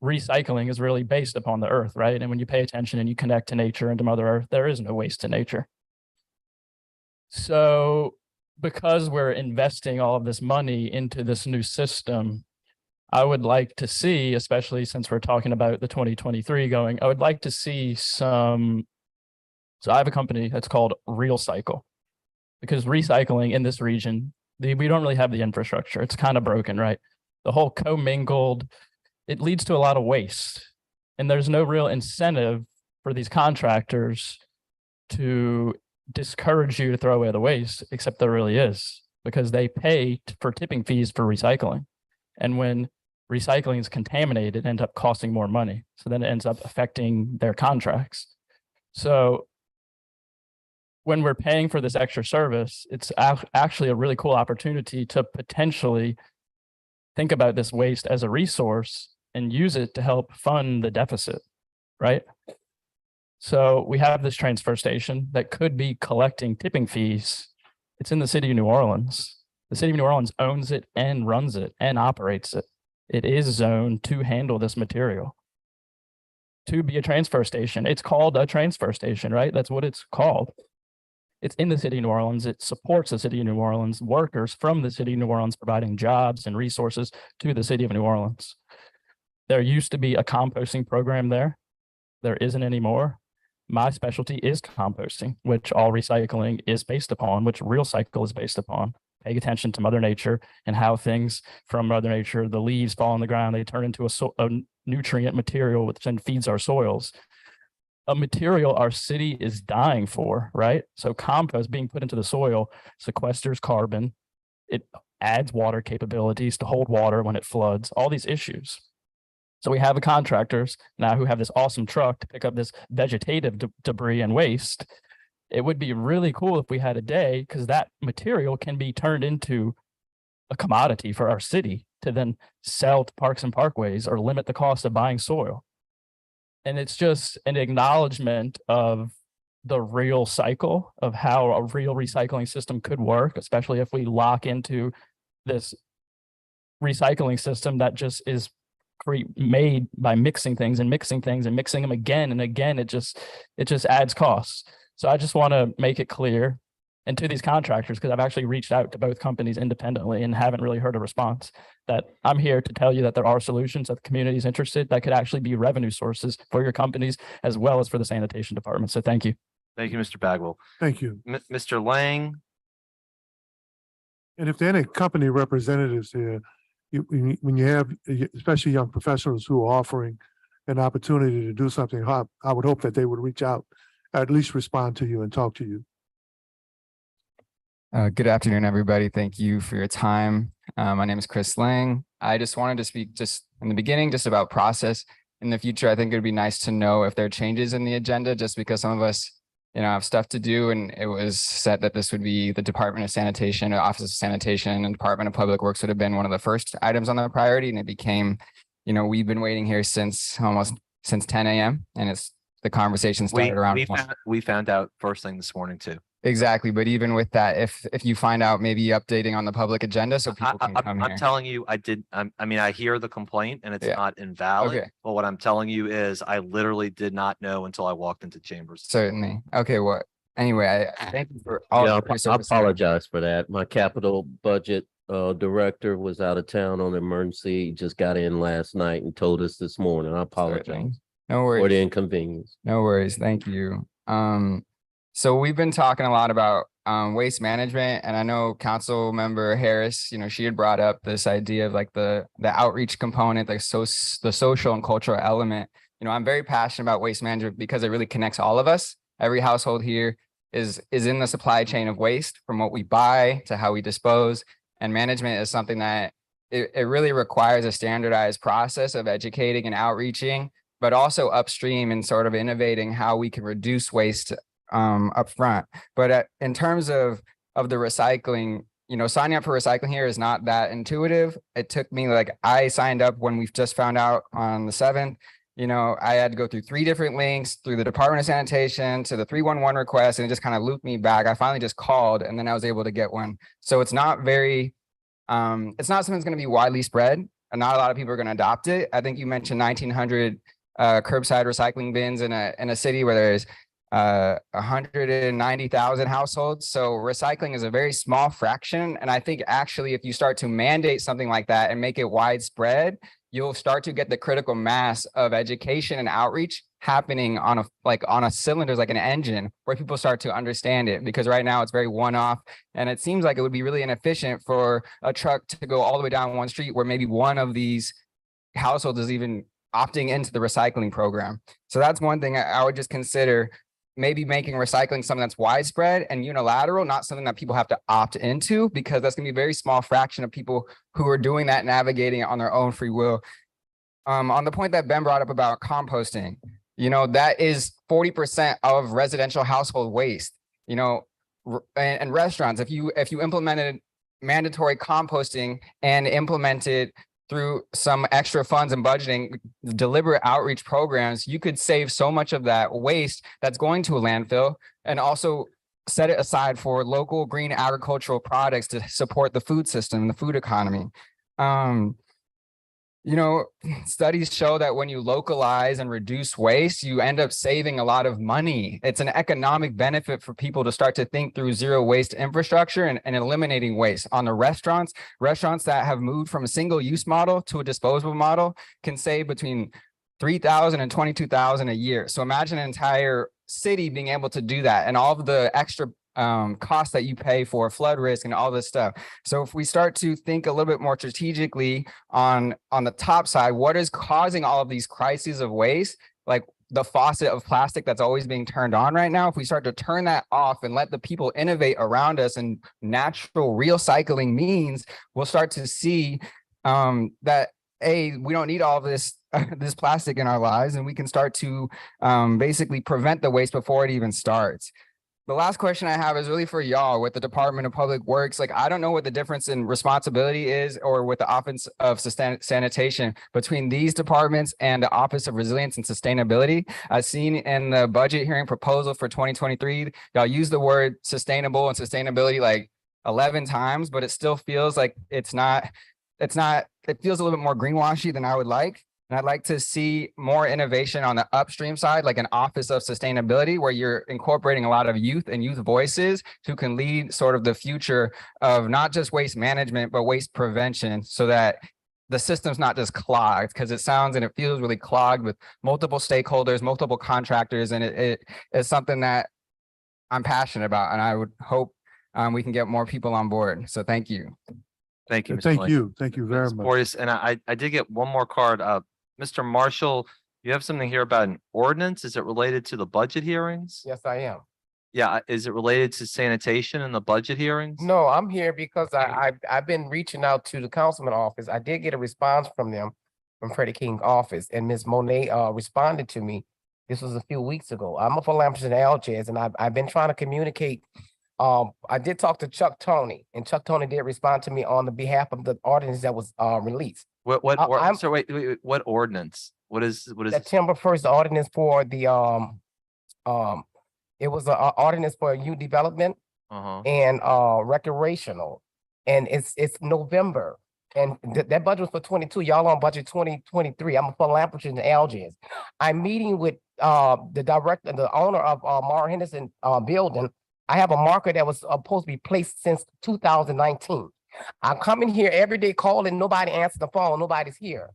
recycling is really based upon the earth, right? And when you pay attention and you connect to nature and to Mother Earth, there is no waste to nature. So because we're investing all of this money into this new system, I would like to see, especially since we're talking about the 2023 going, I would like to see some. So I have a company that's called Real Cycle, because recycling in this region, we don't really have the infrastructure. It's kind of broken, right? The whole commingled, it leads to a lot of waste. And there's no real incentive for these contractors to discourage you to throw away the waste, except there really is, because they pay for tipping fees for recycling. And when recycling is contaminated, it ends up costing more money. So then it ends up affecting their contracts. So when we're paying for this extra service, it's actually a really cool opportunity to potentially think about this waste as a resource and use it to help fund the deficit, right? So we have this transfer station that could be collecting tipping fees. It's in the city of New Orleans. The city of New Orleans owns it and runs it and operates it. It is zoned to handle this material. To be a transfer station, it's called a transfer station, right? That's what it's called. It's in the city of New Orleans. It supports the city of New Orleans, workers from the city of New Orleans, providing jobs and resources to the city of New Orleans. There used to be a composting program there. There isn't anymore. My specialty is composting, which all recycling is based upon, which Real Cycle is based upon. Pay attention to Mother Nature and how things from Mother Nature, the leaves fall on the ground, they turn into a nutrient material, which then feeds our soils. A material our city is dying for, right? So compost being put into the soil sequesters carbon. It adds water capabilities to hold water when it floods, all these issues. So we have a contractors now who have this awesome truck to pick up this vegetative debris and waste. It would be really cool if we had a day, because that material can be turned into a commodity for our city to then sell to parks and parkways or limit the cost of buying soil. And it's just an acknowledgement of the real cycle of how a real recycling system could work, especially if we lock into this recycling system that just is made by mixing things and mixing things and mixing them again and again. It just adds costs. So I just want to make it clear, and to these contractors, because I've actually reached out to both companies independently and haven't really heard a response, that I'm here to tell you that there are solutions that the community is interested that could actually be revenue sources for your companies as well as for the sanitation department. So thank you. Thank you, Mr. Bagwell. Thank you. Mr. Lang, And if there are any company representatives here, when you have, especially young professionals who are offering an opportunity to do something, I would hope that they would reach out, at least respond to you and talk to you. Good afternoon, everybody. Thank you for your time. My name is Chris Lang. I just wanted to speak just in the beginning, just about process. In the future, I think it'd be nice to know if there are changes in the agenda, just because some of us, have stuff to do. And it was said that this would be the Department of Sanitation, Office of Sanitation, and Department of Public Works would have been one of the first items on the priority. And it became, we've been waiting here since 10 a.m. and the conversation started around. we found out first thing this morning too. Exactly. But even with that, if you find out, maybe updating on the public agenda so people can come here. I'm telling you, I hear the complaint and it's not invalid. Okay. But what I'm telling you is I literally did not know until I walked into chambers. Certainly. Okay. Well, anyway, I thank you for all. Yeah, I apologize for that. My capital budget director was out of town on emergency. He just got in last night and told us this morning. I apologize. Certainly. No worries. For the inconvenience. No worries. Thank you. So we've been talking a lot about waste management, and I know Council Member Harris, she had brought up this idea of like the outreach component, the social and cultural element. I'm very passionate about waste management because it really connects all of us. Every household here is in the supply chain of waste, from what we buy to how we dispose. and management is something that it really requires a standardized process of educating and outreaching, but also upstream and sort of innovating how we can reduce waste upfront. But in terms of the recycling, you know, signing up for recycling here is not that intuitive. It took me, like, I signed up when we just found out on the 7th. You know, I had to go through 3 different links, through the Department of Sanitation to the 311 request, and it just kind of looped me back. I finally just called, and then I was able to get one. So it's not very, it's not something that's going to be widely spread, and not a lot of people are going to adopt it. I think you mentioned 1,900 curbside recycling bins in a city where there's 190,000 households. So recycling is a very small fraction. And I think actually, if you start to mandate something like that and make it widespread, you'll start to get the critical mass of education and outreach happening on a cylinder, like an engine, where people start to understand it. Because right now it's very one-off, and it seems like it would be really inefficient for a truck to go all the way down one street where maybe one of these households is even opting into the recycling program. So that's one thing I would just consider, maybe making recycling something that's widespread and unilateral, not something that people have to opt into, because that's going to be a very small fraction of people who are doing that, navigating it on their own free will. On the point that Ben brought up about composting, you know, that is 40% of residential household waste. You know, and restaurants, if you implemented mandatory composting and implemented through some extra funds and budgeting, deliberate outreach programs, you could save so much of that waste that's going to a landfill, and also set it aside for local green agricultural products to support the food system, the food economy. You know, studies show that when you localize and reduce waste, you end up saving a lot of money. It's an economic benefit for people to start to think through zero waste infrastructure and eliminating waste. On the restaurants that have moved from a single use model to a disposable model can save between $3,000 and $22,000 a year. So imagine an entire city being able to do that, and all of the extra costs that you pay for flood risk and all this stuff. So if we start to think a little bit more strategically on the top side, what is causing all of these crises of waste, like the faucet of plastic that's always being turned on right now, if we start to turn that off and let the people innovate around us and natural real cycling means, we'll start to see that we don't need all of this this plastic in our lives, and we can start to basically prevent the waste before it even starts. The last question I have is really for y'all with the Department of Public Works. Like, I don't know what the difference in responsibility is, or with the Office of Sanitation, between these departments and the Office of Resilience and Sustainability. I've seen in the budget hearing proposal for 2023, y'all use the word sustainable and sustainability like 11 times, but it still feels like it feels a little bit more greenwashy than I would like. And I'd like to see more innovation on the upstream side, like an Office of Sustainability, where you're incorporating a lot of youth and youth voices who can lead sort of the future of not just waste management, but waste prevention, so that the system's not just clogged, because it sounds and it feels really clogged with multiple stakeholders, multiple contractors, and it is something that I'm passionate about, and I would hope we can get more people on board. So thank you. Thank you. Mr. Thank Lane. you. Thank you very much. Portis, and I did get one more card. Mr. Marshall, you have something here about an ordinance. Is it related to the budget hearings? Yes, I am. Yeah, is it related to sanitation and the budget hearings? No, I'm here because I've been reaching out to the councilman office. I did get a response from them, from Freddie King's office, and Ms. Monet responded to me. This was a few weeks ago. I'm a philanthropist in Algiers, and I've been trying to communicate. I did talk to Chuck Tony, and Chuck Tony did respond to me on the behalf of the ordinance that was released. So wait, what ordinance? What is September 1st, the ordinance for the it was an ordinance for youth development and recreational, and it's November, and that budget was for 22. Y'all on budget 2023. I'm a philanthropist in Algiers. I'm meeting with the director, the owner of Mara Henderson building. I have a marker that was supposed to be placed since 2019. I'm coming here every day calling, nobody answers the phone, nobody's here.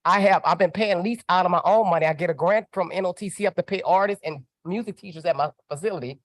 I've been paying lease out of my own money. I get a grant from NOTCF to pay artists and music teachers at my facility.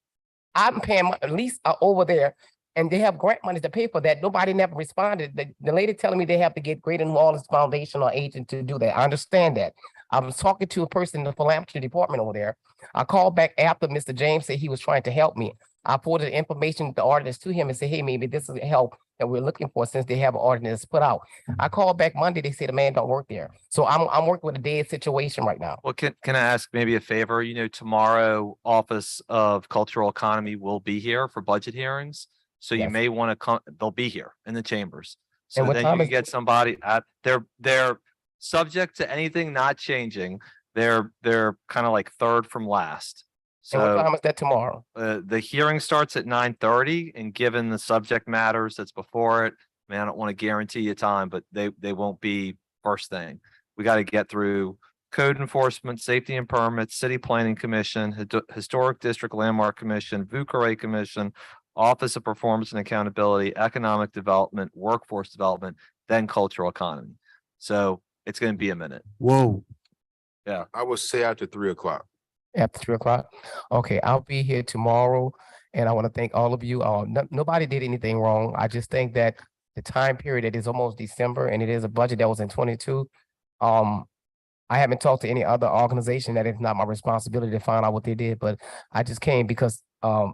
I'm paying my lease over there, and they have grant money to pay for that. Nobody never responded. The lady telling me they have to get Greater New Orleans Foundation or agent to do that. I understand that. I was talking to a person in the philanthropy department over there. I called back after Mr. James said he was trying to help me. I forwarded the information, the ordinance to him and said, hey, maybe this is help that we're looking for since they have an ordinance put out. I called back Monday, they said the man don't work there. So I'm working with a dead situation right now. Well, can I ask maybe a favor? You know, tomorrow Office of Cultural Economy will be here for budget hearings. So you Yes. may want to come, they'll be here in the chambers. So what then time you is- can get somebody at, they're subject to anything not changing. They're kind of like third from last. And what So time is that tomorrow? the hearing starts at 9:30, and given the subject matters that's before it, man, I don't want to guarantee you time, but they won't be first thing. We got to get through code enforcement, safety and permits, city planning commission, historic district landmark commission, VUCRA commission, office of performance and accountability, economic development, workforce development, then cultural economy. So it's going to be a minute. Whoa. I would say after 3 o'clock. After 3 o'clock? Okay, I'll be here tomorrow. And I want to thank all of you. Nobody did anything wrong. I just think that the time period, it is almost December and it is a budget that was in 22. I haven't talked to any other organization. That is not my responsibility to find out what they did, but I just came because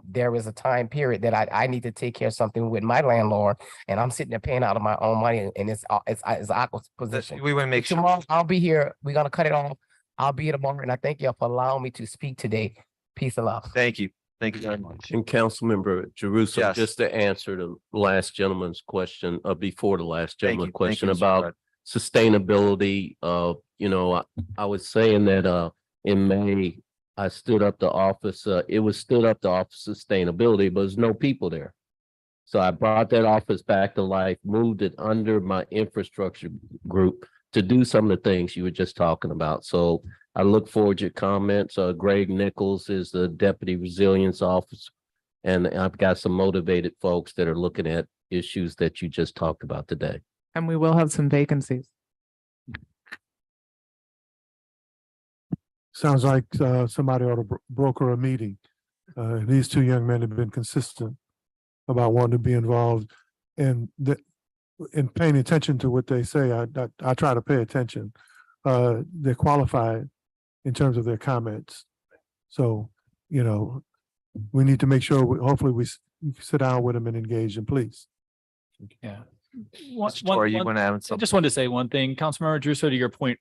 there is a time period that I need to take care of something with my landlord, and I'm sitting there paying out of my own money, and it's awkward position. We want to make sure. Tomorrow I'll be here. We're gonna cut it off. I'll be here tomorrow, and I thank y'all for allowing me to speak today. Peace and love. Thank you. Thank you very much. And Councilmember Jerusalem, Yes. just to answer the last gentleman's question, before the last Thank gentleman's you. Thank question you, Mr. about Fred. sustainability. I was saying that in May, I stood up the office, it was stood up the office of sustainability, but there's no people there. So I brought that office back to life, moved it under my infrastructure group to do some of the things you were just talking about. So I look forward to your comments. Greg Nichols is the Deputy Resilience Officer. And I've got some motivated folks that are looking at issues that you just talked about today. And we will have some vacancies. Sounds like somebody ought to broker a meeting. These two young men have been consistent about wanting to be involved, and in paying attention to what they say. I try to pay attention. They're qualified in terms of their comments. So, we need to make sure, hopefully we sit down with them and engage them, please. Yeah. Or you want to add I something? just wanted to say one thing, Councilmember Druso, to your point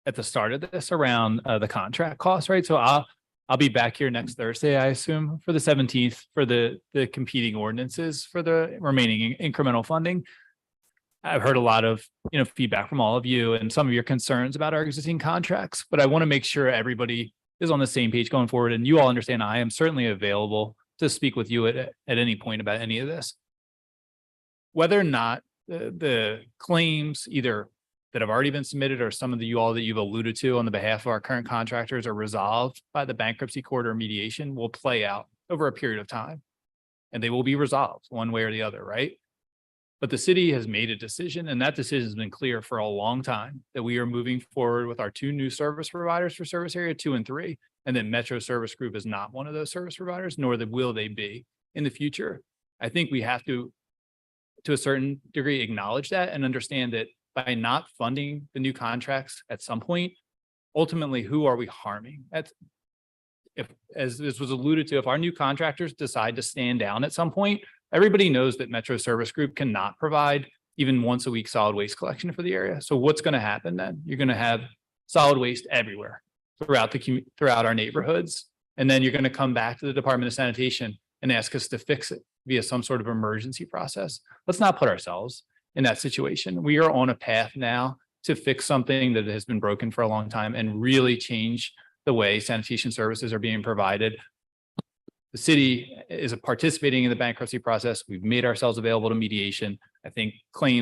at the start of this around the contract costs, right? So I'll be back here next Thursday, I assume, for the 17th for the competing ordinances for the remaining incremental funding. I've heard a lot of, feedback from all of you and some of your concerns about our existing contracts, but I want to make sure everybody is on the same page going forward. And you all understand I am certainly available to speak with you at any point about any of this. Whether or not the claims either that have already been submitted or some of you all that you've alluded to on the behalf of our current contractors are resolved by the bankruptcy court or mediation will play out over a period of time. And they will be resolved one way or the other, right? But the city has made a decision, and that decision has been clear for a long time, that we are moving forward with our 2 new service providers for service area 2 and 3, and that Metro Service Group is not one of those service providers, nor will they be in the future. I think we have to a certain degree, acknowledge that and understand that by not funding the new contracts at some point, ultimately, who are we harming? If, as this was alluded to, if our new contractors decide to stand down at some point, everybody knows that Metro Service Group cannot provide even once a week solid waste collection for the area. So what's going to happen then? You're going to have solid waste everywhere throughout our neighborhoods. And then you're going to come back to the Department of Sanitation and ask us to fix it via some sort of emergency process. Let's not put ourselves in that situation. We are on a path now to fix something that has been broken for a long time and really change the way sanitation services are being provided. The city is participating in the bankruptcy process. We've made ourselves available to mediation. I think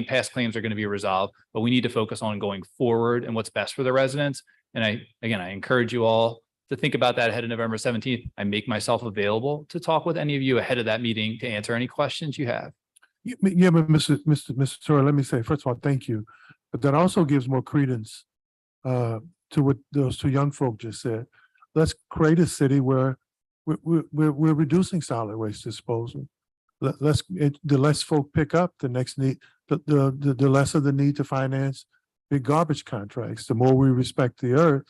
past claims are going to be resolved, but we need to focus on going forward and what's best for the residents. And I encourage you all to think about that ahead of November 17th. I make myself available to talk with any of you ahead of that meeting to answer any questions you have. Yeah, but Mr. Torrey, let me say, first of all, thank you. But that also gives more credence to what those 2 young folk just said. Let's create a city where we're reducing solid waste disposal. The less folk pick up, the next need, the lesser the need to finance big garbage contracts. The more we respect the earth,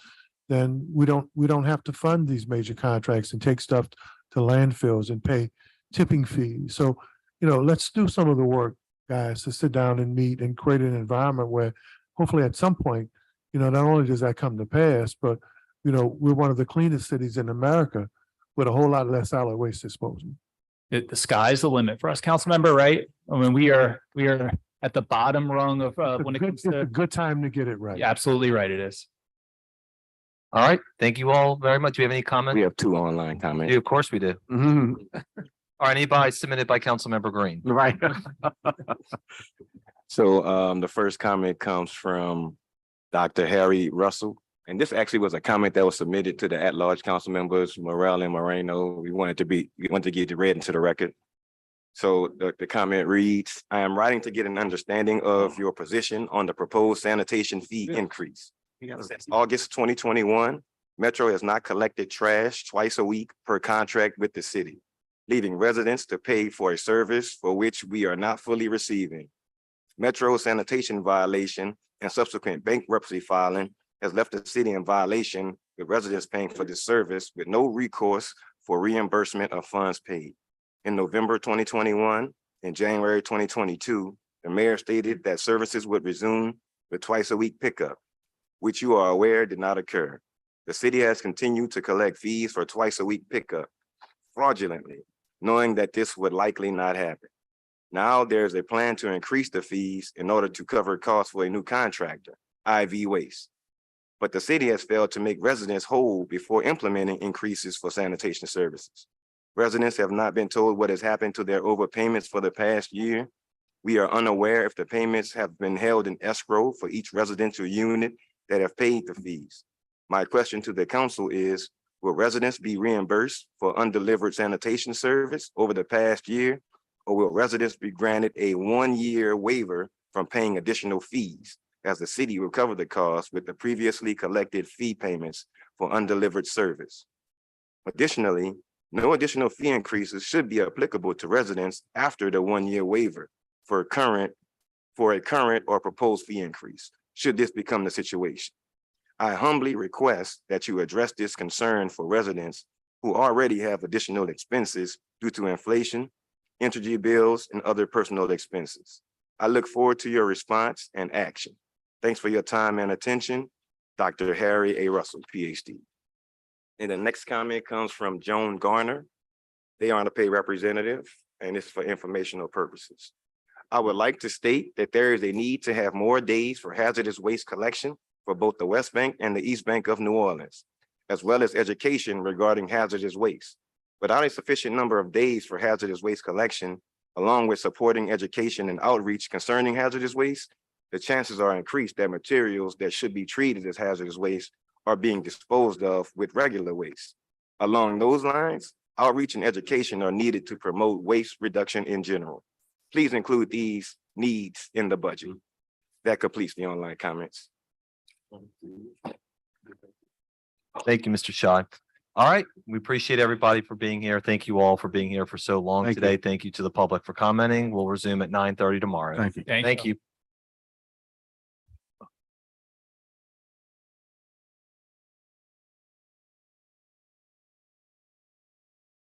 then we don't have to fund these major contracts and take stuff to landfills and pay tipping fees. So, let's do some of the work, guys, to sit down and meet and create an environment where hopefully at some point, not only does that come to pass, but, we're one of the cleanest cities in America with a whole lot less solid waste disposal. The sky's the limit for us, council member, right? I mean, we are at the bottom rung of, when it comes It's a to, good time to get it right. yeah, absolutely right, it is. All right, thank you all very much. Do you have any comments? We have two online comments. Yeah, of course we do. Mhm. All right, anybody submitted by Councilmember Green? Right. So the first comment comes from Dr. Harry Russell. And this actually was a comment that was submitted to the at-large council members, Morel and Moreno. We wanted to get it read into the record. So the comment reads, I am writing to get an understanding of your position on the proposed sanitation fee increase. Since August 2021, Metro has not collected trash twice a week per contract with the city, leaving residents to pay for a service for which we are not fully receiving. Metro sanitation violation and subsequent bankruptcy filing has left the city in violation with residents paying for this service with no recourse for reimbursement of funds paid. In November 2021 and January 2022, the mayor stated that services would resume with twice a week pickup, which you are aware did not occur. The city has continued to collect fees for twice a week pickup fraudulently, knowing that this would likely not happen. Now there's a plan to increase the fees in order to cover costs for a new contractor, IV Waste. But the city has failed to make residents whole before implementing increases for sanitation services. Residents have not been told what has happened to their overpayments for the past year. We are unaware if the payments have been held in escrow for each residential unit that have paid the fees. My question to the council is, will residents be reimbursed for undelivered sanitation service over the past year? Or will residents be granted a 1-year waiver from paying additional fees as the city will cover the cost with the previously collected fee payments for undelivered service? Additionally, no additional fee increases should be applicable to residents after the 1-year waiver for a current or proposed fee increase, should this become the situation. I humbly request that you address this concern for residents who already have additional expenses due to inflation, energy bills, and other personal expenses. I look forward to your response and action. Thanks for your time and attention, Dr. Harry A. Russell, PhD. And the next comment comes from Joan Garner. They aren't a paid representative, and it's for informational purposes. I would like to state that there is a need to have more days for hazardous waste collection for both the West Bank and the East Bank of New Orleans, as well as education regarding hazardous waste. Without a sufficient number of days for hazardous waste collection, along with supporting education and outreach concerning hazardous waste, the chances are increased that materials that should be treated as hazardous waste are being disposed of with regular waste. Along those lines, outreach and education are needed to promote waste reduction in general. Please include these needs in the budget. That completes the online comments. Thank you, Mr. Shaw. All right, we appreciate everybody for being here. Thank you all for being here for so long Thank you. today. Thank you to the public for commenting. We'll resume at 9:30 tomorrow. Thank you. Thank you.